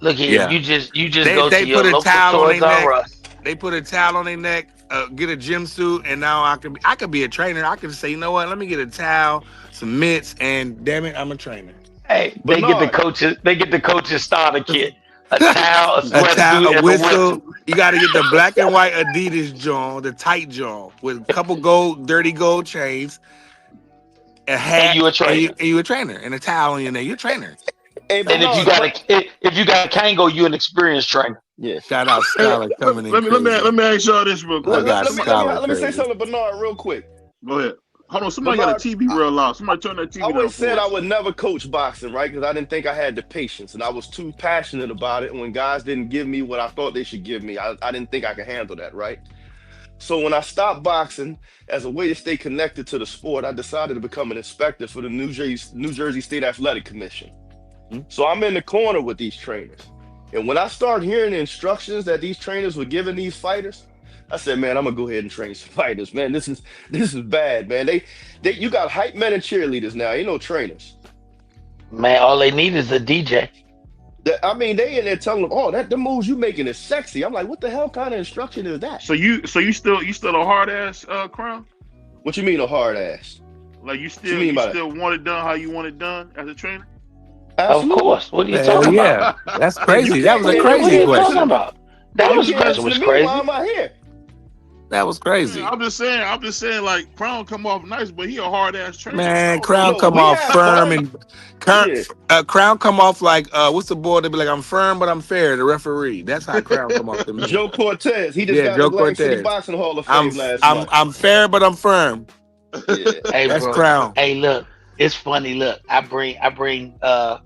look here, Yeah. you just They go to your put a local towel on Toys their R neck. Us. They put a towel on their neck, get a gym suit, and now I could be a trainer. I could say, you know what? Let me get a towel, some mitts, and damn it, I'm a trainer. Hey, they Bernard. get the coaches starter kit. A towel, a A towel, sweatsuit, a and a whistle. whistle. You got to get the black and white Adidas John, the tight John, with a couple dirty gold chains, a hat, And you a trainer. and you a trainer, and a towel on your neck. You're a trainer. Hey, And if you Bernard, got a Kango, you an experienced trainer. yeah. Shout out Hey, Scholar coming in crazy. let me ask y'all this real I quick. got Let Scholar me say crazy. something to Bernard real quick. Go ahead. Hold on, somebody Bernard, got a TV real loud. Somebody turn that TV I down always for said I us. would never coach boxing, right? Because I didn't think I had the patience, and I was too passionate about it. And when guys didn't give me what I thought they should give me, I didn't think I could handle that, right? So when I stopped boxing as a way to stay connected to the sport, I decided to become an inspector for the New Jersey State Athletic Commission. So I'm in the corner with these trainers. And when I started hearing the instructions that these trainers were giving these fighters, I said, man, I'm gonna go ahead and train some fighters, man. This is bad, man. You got hype men and cheerleaders now, ain't no trainers. Man, all they need is a DJ. They in there telling them, oh, the moves you making is sexy. I'm like, what the hell kind of instruction is that? So you still a hard ass Crown? What you mean a hard ass? Like you What you mean by still want it done how you want it done as a trainer? Absolutely. Of course. What are you Hell talking yeah, about? that's crazy. That was a What are crazy you talking question. about? That You can't question listen was to me. crazy. Why am I here? That was crazy. I'm just saying, like Crown come off nice, but he a hard ass trainer. Man, Oh, Crown No, come we off have firm fun. and Yeah. Crown come off like what's the boy? They be like, I'm firm but I'm fair. The referee. That's how Crown come off to me. Joe Cortez. He just Yeah, got Joe in the Atlantic City Cortez. Boxing Hall of Fame last I'm month. fair but I'm firm. Yeah. Hey, That's bro. Crown. Hey, look, it's funny. Look, I bring a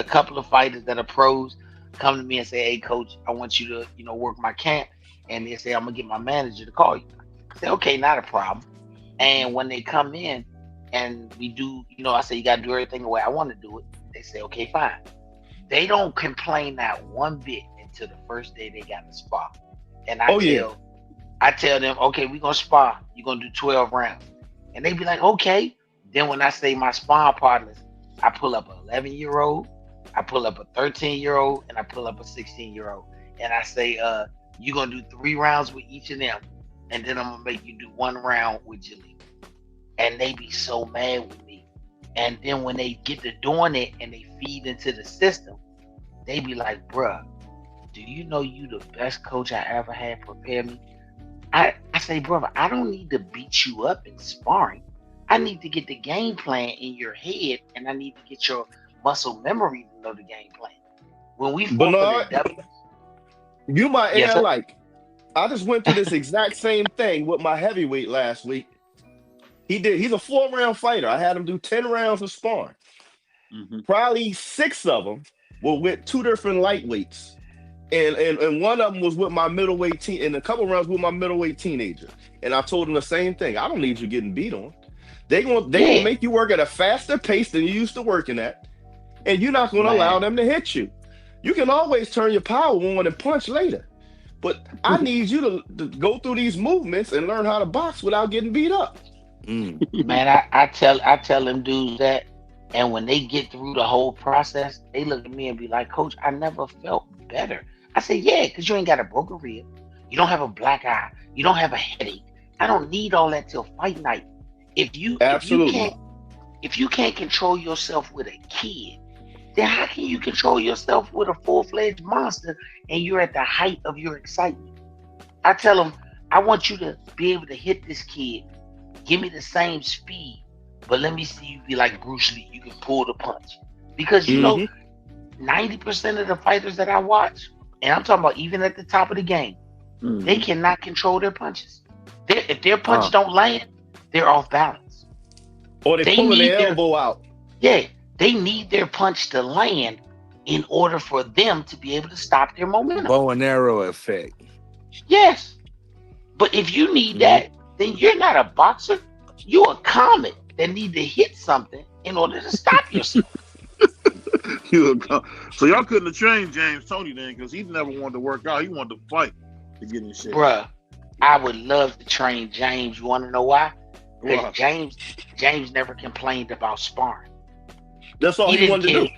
couple of fighters that are pros come to me and say, "Hey, coach, I want you to work my camp," and they say, "I'm gonna get my manager to call you." I say, "Okay, not a problem." And when they come in and we do, I say, "You gotta do everything the way I want to do it." They say, "Okay, fine." They don't complain that one bit until the first day they got to spar. And I tell them, "Okay, we're gonna spar. You're gonna do 12 rounds." And they be like, "Okay." Then when I say my sparring partners, I pull up an 11-year-old, I pull up a 13-year-old, and I pull up a 16-year-old. And I say, you're going to do 3 rounds with each of them. And then I'm going to make you do 1 round with Jaleel. And they be so mad with me. And then when they get to doing it and they feed into the system, they be like, "Bruh, do you know you the best coach I ever had prepare me?" I say, "Brother, I don't need to beat you up in sparring. I need to get the game plan in your head, and I need to get your muscle memory to know the game plan." When we fought Bernard, for the you my yes, air sir. like. I just went through this exact same thing with my heavyweight last week. He's a 4-round fighter. I had him do 10 rounds of sparring. Probably 6 of them were with 2 different lightweights. And one of them was with my middleweight team, and a couple rounds with my middleweight teenager. And I told him the same thing. I don't need you getting beat on. They gonna make you work at a faster pace than you used to working at, and you're not gonna allow them to hit you. You can always turn your power on and punch later, but I need you to go through these movements and learn how to box without getting beat up. Man, I tell them dudes that, and when they get through the whole process, they look at me and be like, "Coach, I never felt better." I say, "Yeah, because you ain't got a broken rib, you don't have a black eye, you don't have a headache. I don't need all that till fight night. If you can't control yourself with a kid, then how can you control yourself with a full-fledged monster and you're at the height of your excitement?" I tell them, I want you to be able to hit this kid. Give me the same speed, but let me see you be like Bruce Lee. You can pull the punch. Because 90% of the fighters that I watch, and I'm talking about even at the top of the game, they cannot control their punches. If their punch don't land, they're off balance. Or they pulling their elbow out. Yeah, they need their punch to land in order for them to be able to stop their momentum. Bow and arrow effect. Yes. But if you need that, then you're not a boxer. You're a comet that need to hit something in order to stop yourself. So y'all couldn't have trained James Toney then, because he never wanted to work out. He wanted to fight to get in shape. Bruh, I would love to train James. You want to know why? Because James never complained about sparring. That's all he wanted to do.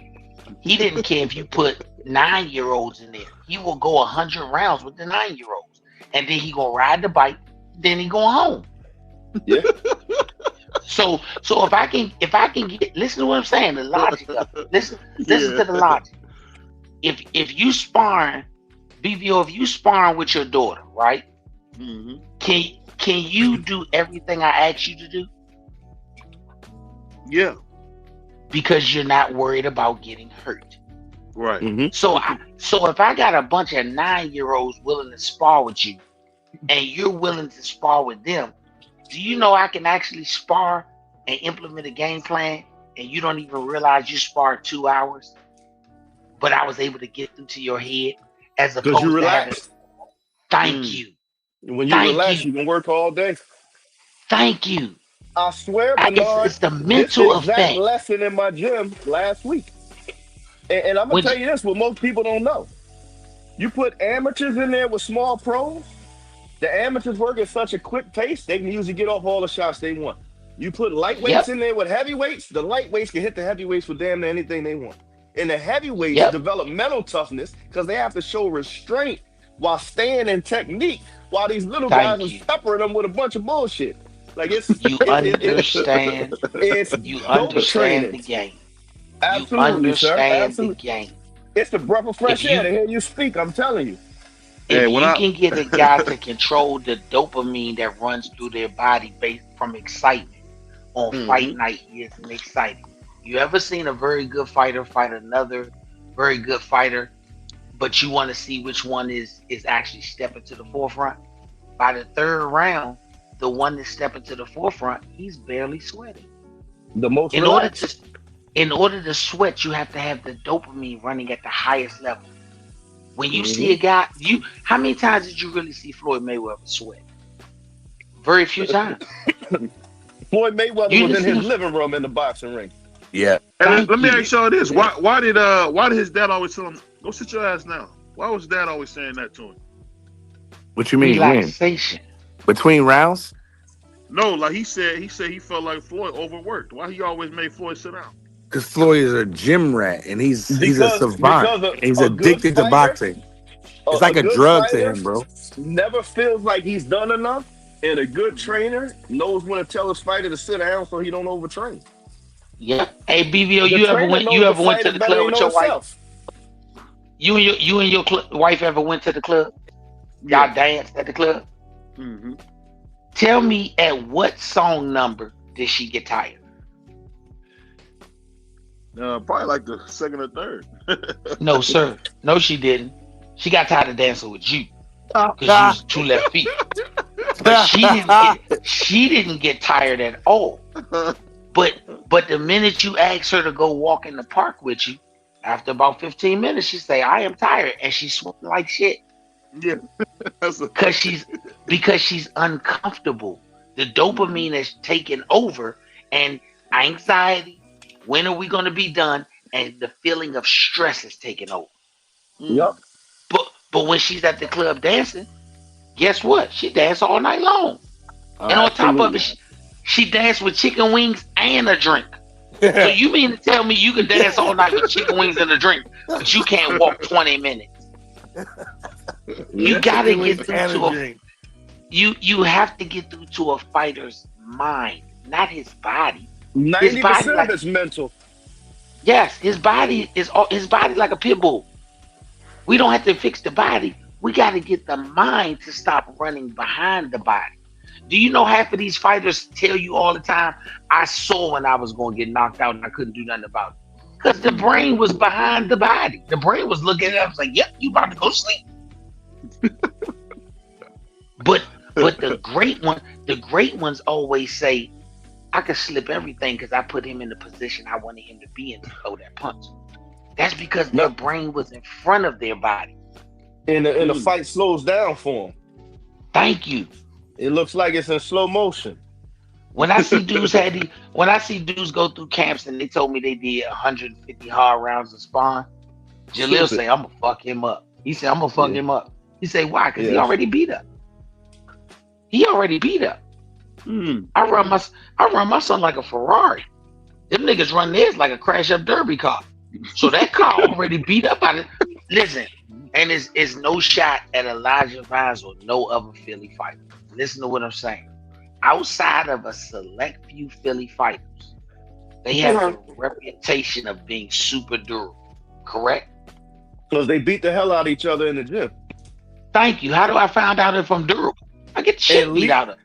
He didn't care if you put 9-year-olds in there. He will go 100 rounds with the 9-year-olds. And then he gonna ride the bike, then he going home. Yeah. So if I can get, listen to what I'm saying, the logic of it. Listen to the logic. If you sparring, BVO, if you sparring with your daughter, right? Can you do everything I ask you to do? Yeah. Because you're not worried about getting hurt. Right. So if I got a bunch of 9-year-olds willing to spar with you, and you're willing to spar with them, do you know I can actually spar and implement a game plan, and you don't even realize you sparred 2 hours, but I was able to get them to your head as opposed Because you to relaxed. Thank you. When you relax, you can work all day. Thank you. I swear, Bernard, it's the mental this exact effect. lesson in my gym last week. And I'm going to tell you this, what most people don't know. You put amateurs in there with small pros, the amateurs work at such a quick pace, they can usually get off all the shots they want. You put lightweights in there with heavyweights, the lightweights can hit the heavyweights with damn near anything they want. And the heavyweights develop mental toughness because they have to show restraint while staying in technique, while these little guys are peppering them with a bunch of bullshit. Like you understand the game. Absolutely, you sir. understand Absolutely. the game. It's the breath of fresh air to hear you speak, I'm telling you. If you can get a guy to control the dopamine that runs through their body based from excitement on fight night, he is exciting. You ever seen a very good fighter fight another very good fighter, but you want to see which one is actually stepping to the forefront? By the third round, the one that's stepping to the forefront, he's barely sweating. The most in order to sweat, you have to have the dopamine running at the highest level. When you see a guy, how many times did you really see Floyd Mayweather sweat? Very few times. Floyd Mayweather was in his living room in the boxing ring. Yeah. And let me ask y'all this: why did his dad always tell him, "Go sit your ass down"? Why was dad always saying that to him? What you mean? Relaxation. When? Between rounds? No, like he said he felt like Floyd overworked. Why he always made Floyd sit down? Because Floyd is a gym rat and he's a savant. He's addicted to boxing. It's like a drug to him, bro. Never feels like he's done enough, and a good trainer knows when to tell his fighter to sit down so he don't overtrain. Yeah. Hey, BVO, you ever went to the club with your wife? You and your wife ever went to the club? Y'all danced at the club? Mm-hmm. Tell me, at what song number did she get tired? Probably like the second or third. No, sir. No, she didn't. She got tired of dancing with you because you was 2 left feet. But she didn't get tired at all. But the minute you ask her to go walk in the park with you, after about 15 minutes, she say, "I am tired," and she's sweating like shit. Yeah, because she's uncomfortable. The dopamine has taken over, and anxiety. When are we going to be done? And the feeling of stress is taking over. Yep. But when she's at the club dancing, guess what? She danced all night long. And on top of it, she danced with chicken wings and a drink. So you mean to tell me you can dance all night with chicken wings and a drink, but you can't walk 20 minutes? You gotta get through you have to get through to a fighter's mind, not his body. 90% of it's mental. Yes, his body like a pit bull. We don't have to fix the body. We got to get the mind to stop running behind the body. Do you know half of these fighters tell you all the time, I saw when I was going to get knocked out and I couldn't do nothing about it? Because the brain was behind the body. The brain was looking at it, was like, yep, you about to go to sleep. But the great ones always say, I could slip everything because I put him in the position I wanted him to be in to throw that punch. That's because their brain was in front of their body. And the fight slows down for them. Thank you. It looks like it's in slow motion. When I see dudes go through camps and they told me they did 150 hard rounds of sparring, Jalil say, I'm gonna fuck him up. He said, I'm gonna fuck him up. He said, why? Because he already beat up. I run my son like a Ferrari. Them niggas run theirs like a crash up derby car. So that car already beat up on it. Listen, and it's no shot at Elijah Vines or no other Philly fighter. Listen to what I'm saying. Outside of a select few Philly fighters, they have a reputation of being super durable. Correct? Because they beat the hell out of each other in the gym. Thank you. How do I find out if I'm durable? I get shit beat out of it.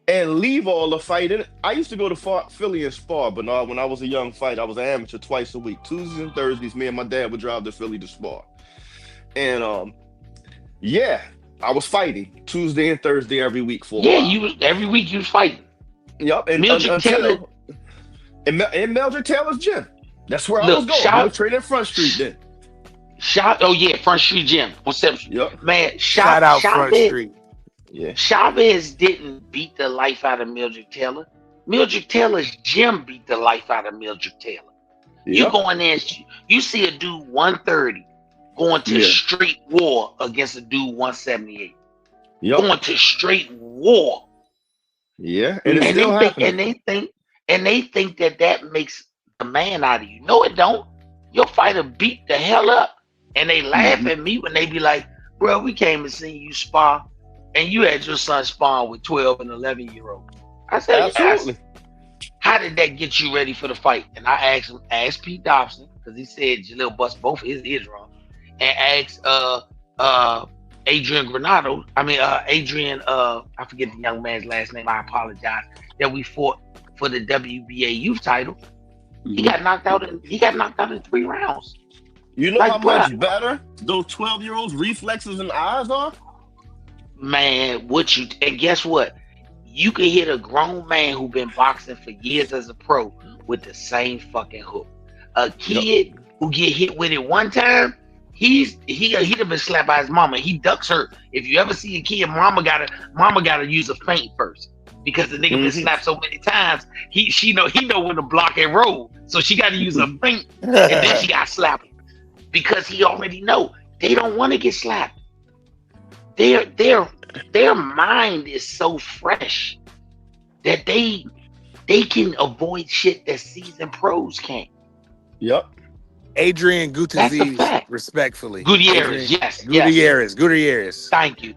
And leave all the fighting. I used to go to Philly and spar, but when I was a young fighter, I was an amateur twice a week. Tuesdays and Thursdays, me and my dad would drive to Philly to spar. And I was fighting Tuesday and Thursday every week for a while. Every week you was fighting. Yep. And Mildred Taylor. In Mildred Taylor's gym. That's where I was going. I was training Front Street then. Front Street Gym on 7th Street. Yep. Man, Shout out Front Street. Yeah. Chavez didn't beat the life out of Mildred Taylor. Mildred Taylor's gym beat the life out of Mildred Taylor. Yep. You go in there, you see a dude 130 going to straight war against a dude 178. Yep. Going to straight war. Yeah. And they think that makes the man out of you. No, it don't. Your fighter beat the hell up. And they laugh at me when they be like, bro, we came and seen you spar. And you had your son spawn with 12 and 11-year-olds. I said, absolutely. How did that get you ready for the fight? And I asked Pete Dobson, because he said Jalil bust both of his ears wrong. And asked Adrian Granado. I forget the young man's last name. I apologize. That we fought for the WBA youth title. He got knocked out in 3 rounds. You know how much better those 12-year-olds' reflexes and eyes are? Man, and guess what? You can hit a grown man who been boxing for years as a pro with the same fucking hook. A kid who get hit with it one time, he'd have been slapped by his mama. He ducks her. If you ever see a kid, mama gotta use a feint first. Because the nigga been slapped so many times, he know when to block and roll. So she gotta use a feint and then she got slapped. Because he already know they don't want to get slapped. Their mind is so fresh that they can avoid shit that seasoned pros can't. Yep. Adrian Gutierrez, respectfully. Gutierrez, yes. Gutierrez. Thank you,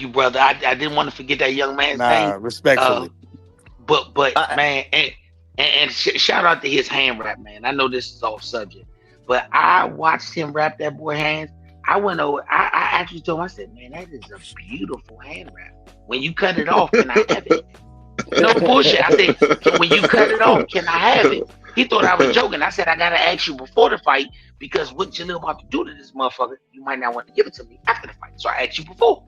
brother. I didn't want to forget that young man's name. Respectfully. But man, and shout out to his hand wrap, man. I know this is off subject, but I watched him wrap that boy hands. I went over. I actually told him, I said, man, that is a beautiful hand wrap. When you cut it off, can I have it? No bullshit. I said, when you cut it off, can I have it? He thought I was joking. I said, I gotta ask you before the fight because what Jalil about to do to this motherfucker, you might not want to give it to me after the fight. So I asked you before.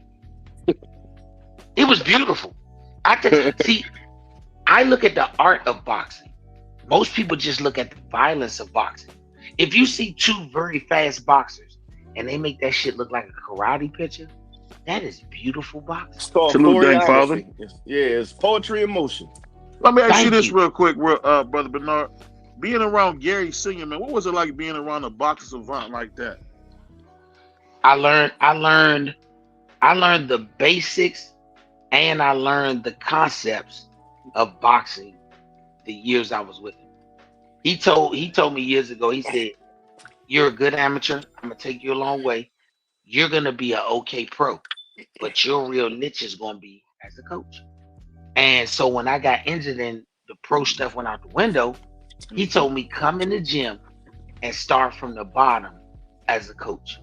It was beautiful. I look at the art of boxing. Most people just look at the violence of boxing. If you see 2 very fast boxers and they make that shit look like a karate picture, that is beautiful boxing. It's called choreography. Yeah, it's poetry in motion. Let me ask you this real quick, Brother Bernard. Being around Gary Sr., man, what was it like being around a boxing savant like that? I learned the basics and I learned the concepts of boxing the years I was with him. He told me years ago, he said, you're a good amateur. I'm going to take you a long way. You're going to be an okay pro, but your real niche is going to be as a coach. And so when I got injured and the pro stuff went out the window, he told me, come in the gym and start from the bottom as a coach.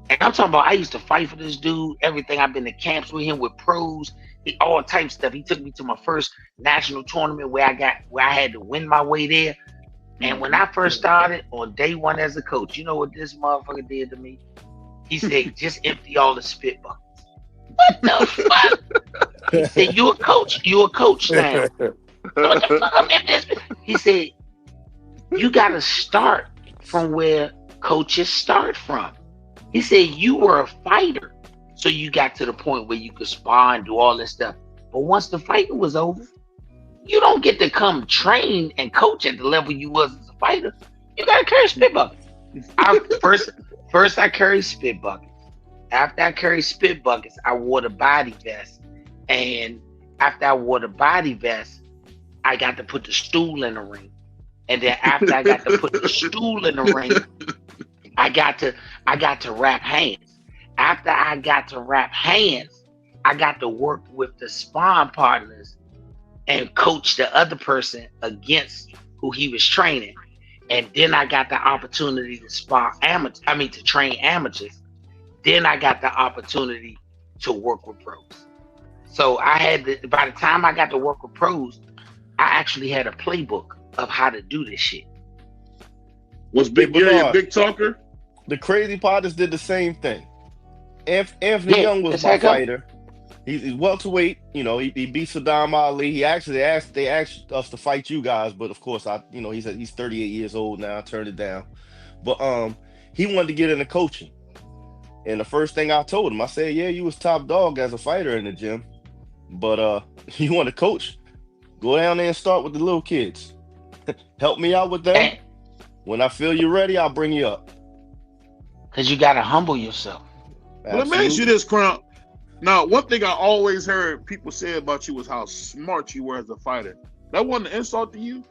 And I'm talking about I used to fight for this dude, everything. I've been to camps with him with pros, all type of stuff. He took me to my first national tournament where I had to win my way there. And when I first started on day one as a coach, you know what this motherfucker did to me? He said, just empty all the spit buckets. What the fuck? He said, you a coach now. What the fuck I'm empty spit? He said, you gotta start from where coaches start from. He said, you were a fighter. So you got to the point where you could spar and do all this stuff. But once the fighting was over, you don't get to come train and coach at the level you was as a fighter. You gotta carry spit buckets. First I carried spit buckets. After I carried spit buckets, I wore the body vest. And after I wore the body vest, I got to put the stool in the ring. And then after I got to put the stool in the ring, I got to wrap hands. After I got to wrap hands, I got to work with the sparring partners and coach the other person against who he was training. And then I got the opportunity to train amateurs. Then I got the opportunity to work with pros. So by the time I got to work with pros, I actually had a playbook of how to do this shit. Was Big Gary a big talker? The crazy partners did the same thing. Anthony Young was my fighter. He's welterweight. You know, he beat Saddam Ali. They asked us to fight you guys, but of course, he said he's 38 years old now. I turned it down. But he wanted to get into coaching. And the first thing I told him, I said, yeah, you was top dog as a fighter in the gym, but you want to coach? Go down there and start with the little kids. Help me out with them. When I feel you're ready, I'll bring you up. Because you got to humble yourself. Well, let me ask you this, Crown. Now, one thing I always heard people say about you was how smart you were as a fighter. That wasn't an insult to you?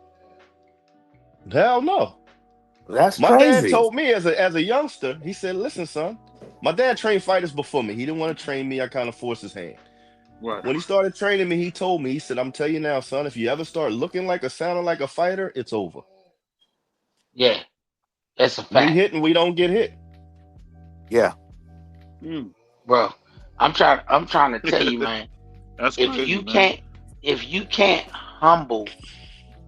Hell no. That's my crazy. dad told me as a youngster, he said, listen, son, my dad trained fighters before me. He didn't want to train me. I kind of forced his hand. Right. When he started training me, he told me, he said, I'm telling you now, son, if you ever start looking like or sounding like a fighter, it's over. Yeah, that's a fact. We hit and we don't get hit. Yeah. Bro, I'm trying to tell you, man. That's if crazy, you can't humble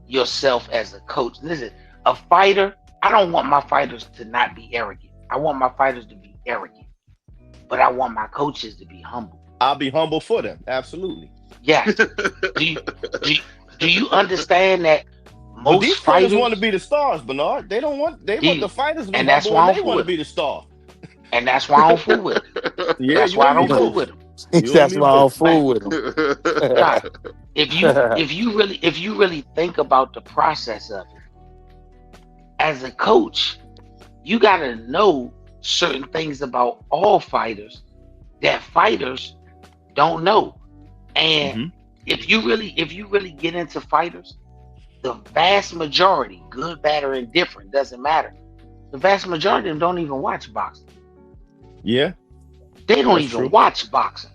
yourself as a coach. Listen, a fighter, I don't want my fighters to not be arrogant. I want my fighters to be arrogant. But I want my coaches to be humble. I'll be humble for them. Absolutely. Yes. do you understand that most these fighters want to be the stars, Bernard? They want the fighters to be and that's humble, why and they want to be the star. And that's why I don't fool with them. Yeah, that's why I don't fool with them. That's why I don't fool with them. God, if you really think about the process of it, as a coach, you gotta know certain things about all fighters that fighters don't know. And if you really get into fighters, the vast majority, good, bad, or indifferent, doesn't matter. The vast majority of them don't even watch boxing. Yeah. They don't even watch boxing.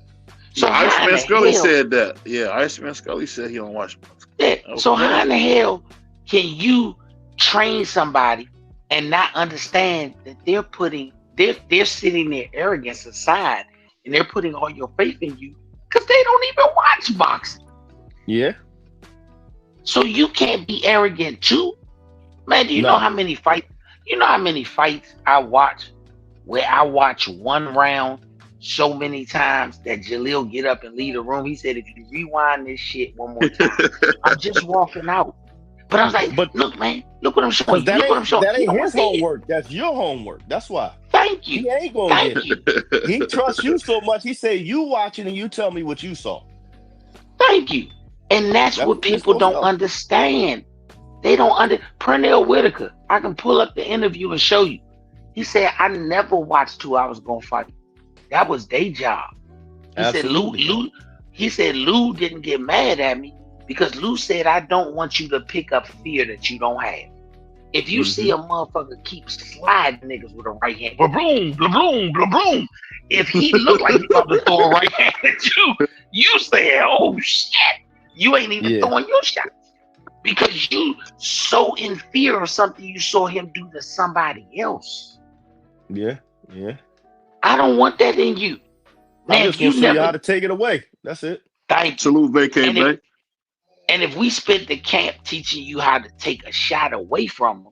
So Iceman Scully said that. Yeah, Iceman Scully said he don't watch boxing. Yeah. Okay. So how in the hell can you train somebody and not understand that they're sitting their arrogance aside and they're putting all your faith in you because they don't even watch boxing. Yeah. So you can't be arrogant too. Man, do you know how many fights? You know how many fights I watch where I watch one round so many times that Jaleel get up and leave the room. He said, if you rewind this shit one more time, I'm just walking out. But I was like, look, man, look what I'm showing you. Look what I'm showing you. That ain't his homework. That's your homework. That's why. Thank you. He ain't gonna get it. He trusts you so much. He said, you watching and you tell me what you saw. Thank you. And that's what people don't understand. They don't Pernell Whitaker, I can pull up the interview and show you. He said, I never watched who I was going to fight. That was their job. He said, Lou didn't get mad at me because Lou said, I don't want you to pick up fear that you don't have. If you see a motherfucker keep sliding niggas with a right hand, blah-boom, blah-boom, blah-boom, if he looked like he about to throw a right hand at you, you say, oh shit, you ain't even throwing your shots. Because you so in fear of something you saw him do to somebody else. Yeah, yeah. I don't want that in you. I'm Man, just gonna you show you how never to take it away. That's it. thank you. Salute, vacay, And back. if we spent the camp teaching you how to take a shot away from him,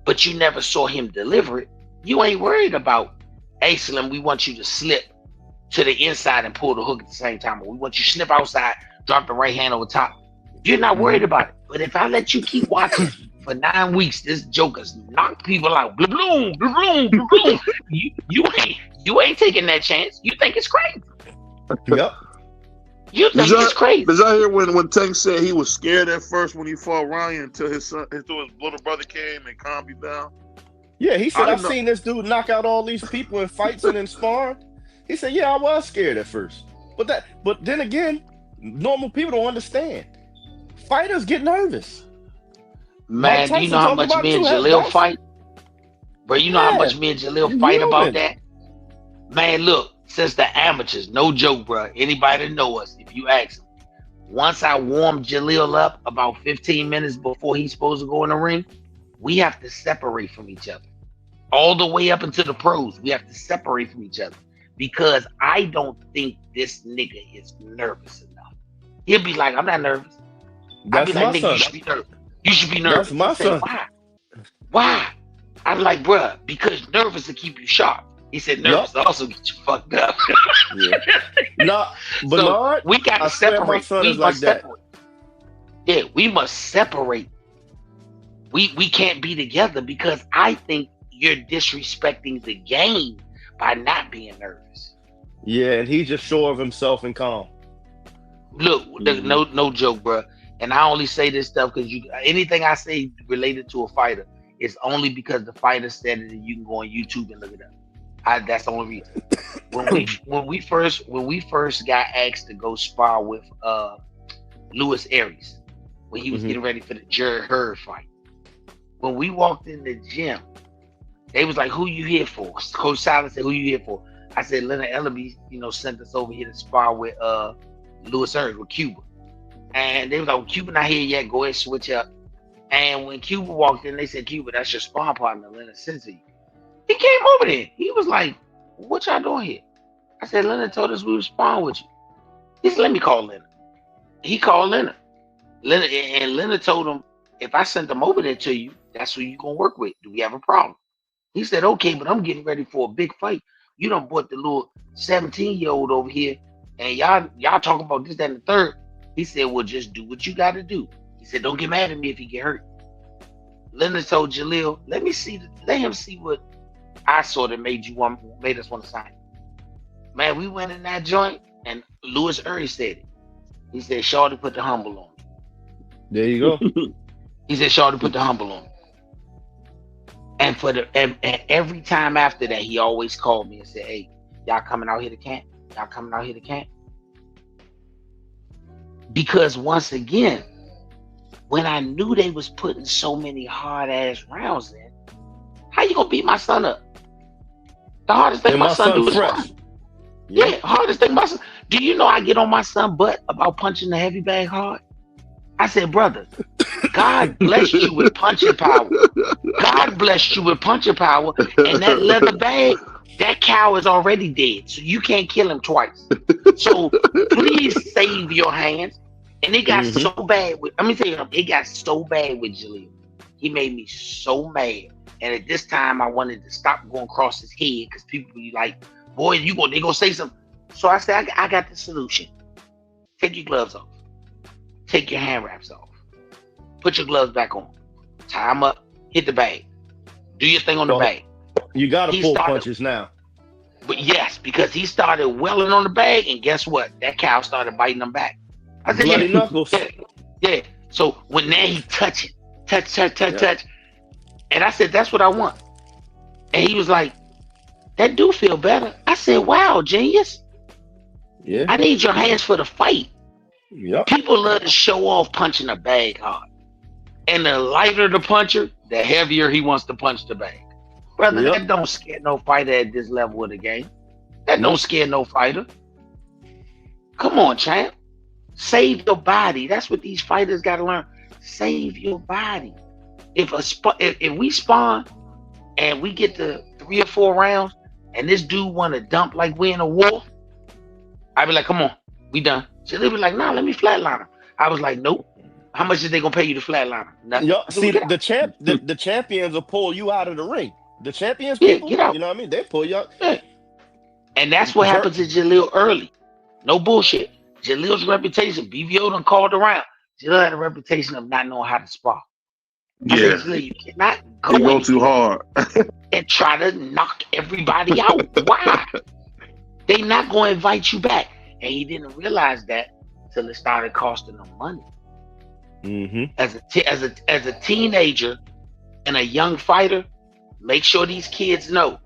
but you never saw him deliver it, you ain't worried about, hey Slim, we want you to slip to the inside and pull the hook at the same time. Or we want you to slip outside, drop the right hand over top. You're not worried about it. But if I let you keep watching for 9 weeks, this joker's knock people out. Blah, bloom, blah, bloom, blah, bloom. You ain't taking that chance. You think it's crazy. Yep. You think it's crazy. Did y'all hear when Tank said he was scared at first when he fought Ryan until his little brother came and calmed him down? Yeah, he said, I I've know- seen this dude knock out all these people in fights and in sparring. He said, yeah, I was scared at first. But then again, normal people don't understand. Fighters get nervous. Man, do you know how much me and Jalil fight? Bro, you know how much me and Jalil fight about that? Man, look, since the amateurs, no joke, bro. Anybody that know us, if you ask them, once I warm Jalil up about 15 minutes before he's supposed to go in the ring, we have to separate from each other. All the way up into the pros, we have to separate from each other because I don't think this nigga is nervous enough. He'll be like, I'm not nervous. I'll be like, nigga, you should be nervous. You should be nervous. That's my son. Why? Why? I'm like, bruh, because nervous will keep you sharp. He said nervous will also get you fucked up. Yeah. No, Bernard, so we got to separate. My son we is must like separate. Yeah, we must separate. We can't be together because I think you're disrespecting the game by not being nervous. Yeah, and he's just sure of himself and calm. Look, no joke, bro. And I only say this stuff because anything I say related to a fighter is only because the fighter said it, and you can go on YouTube and look it up. That's the only reason. When we first got asked to go spar with Luis Aries when he was getting ready for the Jared Hurd fight. When we walked in the gym, they was like, "Who you here for?" Coach Silas said, "Who you here for?" I said, "Leonard Ellaby, sent us over here to spar with Luis Aries with Cuba." And they was like, well, "Cuba not here yet. Go ahead, switch up." And when Cuba walked in, they said, "Cuba, that's your sparring partner, Leonard Cincy." He came over there. He was like, "What y'all doing here?" I said, "Leonard told us we were sparring with you." He said, "Let me call Leonard." He called Leonard. Leonard told him, "If I sent them over there to you, that's who you gonna work with. Do we have a problem?" He said, "Okay, but I'm getting ready for a big fight. You done brought the little 17-year-old over here, and y'all talking about this, that, and the third." He said, "Well, just do what you got to do." He said, "Don't get mad at me if he get hurt." Leonard told Jalil, let him see what I saw that made us want to sign. Man, we went in that joint, and Luis Aries said it. He said, "Shawty put the humble on me." There you go. He said, "Shawty put the humble on me." And every time after that, he always called me and said, "Hey, y'all coming out here to camp? Y'all coming out here to camp?" Because once again, when I knew they was putting so many hard ass rounds in, how you gonna beat my son up? The hardest thing my son do is fresh. Yeah, hardest thing my son. Do you know I get on my son butt about punching the heavy bag hard? I said, "Brother, God blessed you with punching power. God blessed you with punching power, and that leather bag, that cow is already dead, so you can't kill him twice. So please save your hands." And it got so bad with, let me tell you, it got so bad with Jalil. He made me so mad. And at this time, I wanted to stop going across his head because people be like, "Boy, they gonna say something." So I said, I got the solution. Take your gloves off. Take your hand wraps off. Put your gloves back on. Tie them up. Hit the bag. Do your thing on the bag. You got to pull punches now. But yes, because he started welling on the bag, and guess what? That cow started biting him back. I said, Bloody knuckles. Yeah. So when now he touch, and I said, "That's what I want." And he was like, "That do feel better." I said, "Wow, genius. Yeah. I need your hands for the fight." Yep. People love to show off punching a bag hard. And the lighter the puncher, the heavier he wants to punch the bag. Brother, that don't scare no fighter at this level of the game. That don't scare no fighter. Come on, champ. Save your body. That's what these fighters got to learn. Save your body. If we spawn and we get to 3 or 4 rounds and this dude want to dump like we in a war, I'd be like, come on, we done. Jaleel be like, nah, let me flatline him. I was like, nope. How much is they gonna pay you to flatline him? Nothing. Yo, I said, see, well, the champions will pull you out of the ring. The champions yeah, people, get out. you know what I mean? They pull you out. Yeah. And that's what happened to Jaleel early. No bullshit. Jaleel's reputation, BVO done called around. Jaleel had a reputation of not knowing how to spar. I said, Jaleel, you cannot He go go too hard. and try to knock everybody out. Why? They not going to invite you back. And he didn't realize that till it started costing him money. As a teenager and a young fighter, make sure these kids know,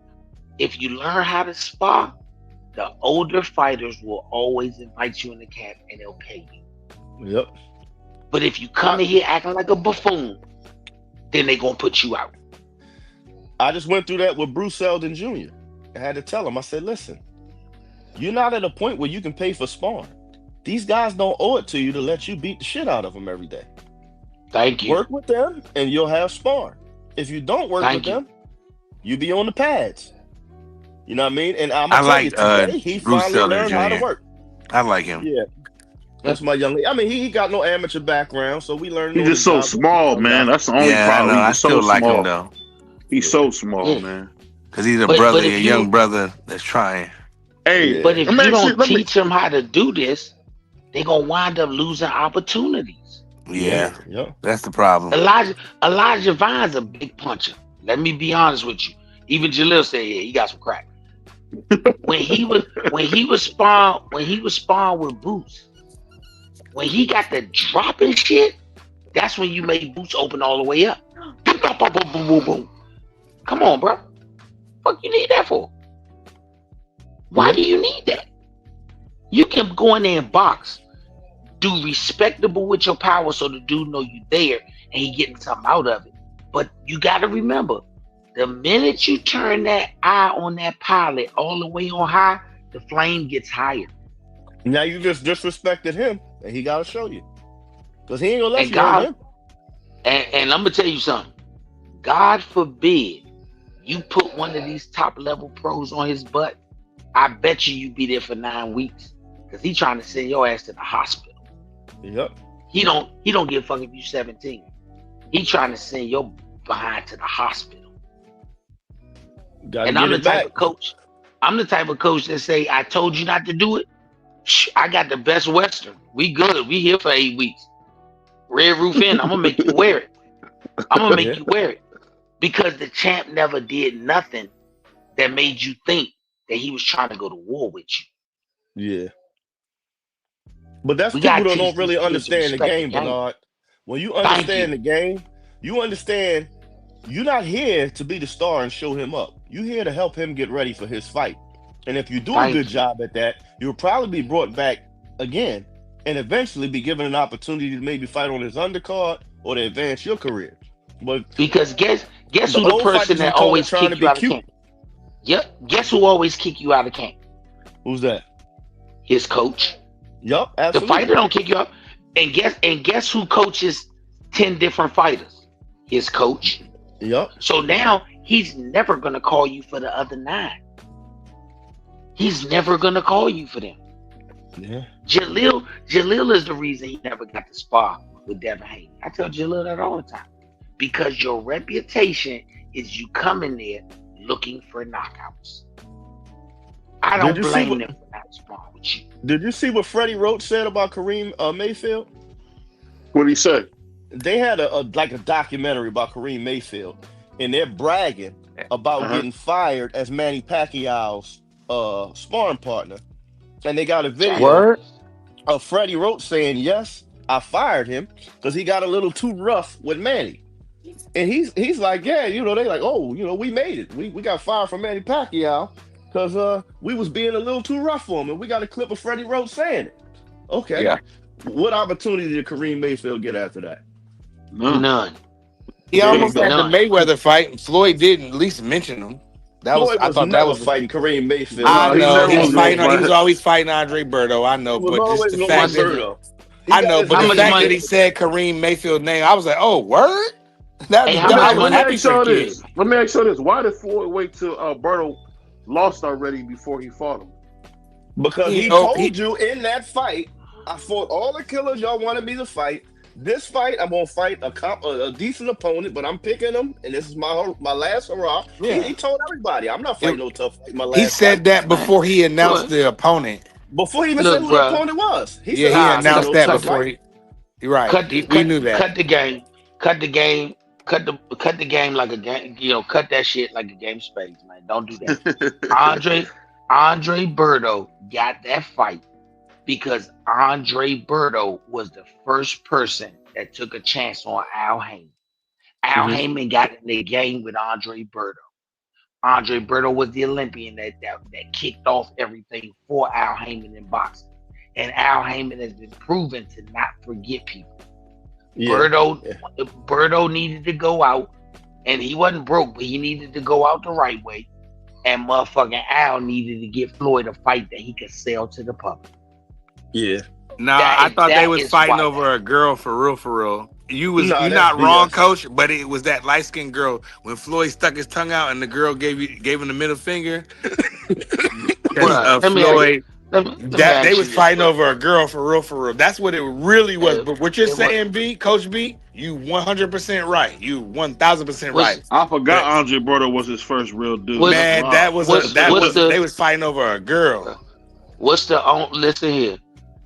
if you learn how to spar, the older fighters will always invite you in the camp and they'll pay you. Yep. But if you come in here acting like a buffoon, then they gonna put you out. I just went through that with Bruce Seldon Jr. I had to tell him, I said, listen, you're not at a point where you can pay for sparring. These guys don't owe it to you to let you beat the shit out of them every day. Thank you. Work with them and you'll have sparring. If you don't work with them, you be on the pads. You know what I mean? And I'm gonna tell you today, he Bruce finally Seldon learned how to Jr. work. I like him. Yeah. That's my young lady. I mean, he got no amateur background, so we learned. He's just so small, man. That's the only problem. I He's still so like small. him though. He's so small, man. Because he's a young brother that's trying. Hey, but if you don't teach them how to do this, they're gonna wind up losing opportunities. Yeah. That's the problem. Elijah Vine's a big puncher. Let me be honest with you. Even Jaleel said, yeah, he got some crack. when he was sparring with Boots, when he got the dropping shit, that's when you made Boots open all the way up. Come on, bro. Fuck you need that for? Why do you need that? You can go in there and box, do respectable with your power so the dude know you there and he getting something out of it. But you got to remember, the minute you turn that eye on that pilot all the way on high, the flame gets higher. Now you just disrespected him, and he got to show you. Because he ain't going to let And you on him. And I'm going to tell you something. God forbid you put one of these top level pros on his butt, I bet you be there for 9 weeks. Because he trying to send your ass to the hospital. Yep. He don't give a fuck if you 17. He trying to send your behind to the hospital. And I'm the type of coach. I'm the type of coach that say, I told you not to do it. I got the best Western. We good. We here for 8 weeks. Red Roof Inn. I'm gonna make you wear it. I'm gonna make you wear it. Because the champ never did nothing that made you think that he was trying to go to war with you. Yeah. But that's people who don't really understand the game, Bernard. When you understand the game, you understand you're not here to be the star and show him up. You're here to help him get ready for his fight. And if you do a good job at that, you'll probably be brought back again and eventually be given an opportunity to maybe fight on his undercard or to advance your career. But because guess who the person that always kick you out of camp? Yep. Guess who always kick you out of camp? Who's that? His coach. Yup, absolutely. The fighter don't kick you out. And guess who coaches 10 different fighters? His coach. Yup. So now he's never gonna call you for the other 9. He's never gonna call you for them. Yeah. Jaleel is the reason he never got to spar with Devin Haney. I tell Jaleel that all the time. Because your reputation is you coming there looking for knockouts. I don't blame them for not sparring with you. Did you see what Freddie Roach said about Kareem Mayfield? What did he say? They had a documentary about Kareem Mayfield, and they're bragging about getting fired as Manny Pacquiao's sparring partner. And they got a video of Freddie Roach saying, yes, I fired him because he got a little too rough with Manny. And he's like, yeah, they like, oh, we made it. We got fired from Manny Pacquiao because we was being a little too rough for him. And we got a clip of Freddie Roach saying it. Okay. Yeah. What opportunity did Kareem Mayfield get after that? None. He almost had the Mayweather fight, and Floyd didn't at least mention him. I thought that was fighting Kareem Mayfield. I know he was always fighting Andre Berto. I know, but just the fact that the fact that he said Kareem Mayfield's name, I was like, oh, word. Let me ask you this: why did Floyd wait till Berto lost already before he fought him. Because he Oh, told you in that fight, I fought all the killers y'all wanted me to fight. This fight, I'm gonna fight a decent opponent, but I'm picking him, and this is my last hurrah. Yeah. He told everybody, I'm not fighting no tough fight. My He last said fight. that before he announced Look, the opponent. Before he even look, said who the bro. opponent was. He Yeah, said, he I'm not taking announced no that tough before fight. You're right. Cut We knew that. cut the game. Cut the game. Cut the game like a game. Cut that shit like a game of spades, man. Don't do that. Andre Berto got that fight because Andre Berto was the first person that took a chance on Al Heyman. Al Heyman got in the game with Andre Berto. Andre Berto was the Olympian that kicked off everything for Al Heyman in boxing. And Al Heyman has been proven to not forget people. Yeah. Berto needed to go out, and he wasn't broke, but he needed to go out the right way. And motherfucking Al needed to get Floyd a fight that he could sell to the public. Yeah. Nah, I thought they was is fighting why- over a girl for real. You're Nah, not that's wrong, BS. coach, but it was that light skinned girl when Floyd stuck his tongue out and the girl gave him the middle finger. Bruh, let me Floyd, let me they ask was you fighting this, over a girl for real. That's what it really was. It- But what you're it was- saying, B, Coach B, you 100% right. You 1000% What's- right. I forgot Andre Berto was his first real dude. What's- Man, Wow. that was what's the- they was fighting over a girl. What's the listen here?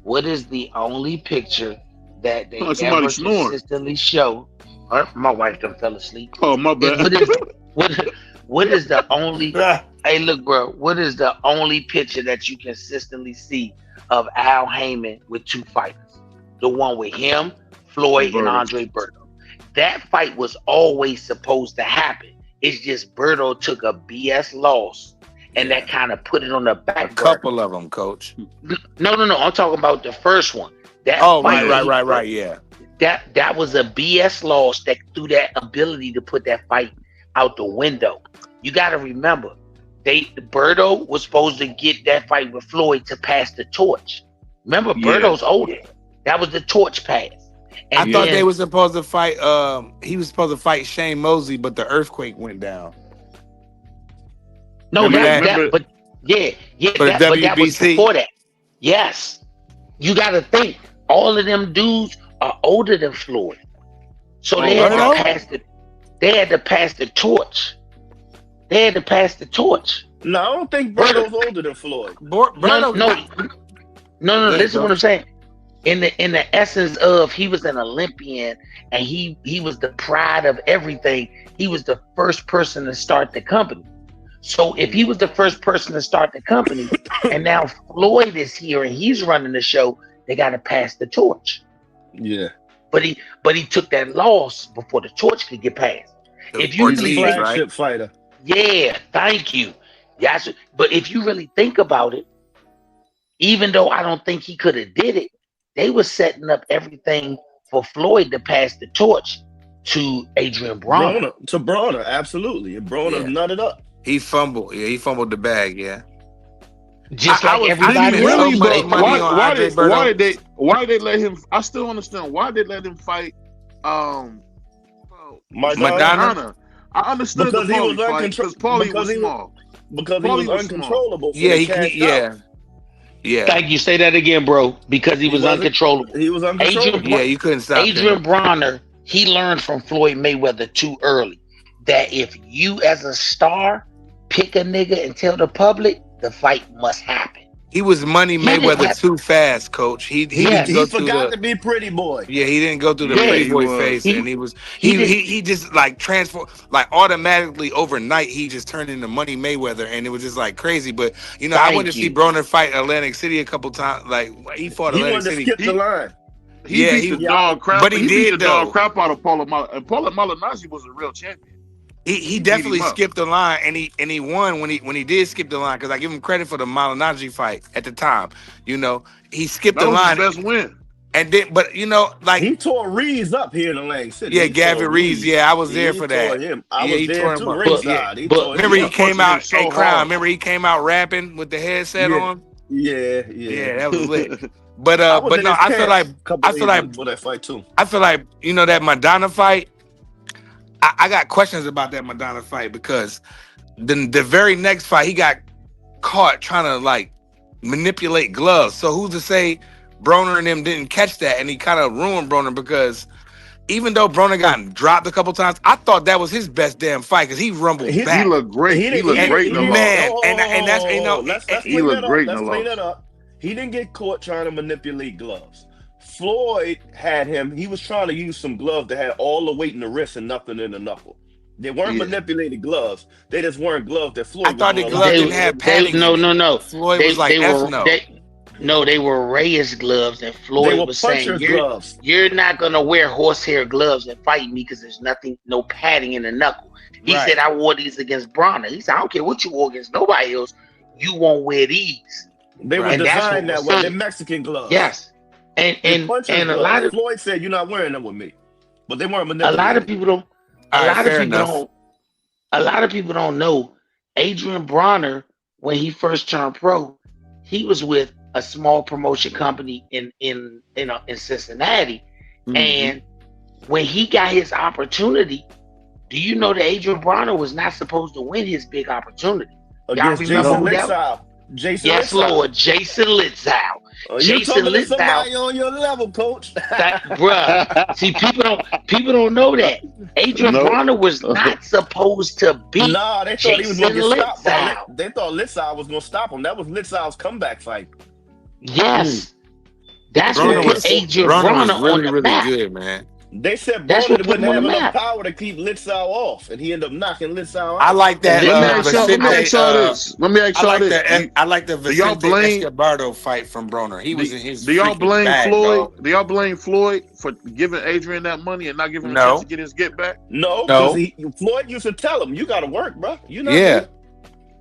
What is the only picture that they Oh, somebody ever snoring. consistently show? My wife done fell asleep. Oh, my bad. What is the only? Hey, look, bro. What is the only picture that you consistently see of Al Heyman with two fighters? The one with him, Floyd, and Berto. Andre Berto. That fight was always supposed to happen. It's just Berto took a BS loss, and that kind of put it on the back A burner. couple of them, Coach. No. I'm talking about the first one. That Oh, fight right. Yeah. That was a BS loss that threw that ability to put that fight out the window. You got to remember, Berto was supposed to get that fight with Floyd to pass the torch. Remember, Yeah. Berto's older. That was the torch pass. And I thought then- they were supposed to fight. He was supposed to fight Shane Mosley, but the earthquake went down. No, Remember that, that? but yeah, For the but that was WBC. before that. Yes, you got to think all of them dudes are older than Floyd, so they had wow. to pass the. They had to pass the torch. They had to pass the torch. No, I don't think Berto's older than Floyd. No. Yeah, Listen to bro. what I'm saying. In the essence of he was an Olympian and he was the pride of everything. He was the first person to start the company. So if he was the first person to start the company, and now Floyd is here and he's running the show, they got to pass the torch. Yeah. But he took that loss before the torch could get passed. If you He's a really Ortiz, think, flagship fighter. yeah, thank you. Yes, but if you really think about it, even though I don't think he could have did it, they were setting up everything for Floyd to pass the torch to Adrian Broner. Broner, absolutely. And Broner Yeah. nutted up. He fumbled. Yeah, he fumbled the bag. Yeah. Just I like was everybody thinking else. so much money on Andre Berto. why did they let him? I still understand why they let him fight. Madonna? I understood Because the he was Paulie fight because Paulie because was he was- small. Because he Paulie was was small. uncontrollable. So Yeah, they he cashed yeah. out. Yeah. Thank you. Say that again, bro. Because he was wasn't- uncontrollable. He was uncontrollable. Yeah, you couldn't stop Adrian him. Broner, he learned from Floyd Mayweather too early that if you as a star pick a nigga and tell the public, the fight must happen. He was Money Yeah, Mayweather yeah. too fast, Coach. He Yeah. didn't go He through forgot the to be pretty boy. yeah. He didn't go through the Yeah, pretty he boy was. face, He- and he did- he just like transformed like automatically overnight. He just turned into Money Mayweather, and it was just like crazy. But I Thank went to see you. Broner fight Atlantic City a couple times. Like he fought He Atlantic wanted to City. skip the line. He Yeah, beat he- the dog crap. but he beat did, the dog though. crap out of Paula Mal. And Paula Malignaggi was a real champion. He definitely him up. skipped the line, and he won when he did skip the line because I give him credit for the Malignaggi fight at the time. He skipped That the was line, his best win. and then but like He tore Reeves up here in Atlantic City. yeah, He Gavin tore Reeves. Yeah, I was there He for tore that. him. I Yeah, he was tore there him too, up. ringside. He but- tore him Remember he up. came punching him out. so Hey, Crown. hard. Remember he came out rapping with the headset Yeah. on. Yeah. Yeah, that was lit. But I was in no, his I feel camp like a couple I feel days like before that fight too. that Madonna fight. I got questions about that Madonna fight because the very next fight he got caught trying to like manipulate gloves. So who's to say Broner and them didn't catch that, and he kind of ruined Broner because even though Broner got dropped a couple times, I thought that was his best damn fight because he rumbled He back. looked great. He looked great in the loss. Man, and that's let's he clean looked that great up. in the Let's clean loss. that up. He didn't get caught trying to manipulate gloves. Floyd had him. He was trying to use some gloves that had all the weight in the wrist and nothing in the knuckle. They weren't manipulated gloves. They just weren't gloves that Floyd. I thought the was gloves gonna didn't have padding. No. Floyd They was like, were no. they were Reyes gloves, and They Floyd were was saying, puncher's gloves. "You're not gonna wear horsehair gloves and fight me because there's no padding in the knuckle." He Right. said, "I wore these against Bronner." He said, "I don't care what you wore against nobody else. You won't wear these." They were And that's designed what that was way. They're said. Mexican gloves. Yes, and They're puncher's a gloves. lot of Floyd said, "You're not wearing them with me," but they weren't a manipulated. lot of people don't. All right, fair enough. A lot of people don't know Adrian Bronner when he first turned pro. He was with a small promotion company in Cincinnati, and when he got his opportunity, do you know that Adrian Bronner was not supposed to win his big opportunity? Y'all Against remember Jason who that? Litzow. Jason Yes, Litzow. Lord, Jason Litzow. You Jason talking to somebody Litzow, on your level, coach? bruh. See, people don't know that Adrian Bronner was not supposed to beat. Nah, they thought he was Jason gonna get stopped. Litzow. They thought Litzow was gonna stop him. That was Litzow's comeback fight. Yes, that's Broner what put was Adrian Broner Bronner was really, on the really map. good, man. They said That's what Broner put wouldn't him on have the enough map. power to keep Litzow off, and he ended up knocking Litzow out. I like that. Let me ask y'all this. Let me ask y'all this. I like the Do y'all Vicente blame? Escobardo fight from Broner. He was in his Do y'all freaking blame bag, Floyd? dog. Do y'all blame Floyd for giving Adrian that money and not giving him a No. chance to get his get back? No, No. because Floyd used to tell him, "You got to work, bro. You not Yeah. me."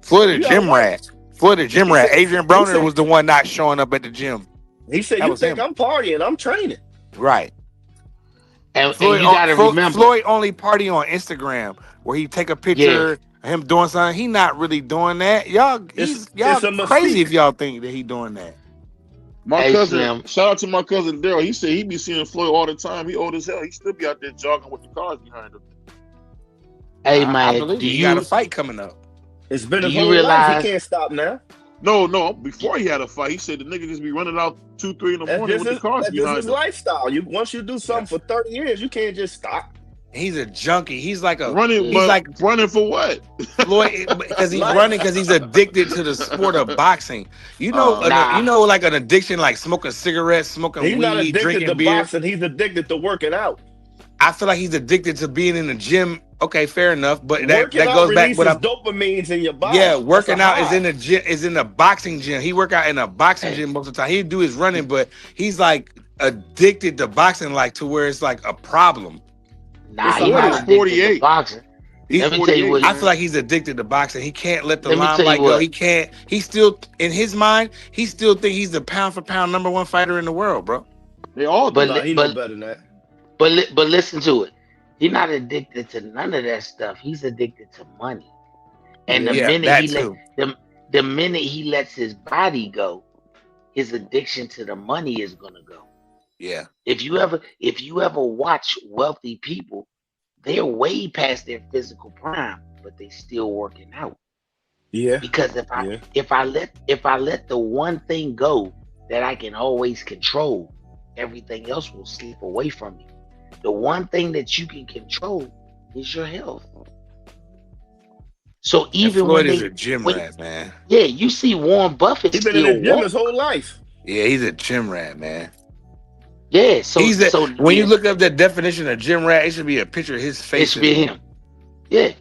Floyd a You gotta gym work. rat. Floyd a gym He rat. said- Adrian he Broner said- was the one not showing up at the gym. He said, That "You was think him. I'm partying? I'm training." Right. And Floyd, you got to remember, Floyd only party on Instagram where he take a picture of him doing something. He not really doing that. Y'all It's y'all a crazy mystique. if y'all think that he doing that. My Hey, cousin, Slim. shout out to my cousin Daryl. He said he be seeing Floyd all the time. He old as hell. He still be out there jogging with the cars behind him. hey I man, believe do he got a you fight coming up. It's been Do his you whole life. realize- He can't stop now. No. Before he had a fight, he said the nigga just be running out 2, 3 in the That's morning just with the cars that's just behind his him. lifestyle. Once you do something for 30 years, you can't just stop. He's a junkie. He's like a Running, he's but like running for what? Floyd because he's Life. running because he's addicted to the sport of boxing. You know, Nah. you know, like an addiction, like smoking cigarettes, smoking He's not weed, addicted drinking to beer. boxing. He's addicted to working out. I feel like he's addicted to being in the gym. Okay, fair enough, but that Working out goes back. releases What I'm dopamines in your body. Yeah, That's working a out is high. in the gym, is in the boxing gym. He work out in a boxing gym most of the time. He'd do his running, but he's like addicted to boxing, like to where it's like a problem. Nah, Floyd he not is addicted 48. to boxing. He's Let me tell you what. I feel like he's addicted to boxing. He can't let the Let me tell you limelight go. what. He can't. He still, in his mind, he still think he's the pound for pound #1 fighter in the world, bro. They all do. But Nah, he but know better than that. but listen to it. He's not addicted to none of that stuff. He's addicted to money. And the Yeah, minute that he too. the minute he lets his body go, his addiction to the money is gonna go. Yeah, If you ever watch wealthy people, they're way past their physical prime, but they still working out. Yeah. Because if I let the one thing go that I can always control, everything else will slip away from me. The one thing that you can control is your health. So and even Floyd when is they a gym when- rat, man. yeah, you see Warren Buffett He's been in still the gym walk. his whole life. Yeah, he's a gym rat, man. Yeah, so He's so when you yeah, look up the definition of gym rat, it should be a picture of his it face. should be him. Yeah.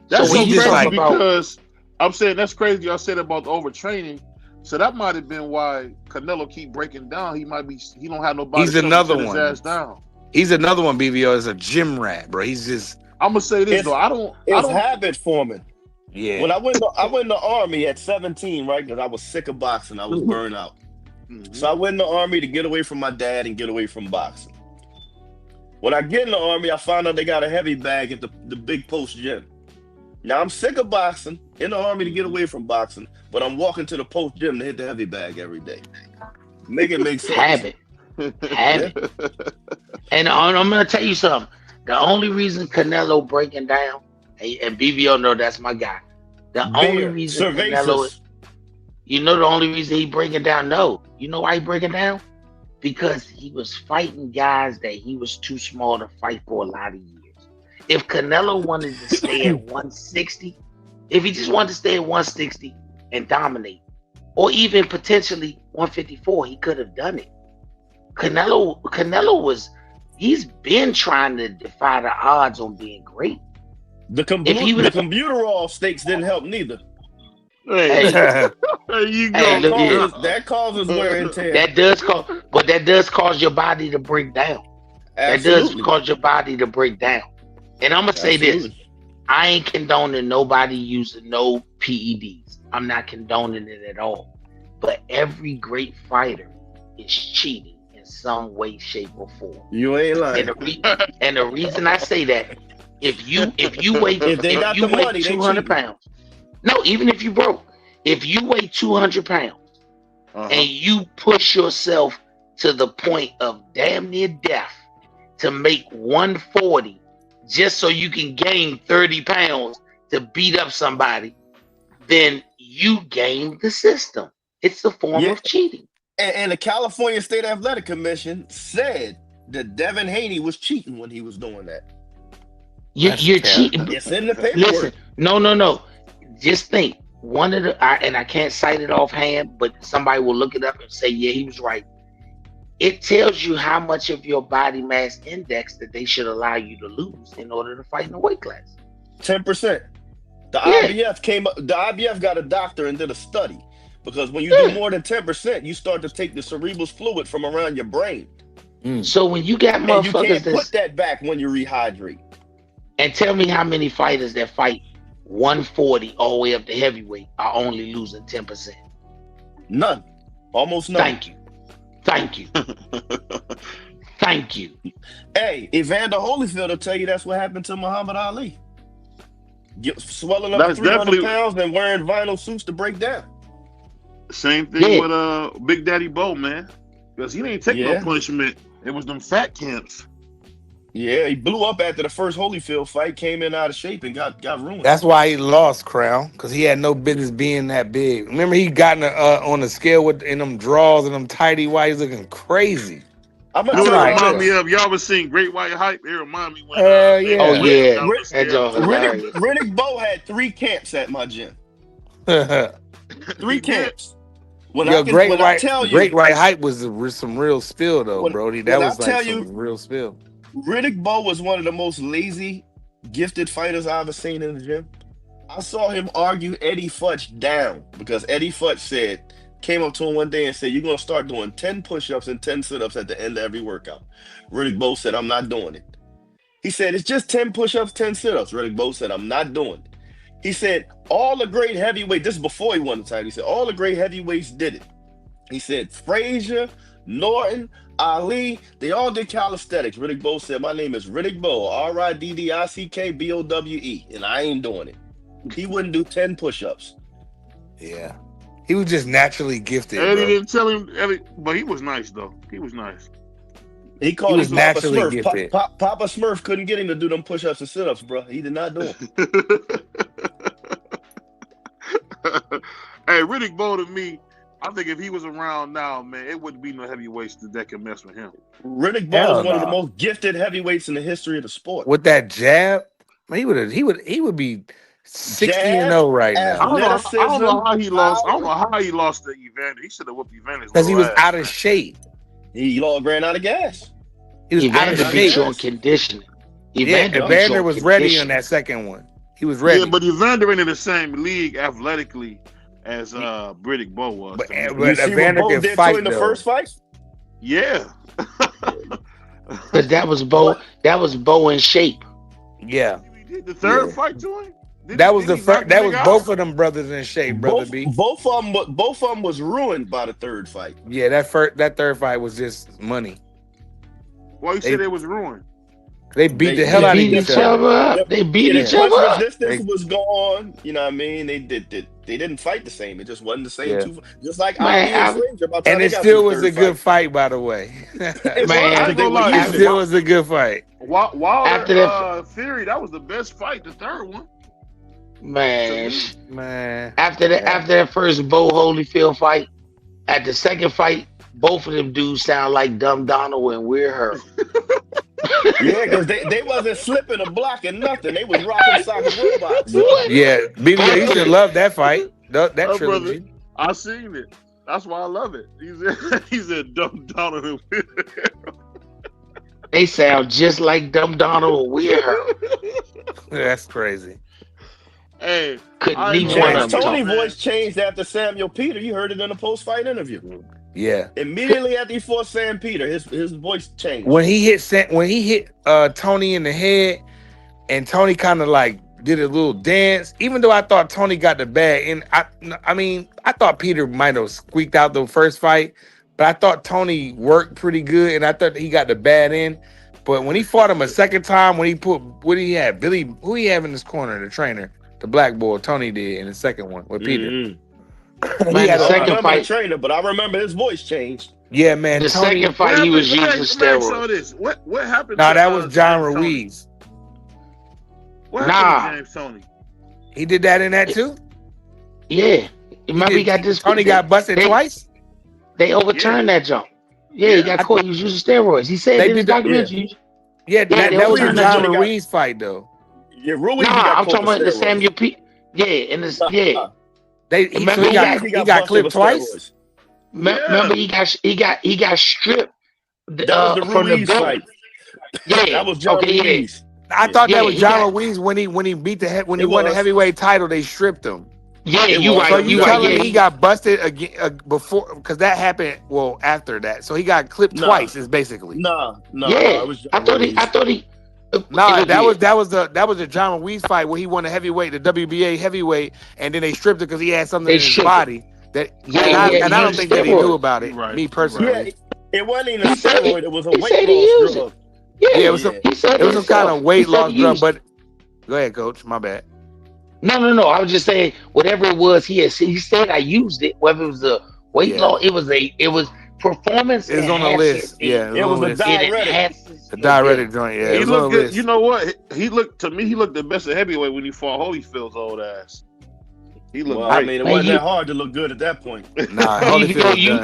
That's So so when you just crazy talk about because I'm saying that's crazy. Y'all said about the overtraining. So that might have been why Canelo keep breaking down. He don't have nobody. He's to another sit his one. ass down. He's another one. BVO is a gym rat, bro. He's just I'm gonna say this It's- though. I don't. It's habit forming. yeah. When I went in the army at 17, right? Because I was sick of boxing. I was burned out. So I went in the army to get away from my dad and get away from boxing. When I get in the army, I found out they got a heavy bag at the big post gym. Now I'm sick of boxing, in the army to get away from boxing, but I'm walking to the post gym to hit the heavy bag every day. Make it make sense. habit. And I'm gonna tell you something. The only reason Canelo breaking down, and BVO know that's my guy. The only Beer, reason Canelo cervezas. You know the only reason he breaking down? No. You know why he breaking down? Because he was fighting guys that he was too small to fight for a lot of years. If Canelo wanted to stay at 160, if he just wanted to stay at 160 and dominate, or even potentially 154, he could have done it. Canelo he's been trying to defy the odds on being great. The computer all stakes didn't help neither. Hey, There you go. look here. That causes wear and tear. That does cause your body to break down. That does cause your body to break down. And I'm gonna say this: I ain't condoning nobody using no PEDs. I'm not condoning it at all. But every great fighter is cheating in some way, shape, or form. You ain't lying. And the reason I say that, if you weigh 200 pounds, no, even if you broke, if you weigh 200 pounds and you push yourself to the point of damn near death to make 140 just so you can gain 30 pounds to beat up somebody, then you game the system. It's a form of cheating. And the California State Athletic Commission said that Devin Haney was cheating when he was doing that. You're cheating. It's in the paperwork. Listen, no. Just think. One of the, and I can't cite it offhand, but somebody will look it up and say, yeah, he was right. It tells you how much of your body mass index that they should allow you to lose in order to fight in the weight class. 10%. The IBF got a doctor and did a study, because when you do more than 10%, you start to take the cerebral fluid from around your brain. So when you got motherfuckers, and you can't put that back when you rehydrate. And tell me how many fighters that fight 140 all the way up to heavyweight are only losing 10%. None. Almost none. Thank you. Thank you. Hey, Evander Holyfield will tell you that's what happened to Muhammad Ali. Swelling up to 300 pounds and wearing vinyl suits to break down. Same thing with Big Daddy Bo, man. Because he didn't take no punishment. It was them fat camps. Yeah, he blew up after the first Holyfield fight, came in out of shape and got ruined. That's why he lost, Crown, because he had no business being that big. Remember, he got on the scale in them draws and them tighty whites looking crazy. I'm gonna remind me of y'all was seeing Great White Hype. It remind me when Riddick Bowe had 3 camps at my gym. 3 camps. Great White Hype was some real spill though, Brody. That was like some real spill. Riddick Bowe was one of the most lazy, gifted fighters I've ever seen in the gym. I saw him argue Eddie Futch down because Eddie Futch came up to him one day and said, "You're going to start doing 10 push-ups and 10 sit-ups at the end of every workout." Riddick Bowe said, "I'm not doing it." He said, "It's just 10 push-ups, 10 sit-ups." Riddick Bowe said, "I'm not doing it." He said, "All the great heavyweights," this is before he won the title, he said, "all the great heavyweights did it." He said, Frazier, Norton, Ali, they all did calisthenics. Riddick Bowe said, "My name is Riddick Bowe, RIDDICKBOWE, and I ain't doing it." He wouldn't do 10 push-ups. Yeah. He was just naturally gifted. Eddie didn't tell him, but he was nice, though. He was nice. He called him Papa Smurf. Papa Smurf couldn't get him to do them push-ups and sit-ups, bro. He did not do it. Hey, Riddick Bowe to me, I think if he was around now, man, it wouldn't be no heavyweights that can mess with him. Riddick Bowe is one of the most gifted heavyweights in the history of the sport. With that jab, he would be 60-0 right now. I don't know how he lost. I don't know how he lost to Evander. He should have whooped Evander because he was out of shape. He ran out of gas. He was out of shape. On conditioning. Evander was ready on that second one. He was ready. Yeah, but Evander ain't in the same league athletically as Riddick Bowe was. But Evander can fight in the first fight. Yeah. But that was Bowe. That was Bowe in shape. Yeah. He did the third fight to him. That was both of them brothers in shape, brother B. Both of them was ruined by the third fight. Yeah, that third fight was just money. Why you say they was ruined? They beat the hell out of each other. They beat each other up. Resistance was gone. You know what I mean? They didn't fight the same. It just wasn't the same. Yeah. Just like and it still was a good fight, by the way. It still was a good fight. After that Theory, that was the best fight. The third one. Man, Man. after that first Bo Holyfield fight, at the second fight, both of them dudes sound like Dumb Donald and Weird Her. Yeah, because they wasn't slipping or blocking nothing. They was rocking sockets robots. Yeah, BBO, you should love that fight. That Brother, trilogy. I seen it. That's why I love it. He's a dumb Donald. They sound just like Dumb Donald and Weird Her. That's crazy. Hey, Couldn't neither one of them Tony talk. voice changed after Samuel Peter. You heard it in a post-fight interview. Yeah. Immediately after he fought Sam Peter, his voice changed. When he hit Tony in the head, and Tony kind of like did a little dance, even though I thought Tony got the bad, and I mean I thought Peter might have squeaked out the first fight, but I thought Tony worked pretty good, and I thought he got the bad end. But when he fought him a second time, when he put what he had, Billy, who he have in his corner, the trainer, the black boy, Tony did in the second one with Peter. Mm-hmm. Man, the I second remember fight, the trainer, but I remember his voice changed. Yeah, man. the Tony, second fight, he was using steroids. What happened? no, to, that was John James Toney? Ruiz. What Nah. happened to James Toney? He did that in that too. Yeah, remember he got this. Tony got busted twice. They overturned that jump. Yeah, he got caught. He was using steroids. He said They in his did that- documentary. Yeah, Yeah, they that was a overturned John that jump. Ruiz fight though. Yeah, Ruiz. Nah, I'm talking about the Samuel P. Yeah, in this. Yeah, remember He he got busted clipped with twice. steroids. remember he got stripped. That was the from the Ruiz belt. fight. Yeah, That was John okay, Ruiz. I thought Yeah, that was he John got- Ruiz when he beat when he It won the was. heavyweight title. They stripped him. Yeah, It you was. right. So you You right. telling Yeah, me he got busted again before? Because that happened after that. So he got clipped Nah. twice. Is basically. No. Yeah, It was John I thought Ruiz. he. No, it that was the John Ruiz fight where he won the heavyweight, the WBA heavyweight, and then they stripped it because he had something They in his stripped body that. Yeah, and yeah, I he don't used think that he knew steroids. about it. Right, Me personally. Yeah, it wasn't even a He said steroid. It was a he weight said he used loss it. drug. Yeah, Yeah, it was he said it was some kind of weight loss drug. drug. But go ahead, coach. My bad. No. I was just saying whatever it was. He said I used it. Whether it was a weight Yeah. loss, it was performance. It was on the enhancer. list. Yeah, It was on the a list. It diuretic. enhances. The diuretic joint. Yeah, it He was on the looked good. list. You know what? He looked the best at heavyweight when he fought Holyfield's old ass. He looked Well, I great. mean, it Man, wasn't you- that hard to look good at that point. Nah, You Holyfield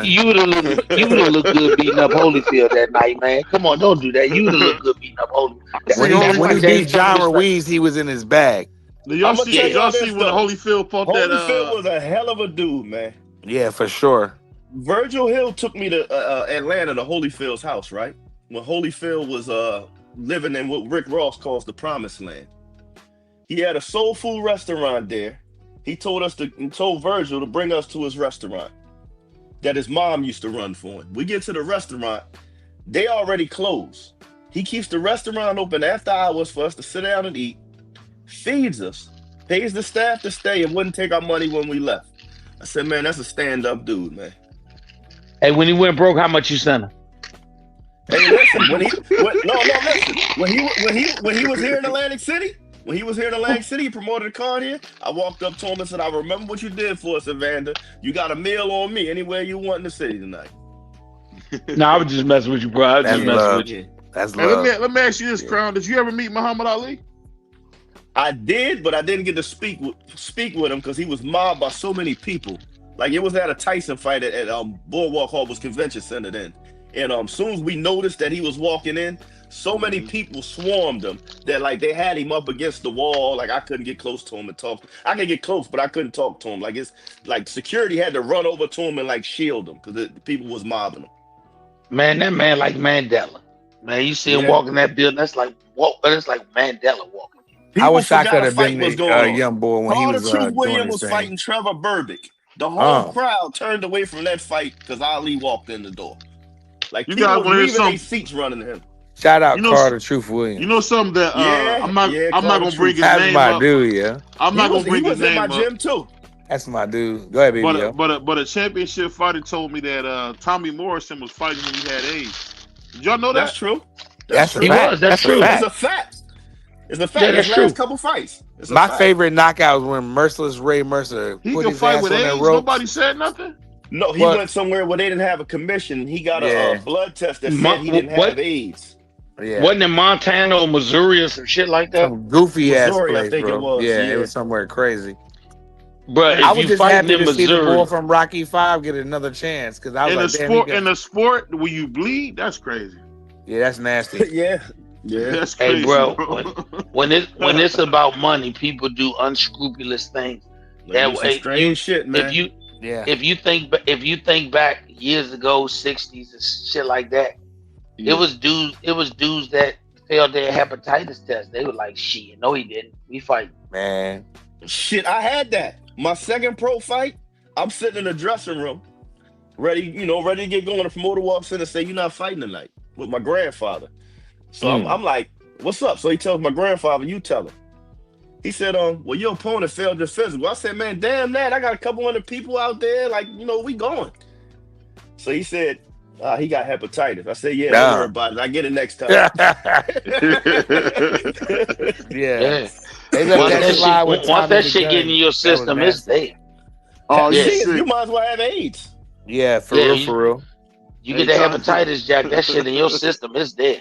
done. would have looked good beating up Holyfield that night, man. Come on, don't do that. You would have looked good beating up Holyfield. When he beat John Ruiz, he was in his bag. Did y'all I'ma see? tell Did y'all y'all see this, when though. Holyfield fought that? Holyfield was a hell of a dude, man. Yeah, for sure. Virgil Hill took me to Atlanta to Holyfield's house, right? When Holyfield was living in what Rick Ross calls the Promised Land. He had a soul food restaurant there. He told Virgil to bring us to his restaurant that his mom used to run for him. We get to the restaurant, they already closed. He keeps the restaurant open after hours for us to sit down and eat, feeds us, pays the staff to stay, and wouldn't take our money when we left. I said, man, that's a stand-up dude, man. Hey, when he went broke, how much you sent him? Hey, listen, listen. When he was here in Atlantic City, he promoted a card here. I walked up to him and said, I remember what you did for us, Evander. You got a meal on me anywhere you want in the city tonight. No, I was just messing with you, bro. I was That's just messing love. with you. That's Hey, love. let me ask you this, Crown. Did you ever meet Muhammad Ali? I did, but I didn't get to speak with him because he was mobbed by so many people. Like, it was at a Tyson fight at Boardwalk Harbors Convention Center then. And soon as we noticed that he was walking in, so many people swarmed him that like they had him up against the wall. Like, I couldn't get close to him and talk. I could get close, but I couldn't talk to him. Like, it's like security had to run over to him and like shield him because people was mobbing him. Man, that man like Mandela. Man, you see him Yeah. walking that building, that's like Mandela walking. I wish I forgot could a have fight been was the going on. young boy when he Carter was Truth doing Williams his was thing. fighting Trevor Burbick. The whole Oh. crowd turned away from that fight because Ali walked in the door. Like, You people guys was wanna hear leaving their something? seats running to him. Shout out You know- Carter Truth Williams. You know something that I'm not Carter gonna bring his That's name my up. dude, yeah. I'm not gonna bring he his was in name my up. gym too. That's my dude. Go ahead, baby. yo. But a championship fighter told me that Tommy Morrison was fighting when he had AIDS. Did y'all know That's that? true. That's a He fact. was, that's a true. fact. It's a fact. It's a fact. Yeah, that's His last true. couple fights. It's a My fact. favorite knockout was when Merciless Ray Mercer He put could his fight ass with on that AIDS. rope. Nobody said nothing. No, he What? went somewhere where they didn't have a commission. He got Yeah. a blood test that Ma- said he didn't what? have AIDS. Yeah, Wasn't in Montana or Missouri or some shit like that? some goofy ass Missouri, I place, think it bro. was. Yeah, it Yeah. was somewhere crazy. But I if was you just fighting happy in to see the boy Missouri, from Rocky 5 get another chance because I was like, damn, he got. In the sport where you bleed, that's crazy. Yeah, that's nasty. Yeah. Yeah. That's hey, crazy, bro, bro. when it's about money, people do unscrupulous things. They That do some way, strange shit, if man. you Yeah. if you think back years ago, 60s and shit like that, Yeah. it was dudes that failed their hepatitis test. They were like, shit, no, he didn't. We fight. Man. Shit, I had that. My second pro fight, I'm sitting in the dressing room, ready to get going. The promoter walks in and say, "You're not fighting tonight," with my grandfather. So I'm like, "What's up?" So he tells my grandfather, "You tell him." He said, well, your opponent failed your physical. I said, man, damn that. I got a couple hundred people out there. Like, we going. So he said, he got hepatitis. I said, yeah, don't worry about it. I get it next time. Yeah. They let Once that that slide shit, with once Tommy that the shit Gun. get in your That was system, it's nasty. there. Oh, Yeah. You might as well have AIDS. Yeah, for Yeah, real. You get that hepatitis, Jack. That shit in your system, it's there.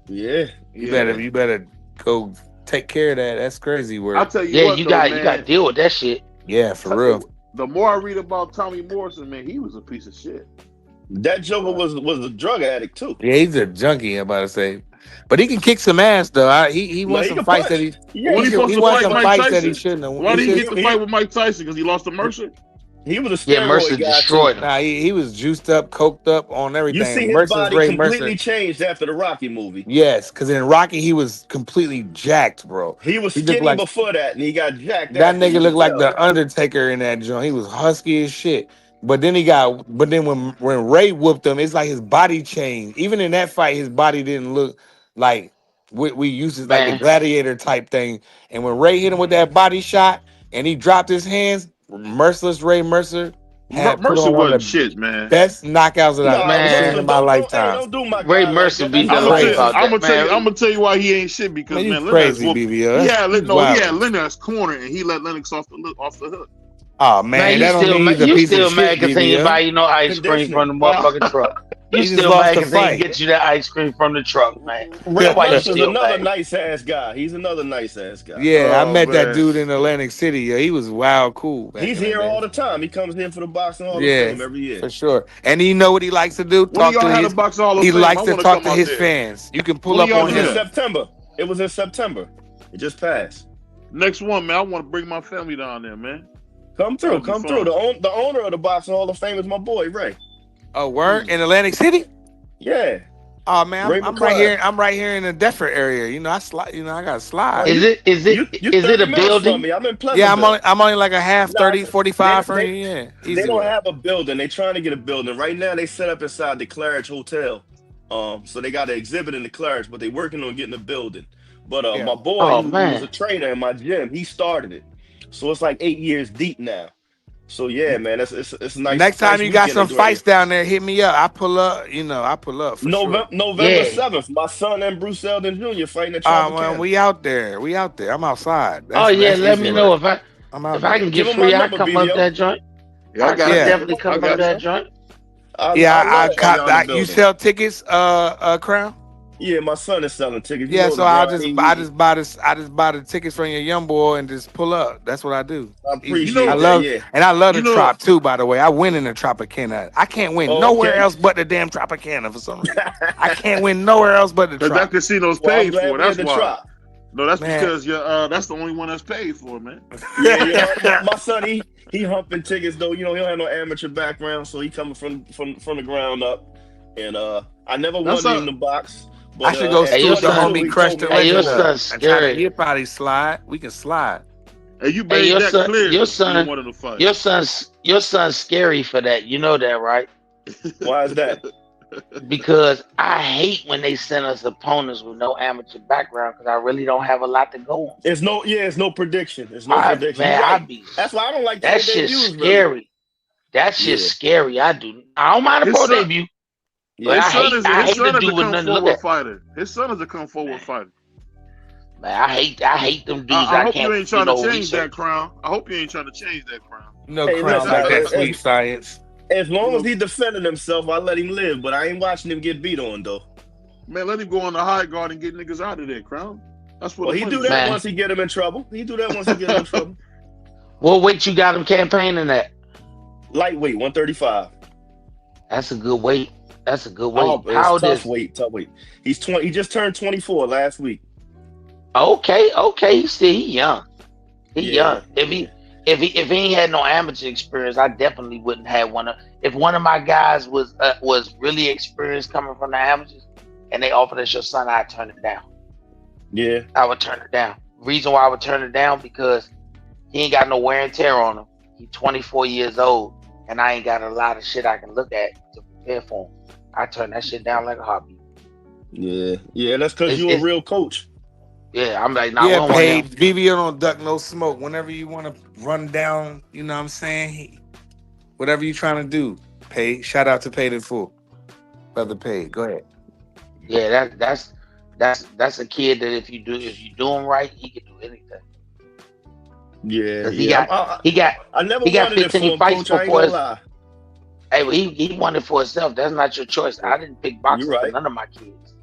Yeah. You better go take care of that. That's crazy work. I'll tell you Yeah, what, you though, got man, to deal with that shit. Yeah, for real. The more I read about Tommy Morrison, man, he was a piece of shit. That Joker was a drug addict too. Yeah, he's a junkie, I'm about to say. But he can kick some ass though. He won some can fights punch. that he Yeah, When he supposed he to won fight some Mike fights that he Tyson, shouldn't have. why did he get the he- fight with Mike Tyson? Because he lost to Mercer? He was a steroid Yeah, Mercer guy destroyed too. him. Nah, he was juiced up, coked up on You everything. see his Mercer's body Ray completely Mercer. changed after the Rocky movie. Yes, because in Rocky he was completely jacked, bro. He was He looked skinny like before that, and he got jacked that after. nigga You looked could like tell. the Undertaker in that joint. He was husky as shit. But then when Ray whooped him, it's like his body changed. Even in that fight, his body didn't look like we used to like the Man, gladiator type thing. And when Ray hit him with that body shot and he dropped his hands, merciless Ray Mercer had put Mercer on one wasn't of the shit, man. best knockouts that I've Nah, ever seen Man, Mercer, in my lifetime. don't do my Ray guy like Mercer that. beat That's the I'm not gonna life tell, out business. I'm that gonna tell you, man. I'm gonna tell you why he ain't shit. Because Man, you man, Lennox crazy, whooped. BBL. He That's had wild. Lennox corner, and he let Lennox off the hook. Oh Man, man, that don't mean he's a you piece of still mad shit, because he ain't BBL. buy you no ice cream Conditioning. from the motherfucking truck. You He just still lost mad the because he ain't fight. get you that ice cream from the truck, man. Ray That's why you Mercer's still another mad. nice ass guy. He's another nice ass guy. Yeah, I Oh met that man, dude in Atlantic City. Yeah, he was wild cool back He's in the here day. all the time. He comes in for the Boxing Hall of Yeah, Fame every year. for sure. And you know what he likes to do? when do Talk y'all to have the his. Box Hall of He Fame? I likes to want to talk come to out his there. fans. You can pull When up do y'all on It do was in him. that? September. It was in September. It just passed. Next one, man. I want to bring my family down there, man. Come through. That'll be Come through. fun. The owner of the Boxing Hall of Fame is my boy, Ray. Oh, word in Atlantic City. Yeah. Oh man, Ray I'm right McClure. here. I'm right here in the Deptford area. You know, I slide. You know, I got to Oh, slide. Is it you is it 30 a minutes from building? me. I'm in Yeah, Pleasantville. I'm only like a half, Nah, 30, 45 from they, you. Yeah, they easy don't way. have a building. They trying to get a building. Right now they set up inside the Claridge Hotel. So they got an exhibit in the Claridge, but they working on getting a building. But Yeah. my boy Oh who was a man. trainer in my gym, he started it. So it's like 8 years deep now. So yeah, man, it's a nice Next time nice you got weekend they some do fights every down there, hit me up. I pull up. You know, I pull up for sure. November Yeah. 7th. My son and Bruce Eldon Jr. fighting at Man, Tropicana. we out there. We out there. I'm outside. Oh yeah, That's let easy me way. know I'm out if I there. can Give get him my free, I number, come up BBO. that joint. Yeah, I got I you. Yeah. definitely I come up got that you. joint. Yeah, I I love to have y'all in the you building. sell tickets, Crown. Yeah, my son is selling tickets. You Yeah, know so the I grind. just buy the tickets from your young boy and just pull up. That's what I do. I Easy. You know, I appreciate that. love Yeah. and I love you the know. Trop too. By the way, I win in the Tropicana. I can't win Oh, nowhere okay. else but the damn Tropicana for some reason. I can't win nowhere else but the Cause that Trop. casino's Well, I'm paid glad for. we That's had the why. Trop. No, that's Man. because that's the only one that's paid for, man. Yeah, my son, he humping tickets though. You know, he don't have no amateur background, so he coming from the ground up. And I never That's wanted a- him to box. But I should go at Hey, your school the son- 22, homie he Crush told the me Hey, your Legend up son's and try to scary. he'll probably slide. We can slide. Hey, you Hey, made your that son, clear. your You son, wanted to fight. your son's scary for that. You know that, right? Why is that? Because I hate when they send us opponents with no amateur background because I really don't have a lot to go on. It's no prediction. There's no prediction. Man, You're I right. be That's why I don't like that pro shit's debuts, really. scary. That shit's Yeah. scary. I don't mind a His pro son- debut, but Yeah. His son is I hate to a do with come nothing to look forward at. fighter. His son is a come forward fighter. Man, I hate them dudes. I I hope can't you ain't trying to change research. that crown. I hope you ain't trying to change that crown. No Hey, Crown listen, like that hey, sweet science. As long as he defending himself, I let him live. But I ain't watching him get beat on though. Man, let him go on the high guard and get niggas out of there, Crown. That's what Well, the he do money's that at. Man. once he get him in trouble. He do that once he get him in trouble. What weight you got him campaigning at? Lightweight, 135. That's a good weight. That's a good Oh, weight. it's How old tough is? weight, tough weight. He's 20. He just turned 24 last week. Okay. See, he young. He Yeah, young. If he ain't had no amateur experience, I definitely wouldn't have one of. If one of my guys was really experienced coming from the amateurs, and they offered us your son, I'd turn it down. yeah. I would turn it down. Reason why I would turn it down because he ain't got no wear and tear on him. He's 24 years old, and I ain't got a lot of shit I can look at to prepare for him. I turn that shit down like a heartbeat. Yeah. That's because It's, you're a it's real coach. yeah. I'm like, nah, we Yeah, don't want him. Paige. BBO don't duck no smoke. Whenever you want to run down, you know what I'm saying? Whatever you trying to do, Paige. Shout out to Paid in Full. Brother Paige. Go ahead. Yeah, that's a kid that if you do him right, he can do anything. Yeah, Cause yeah. I never he got wanted it for 15 him, fights coach. I ain't before gonna his. lie. Hey, well, he won it for himself. That's not your choice. I didn't pick You're boxing for right. none of my kids.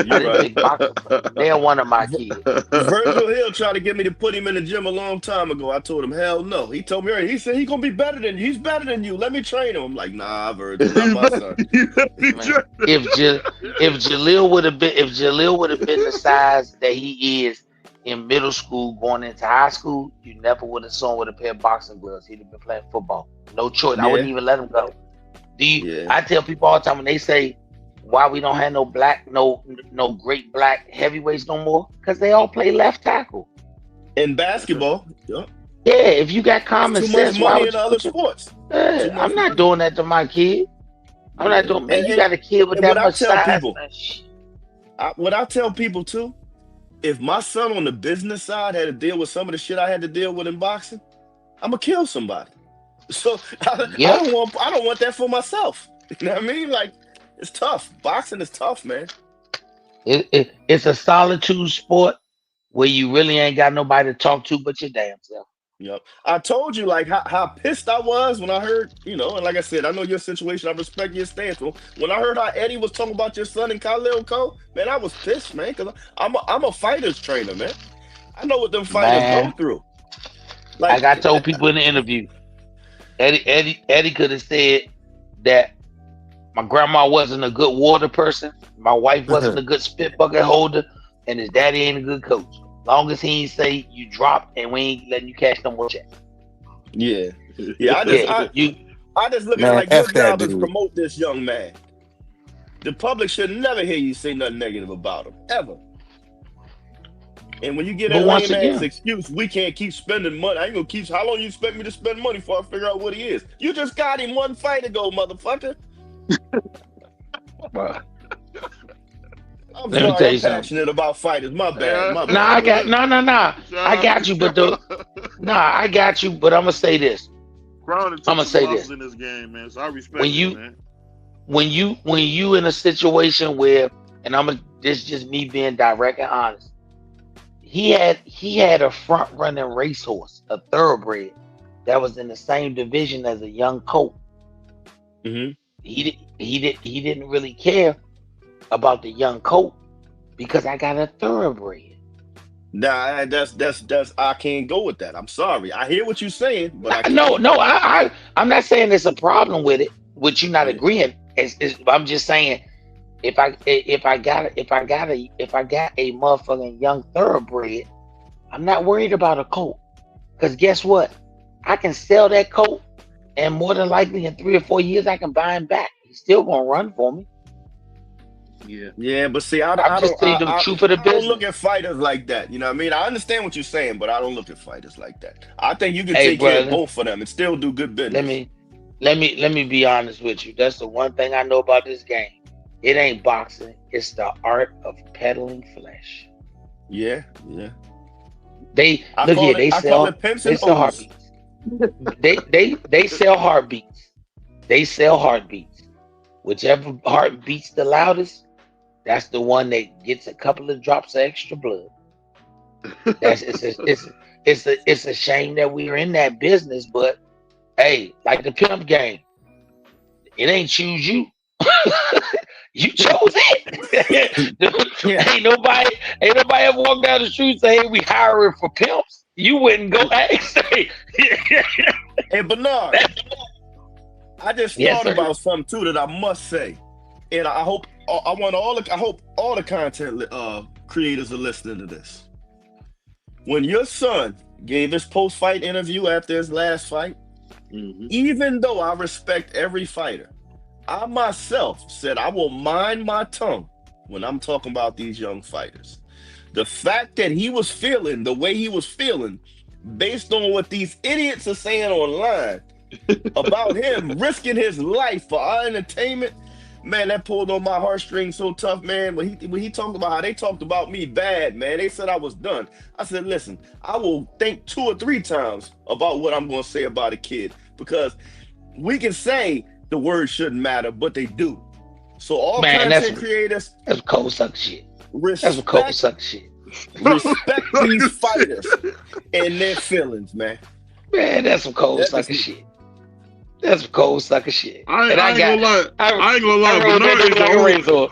You're I didn't right. pick boxing for they're one of my kids. Virgil Hill tried to get me to put him in the gym a long time ago. I told him, hell no. He told me, he said he gonna be better than you. He's better than you. Let me train him. I'm like, nah, Virgil, not my son. Man, if Jalil would have been the size that he is in middle school going into high school, you never would have saw him with a pair of boxing gloves. He'd have been playing football. No choice. I wouldn't Yeah, even let him go. yeah. I tell people all the time when they say why we don't have no great black heavyweights no more, because they all play left tackle. In basketball, yeah. Yeah, if you got common Too much sense, why money would in you other put your sports. Too I'm much not money. doing that to my kid. I'm not Yeah. doing, man. You And, got a kid with and what that I much tell size, people, man. Shit. what I tell people too, if my son on the business side had to deal with some of the shit I had to deal with in boxing, I'm gonna kill somebody. So I Yep. don't want that for myself. You know what I mean? Like, it's tough. Boxing is tough, man. It's a solitude sport where you really ain't got nobody to talk to but your damn self. Yep. I told you like how pissed I was when I heard, and like I said, I know your situation. I respect your stance. But when I heard how Eddie was talking about your son and Khalil Cole, man, I was pissed, man, because I'm a fighters trainer, man. I know what them fighters go Man, through. like Like, I told people in the interview, Eddie could have said that my grandma wasn't a good water person, my wife wasn't a good spit bucket holder, and his daddy ain't a good coach. Long as he ain't say you dropped and we ain't letting you catch no more checks. yeah. Yeah, I just look at it Man, like your F that job is dude. promote this young man. The public should never hear you say nothing negative about him, ever. And when you get but that once lame ass again, excuse, we can't keep spending money. I ain't gonna keep. How long you expect me to spend money before I figure out what he is? You just got him one fight ago, motherfucker. I'm let me sorry, tell I'm you something. passionate about fighters. My bad, my No, bad. I got no. I got you, but I got you, but I'm gonna say this. Crown I'm took gonna some say losses this. in this game, man. So I respect When it, you man. when you in a situation where, and this is just me being direct and honest. He had a front running racehorse, a thoroughbred, that was in the same division as a young colt. hmm He didn't really care about the young colt because I got a thoroughbred. Nah, that's. I can't go with that. I'm sorry. I hear what you're saying, but I No, can't. I'm not saying there's a problem with it, with you not Yeah. agreeing. I'm just saying if I got a motherfucking young thoroughbred, I'm not worried about a colt. Because guess what? I can sell that colt, and more than likely in 3 or 4 years I can buy him back. He's still gonna run for me. Yeah, but see, I'm just telling you the truth of the I don't look business. at fighters like that. You know what I mean? I understand what you're saying, but I don't look at fighters like that. I think you can Hey, take care of brother, both of them and still do good let business. me let me be honest with you. That's the one thing I know about this game. It ain't boxing. It's the art of peddling flesh. Yeah. They I look call here. it I call it pimps They and sell O's. heartbeats. They sell heartbeats. They sell heartbeats. Whichever heart beats the loudest, that's the one that gets a couple of drops of extra blood. That's it's a shame that we're in that business, but hey, like the pimp game, it ain't choose you. You chose it. ain't nobody ever walked down the street and say, "Hey, we hiring for pimps." You wouldn't go ask. Hey, Bernard, I just Yes, thought sir. about something too that I must say, and I hope all the content creators are listening to this. When your son gave his post-fight interview after his last fight, even though I respect every fighter, I myself said I will mind my tongue when I'm talking about these young fighters. The fact that he was feeling the way he was feeling, based on what these idiots are saying online about him risking his life for our entertainment, man, that pulled on my heartstrings so tough, man. When he talked about how they talked about me bad, man, they said I was done. I said, listen, I will think 2 or 3 times about what I'm going to say about a kid, because we can say the words shouldn't matter, but they do. So all content creators, that's cold suck shit. That's respect, some cold suck shit. respect these fighters and their feelings, man. Man, that's some cold That sucker is- shit. That's some cold sucker shit. I And ain't gonna lie. I ain't gonna lie. rode that Bernard is nigga the like a only. razor.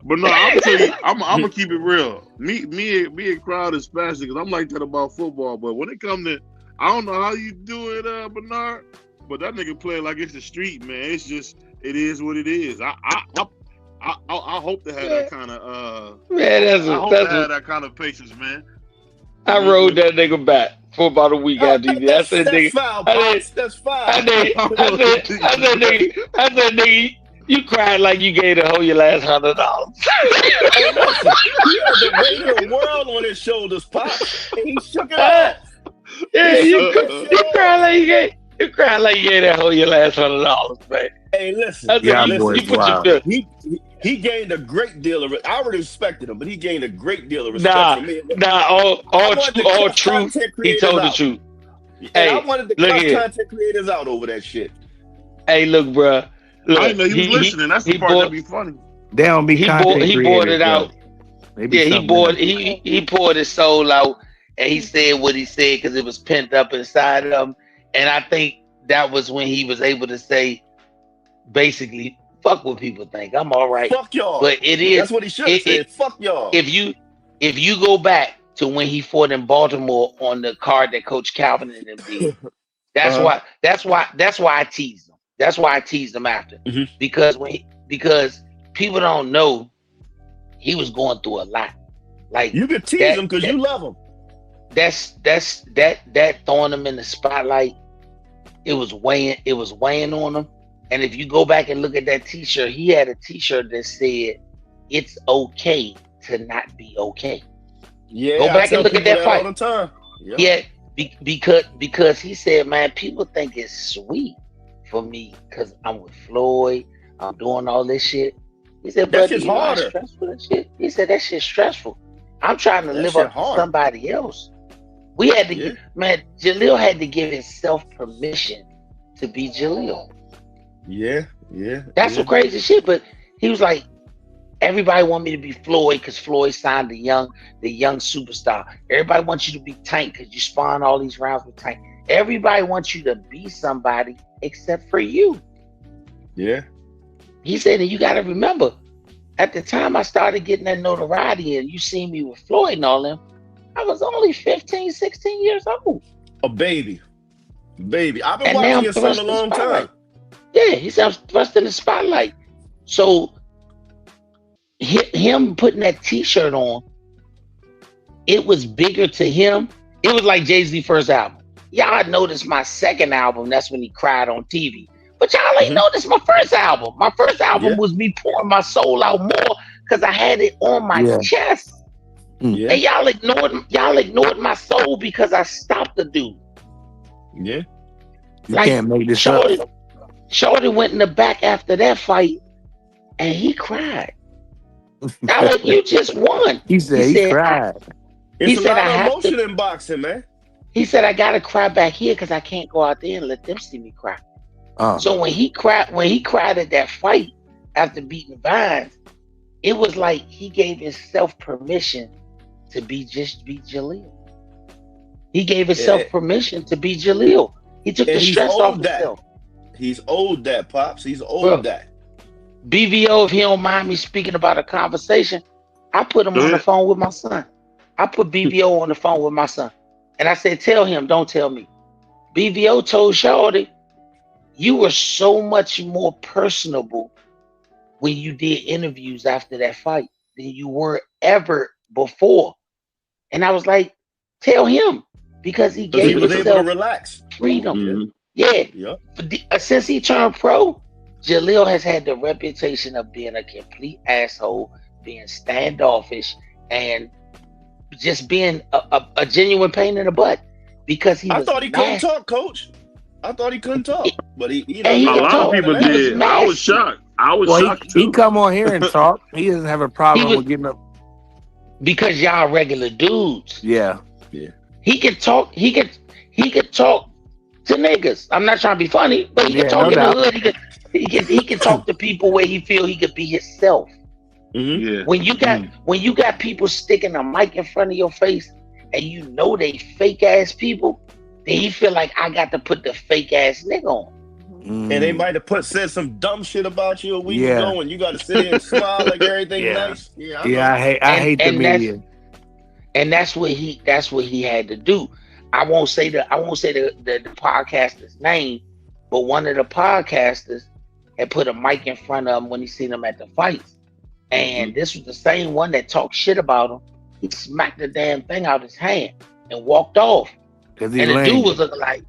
But no, I'm tell you, I'm gonna keep it real. Me and Crowd is spastic because I'm like that about football. But when it comes to, I don't know how you do it, Bernard. But that nigga play like it's the street, man. It's just, it is what it is. I hope to have that kind of Man, I hope to have that kind of patience, man. I rode that nigga back for about a week after he did. I said, That's nigga, foul, I Pops. said, That's foul. I said, nigga, you cried like you gave the whole your last $100. Hey, listen, he had the weight of the world on his shoulders, Pops, and he shook it off. Yeah, you cried like you gave that whole your last $100, man. Hey, listen, I said, Yeah, you boys, put wow. your he gained a great deal of. I already respected him, but he gained a great deal of respect from me. all truth. He told the truth. And Hey, I wanted to look cuss here. content creators out over that shit. Hey, look, bruh. Look, I didn't know he was listening. That's the part that be funny. They don't be content he creators, bought it out. though. They be Yeah, he something bought else. he poured his soul out, and he said what he said because it was pent up inside of him. And I think that was when he was able to say, basically, fuck what people think. I'm all right. Fuck y'all. But it is. That's what he should have said. Fuck y'all. If you go back to when he fought in Baltimore on the card that Coach Calvin and them did, that's why I teased him. That's why I teased him after, because people don't know he was going through a lot. Like, you could tease him because you love him. That throwing him in the spotlight, it was weighing on him. And if you go back and look at that T-shirt, he had a T-shirt that said, "It's okay to not be okay." Yeah, go back and look at that fight all the time. Yeah, because he said, man, people think it's sweet for me because I'm with Floyd, I'm doing all this shit. He said, that but shit's you know how harder. stressful that shit. He said that shit's stressful. I'm trying to live up to somebody else. We had to give, man, Jaleel had to give himself permission to be Jaleel. Yeah. That's some crazy shit. But he was like, everybody want me to be Floyd because Floyd signed the young superstar. Everybody wants you to be Tank because you spawn all these rounds with Tank. Everybody wants you to be somebody except for you. Yeah. He said, and you got to remember, at the time I started getting that notoriety and you see me with Floyd and all them, I was only 15, 16 years old. A baby. I've been watching your son a long time. Yeah, he said I'm thrust in the spotlight. So him putting that T-shirt on, it was bigger to him. It was like Jay-Z's first album. Y'all noticed my second album, that's when he cried on TV. But y'all ain't noticed my first album. My first album was me pouring my soul out more because I had it on my chest. Yeah. And y'all ignored my soul because I stopped the dude. Yeah. You can't make this Shorty, up. Shorty went in the back after that fight and he cried. I like, you just won. He said cried. It's a lot of emotion in boxing, man. He said I gotta cry back here because I can't go out there and let them see me cry. So when he cried at that fight after beating Vines, it was like he gave himself permission to be Jaleel. He gave himself permission to be Jaleel. He took the stress off himself. He's owed that, Pops. He's owed that. BVO, if he don't mind me speaking about a conversation, I put him Go on the ahead. phone with my son. I put BVO on the phone with my son. And I said, tell him, don't tell me. BVO told Shorty, you were so much more personable when you did interviews after that fight than you were ever before. And I was like, tell him, because he Because he gave was able to himself relax. freedom. Yeah. Yeah. Yeah. Since he turned pro, Jaleel has had the reputation of being a complete asshole, being standoffish, and just being a genuine pain in the butt because he I was thought he couldn't nasty. talk, Coach. I thought he couldn't talk, but he, And he he A could got lot of talk. all that people He was ass. did. I was nasty. shocked. I was Well, shocked he too. come on here and talk. He doesn't have a He problem was with getting up. because y'all regular dudes. Yeah. Yeah. He could talk. He could talk to niggas. I'm not trying to be funny, but he could Yeah, talk no in the doubt. hood. He could talk to people where he feel he could be himself. Mm-hmm. Yeah. When you got people sticking a mic in front of your face and you know they fake ass people, then he feel like I got to put the fake ass nigga on. And they might have said some dumb shit about you a week Yeah. ago, and you got to sit there and smile like everything's Yeah. nice. Yeah, I Yeah, know. I hate the media. That's what he had to do. I won't say the podcaster's name, but one of the podcasters had put a mic in front of him when he seen him at the fights. And this was the same one that talked shit about him. He smacked the damn thing out his hand and walked off. Cause And the dude was looking like,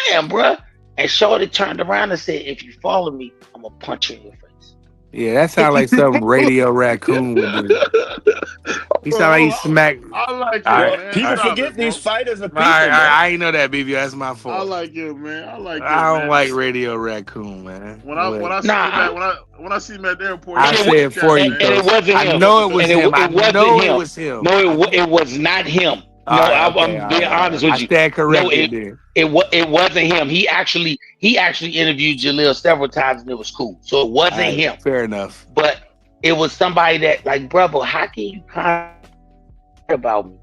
damn, bruh. And Shorty turned around and said, if you follow me, I'm gonna punch you in your face. Yeah, that sounds like something Radio Raccoon would do. He sound like he smacked. I like it, All right. man. People Stop forget it, bro. these fighters are All people, right, man. I ain't know that, BB. That's my I fault. like it, man. I like it, I don't man. like Radio Raccoon, man. When I see him when I see him at the airport, I he said for you, And it wasn't I him. know it was And him. I wasn't know him. it was him. No, it was not him. All No, right, okay, I'm being honest with I you. stand corrected No, there. it wasn't him. He actually interviewed Jaleel several times and it was cool. So it wasn't All right, him. fair enough. But it was somebody that like, brother, how can you comment about me?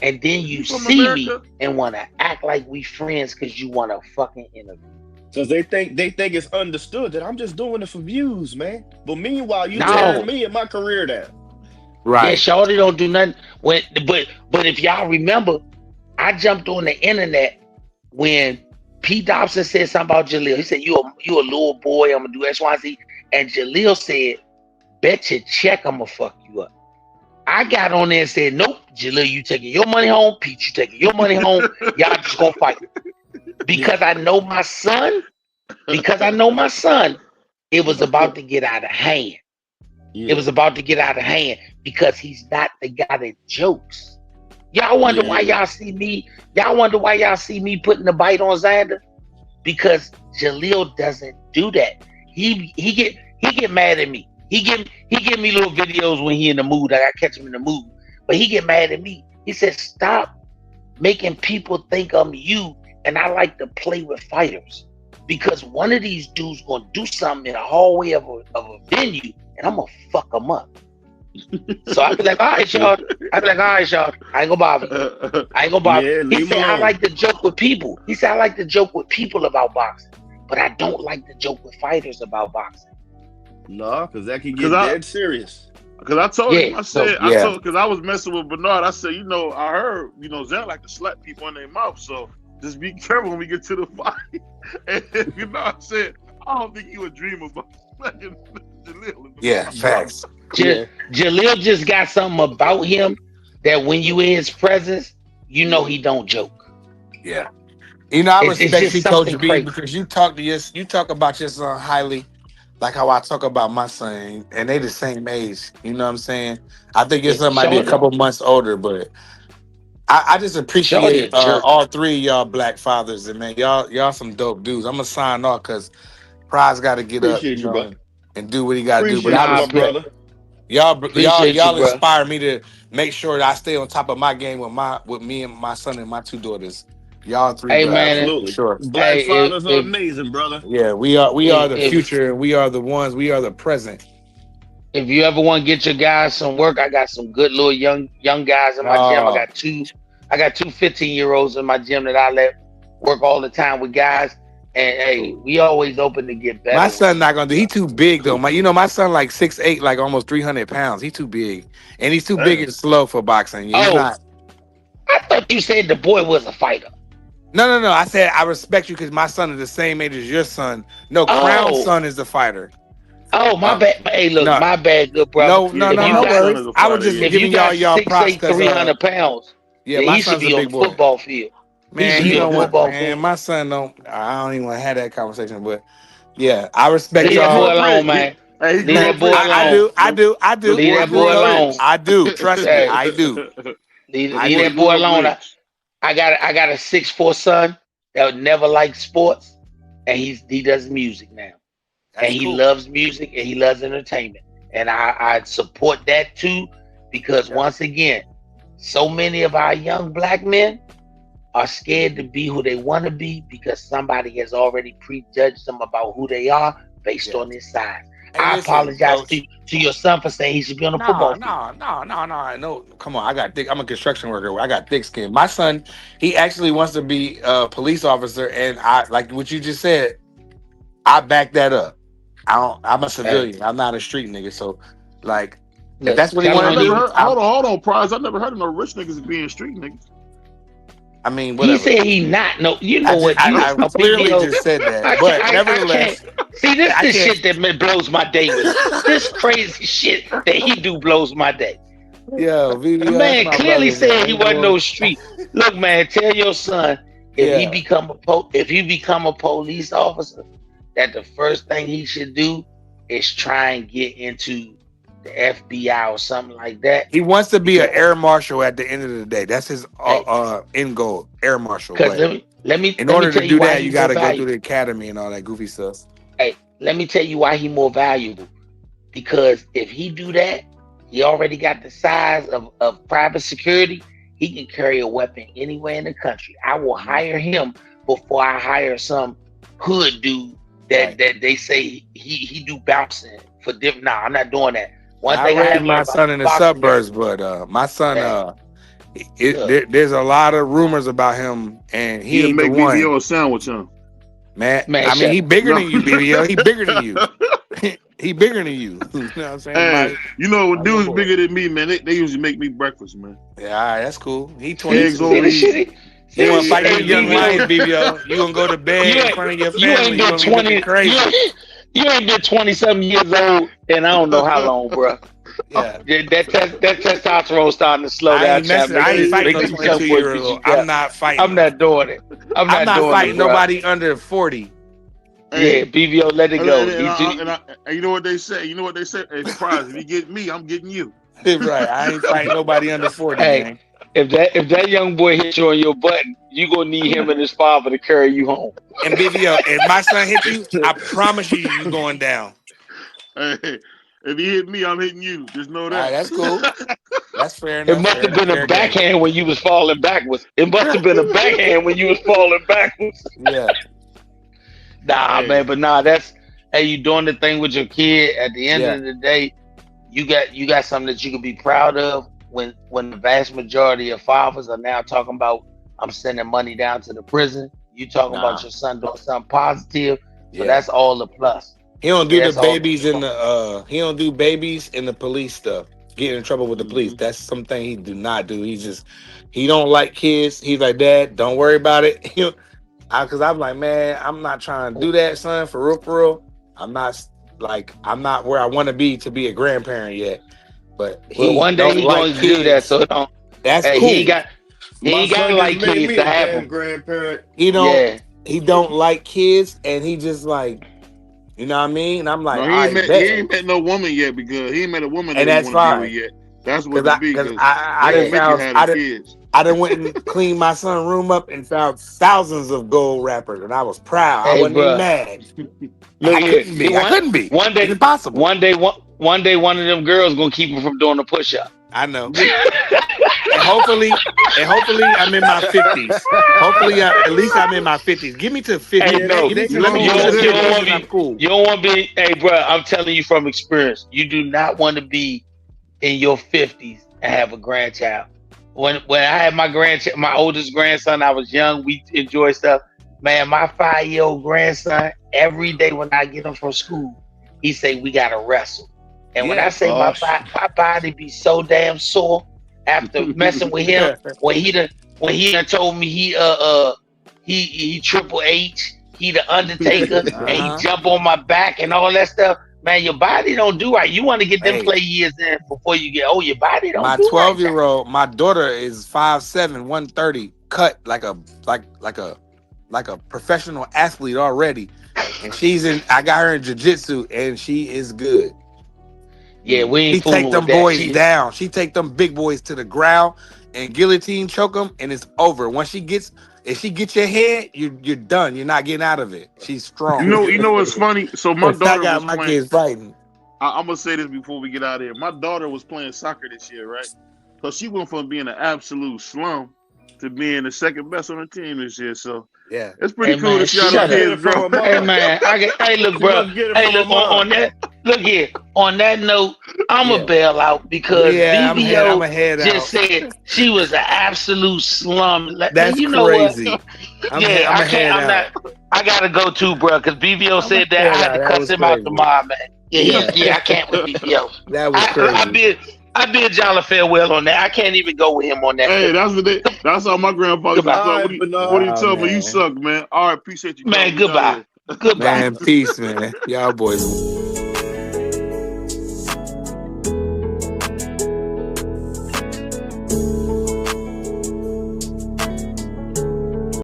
And then you from see America? me and want to act like we friends because you want to fucking interview. Because they think it's understood that I'm just doing it for views, man. But meanwhile, you No. tearing me and my career down. Yeah, Right. Shorty don't do nothing. But if y'all remember, I jumped on the internet when Pete Dobson said something about Jaleel. He said, you a little boy, I'm gonna do X, Y, Z. And Jaleel said, bet your check I'm gonna fuck you up. I got on there and said, nope, Jaleel, you taking your money home, Pete, you taking your money home, y'all just gonna fight. Because I know my son, it was about to get out of hand. Yeah. It was about to get out of hand because he's not the guy that jokes. Y'all wonder why y'all see me putting the bite on Xander? Because Jaleel doesn't do that. He get mad at me. He give me little videos when he in the mood. I catch him in the mood. But he get mad at me. He said, stop making people think I'm you. And I like to play with fighters. Because one of these dudes gonna do something in the hallway of a venue and I'm gonna fuck them up. So I be like, all right, y'all. I ain't gonna bother you. Yeah, He leave said, him I alone. like to joke with people. He said, I like to joke with people about boxing. But I don't like to joke with fighters about boxing. No, because that can get 'Cause I- dead serious. Because I told him, Yeah, I said, yeah. because I was messing with Bernard. I said, I heard, Zach like to slap people in their mouth. So just be careful when we get to the fight. And, I said, I don't think you would dream about smacking Jaleel. Yeah, facts. Jaleel just got something about him that when you in his presence, you know he don't joke. Yeah. You know, I It's respect just you, Coach something B, crazy. because you talk about your son highly, like how I talk about my son, and they the same age. You know what I'm saying? I think your son might be a couple months older, but I just appreciate all three of y'all black fathers, and man, y'all some dope dudes. I'm gonna sign off because Prize got to get up, Appreciate you, bro. and do what he got to do. But Appreciate you, I my respect brother. y'all bro. inspire me to make sure that I stay on top of my game with me and my son and my two daughters. Y'all three Hey, brothers, man. Absolutely. sure. Black Hey, fathers are if- amazing, brother. Yeah, we are the if- future, and we are the ones. We are the present. If you ever want to get your guys some work, I got some good little young guys in my gym. I got two 15-year-olds in my gym that I let work all the time with guys. hey, we always open to get better. My son not gonna do. He too big though. My son like 6'8", like almost 300 pounds. He too big, and he's too big and slow for boxing. Yeah, he's Oh, not. I thought you said the boy was a fighter. No. I said I respect you because my son is the same age as your son. No, Crown's son is the fighter. Oh, my bad. Hey, look, No, my bad, good brother. no my son worries. is a I was fighter, just yeah. If you giving got y'all props 6'8", because 300 pounds, yeah, yeah, my he should son's a be on big the boy. football field. He Man, should he be on don't the want. football Man, field. my son don't. I don't even want to have that conversation. But yeah, I respect Leave He that y'all. boy grew up alone, rich. man. He Leave grew that up boy rich. alone. I do. Them Leave boys that grew boy up alone. rich. I do. Trust me, Hey, I do. I leave Boy that do. boy grew up alone. rich. I got a 6'4" son that would never like sports, and he does music now, and That's he cool. loves music and he loves entertainment, and I support that too, because Yeah. once again, so many of our young black men are scared to be who they want to be because somebody has already prejudged them about who they are based Yeah. on their size. Hey, I listen, apologize coach. to your son for saying he should be on the No, football field. no, no, no, no, no. Come on, I got thick. I'm a construction worker. I got thick skin. My son, he actually wants to be a police officer, and I like what you just said. I back that up. I don't. I'm a Hey, civilian. I'm not a street nigga. So, like, if look, that's what he tell him want I to when never you. do, heard. Hold on, Prize. I never heard of no rich niggas being street niggas. I mean, He whatever. said he not. No, you know what? I A clearly BBO. just said that, I can't. but I can't. nevertheless, See, this I the can't. shit that blows my day with him. This crazy shit that he do blows my day. Yo, The VDO, that's man my clearly brother, man. I said he ain't wasn't going. no street. Look, man, tell your son Yeah, if he become a police officer, that the first thing he should do is try and get into the FBI or something like that. he wants to be an Because air marshal at the end of the day. That's his hey, end goal, air marshal. because But in let me order to tell you do why that, he you got more to go through valuable. the academy and all that goofy stuff. Hey, let me tell you why he more valuable. Because if he do that, he already got the size of private security. He can carry a weapon anywhere in the country. I will hire him before I hire some hood dude Right. that they say he do bouncing for different. Nah, I'm not doing that. One Now, I thing I raised have my learned about son this in the boxing game, suburbs, but my son, hey, look, there's a lot of rumors about him, and he He'll ain't the make one, BBO a sandwich, huh? man. man, I mean, he shut. bigger No. than you, BBL. He bigger than you. He bigger than you. You know what I'm saying? Hey, you know when my little dudes boy. bigger than me, man, they usually make me breakfast, man. Yeah, all right, that's cool. He Eggs 22. See over the easy. shit. He See the want to shit. fight Hey, them young lions, BBO, BBL. You gonna go to bed you in front of your ain't family. You been gonna be looking 20. crazy. You ain't been 20-something years old, and I don't know how long, bro. Yeah. Yeah, that testosterone starting to slow I down, ain't champ. messing. I ain't fighting Make no them young 22 boys year beat you old. I'm down. not I'm fighting. not doing it. I'm I'm not not doing it, fighting bro. nobody under 40. Yeah, Hey, BBO, let it and, go. and, and, He I, too, and, I, and you know what they say? You know what they say? Hey, Prize, if you get me, I'm getting you. Right. I ain't fighting nobody under 40, hey, gang. if that young boy hit you on your button, you gonna need him and his father to carry you home. And BBL, if my son hit you, I promise you going down. Hey, if you hit me, I'm hitting you. Just know All right, that. that's cool. That's fair It enough. must have been a Fair game. backhand when you was falling backwards. It must have been a backhand when you was falling backwards. Yeah. Nah, Hey, man, but nah, that's hey, you doing the thing with your kid. At the end Yeah. of the day, you got something that you can be proud of. When the vast majority of fathers are now talking about I'm sending money down to the prison. You talking about Nah. your son doing something positive. So Yeah. that's all the plus. He don't do Yeah, the that's all. babies in the he don't do babies in the police stuff. Get in trouble with the police. mhm. That's something he do not do. He don't like kids. He's like, Dad, don't worry about it. Cause I'm like, man, I'm not trying to do that, son, for real, for real. I'm not where I want to be a grandparent yet. But Well, he one day don't he like going to do that. kids. So it don't. That's Hey, cool. he My ain't got to son just like made kids me to a have damn them. grandparent. Yeah. He don't like kids, and he just like, you know what I mean? And I'm like, No, I he bet. ain't met no woman yet because he ain't met a woman And that he that's want to be with fine. yet. That's what Cause it I be cause because I they gonna done make you found have the kids. I done went and cleaned my son's room up and found thousands of gold wrappers, and I was proud. I Hey, wasn't even bro. mad. Look I here. couldn't be. I couldn't be. One It's day, impossible. one day, one of them girls gonna keep him from doing a push up. I know. And hopefully I'm in my 50s. Hopefully at least I'm in my 50s. Give me to 50. Hey, Yeah, no, Give me to, You let me get to almost the you don't there. 50s want and to I'm be. cool. You don't want to be. Hey, bro, I'm telling you from experience. You do not want to be in your 50s and have a grandchild. When I had my oldest grandson, I was young. We enjoyed stuff. Man, my 5-year-old grandson, every day when I get him from school, he say we gotta wrestle. And when I Yeah. say Oh, my body be so damn sore after messing with him, when he done told me he Triple H, he the Undertaker, and he Uh-huh. jump on my back and all that stuff. Man, your body don't do right. You want to get them Hey, play years in before you get your body don't my do right. 12-year-old, my daughter is 5'7", 130, cut like a professional athlete already. And I got her in jiu-jitsu and she is good. Yeah, we She ain't take fooling with them that. boys down. She take them big boys to the ground and guillotine choke them, and it's over. If she gets your head, you're done. You're not getting out of it. She's strong. You know what's funny? So my I daughter got was my playing. kids fighting. I'm gonna say this before we get out of here. My daughter was playing soccer this year, right? So she went from being an absolute slum to being the second best on the team this year. So Yeah. it's pretty Hey cool to man, see how she them shut must up. get kids it from grow. her Hey mom. man, hey look, She bro. must get it Hey from her look on mom. that. Look here. On that note, I'ma Yeah. bail out because Yeah, I'm BBO a head just out. said she was an absolute slum. Man, That's you know what? crazy. Yeah, I'm I a can't. head I'm not. out. I gotta go too, bro. Because BBO I'm a said that I head had out. to That cuss was him out crazy. tomorrow, man. Yeah, Yeah. I can't with BBO. That was crazy. I bid Jolly farewell on that. I can't even go with him on that. Hey, that's how my grandfather used to Goodbye, talk. All right, What do Bernard. you Wow, tell me? You man. suck, man. All right, appreciate you, dog. man. We out Goodbye, here. goodbye. Man, peace, man. Y'all boys.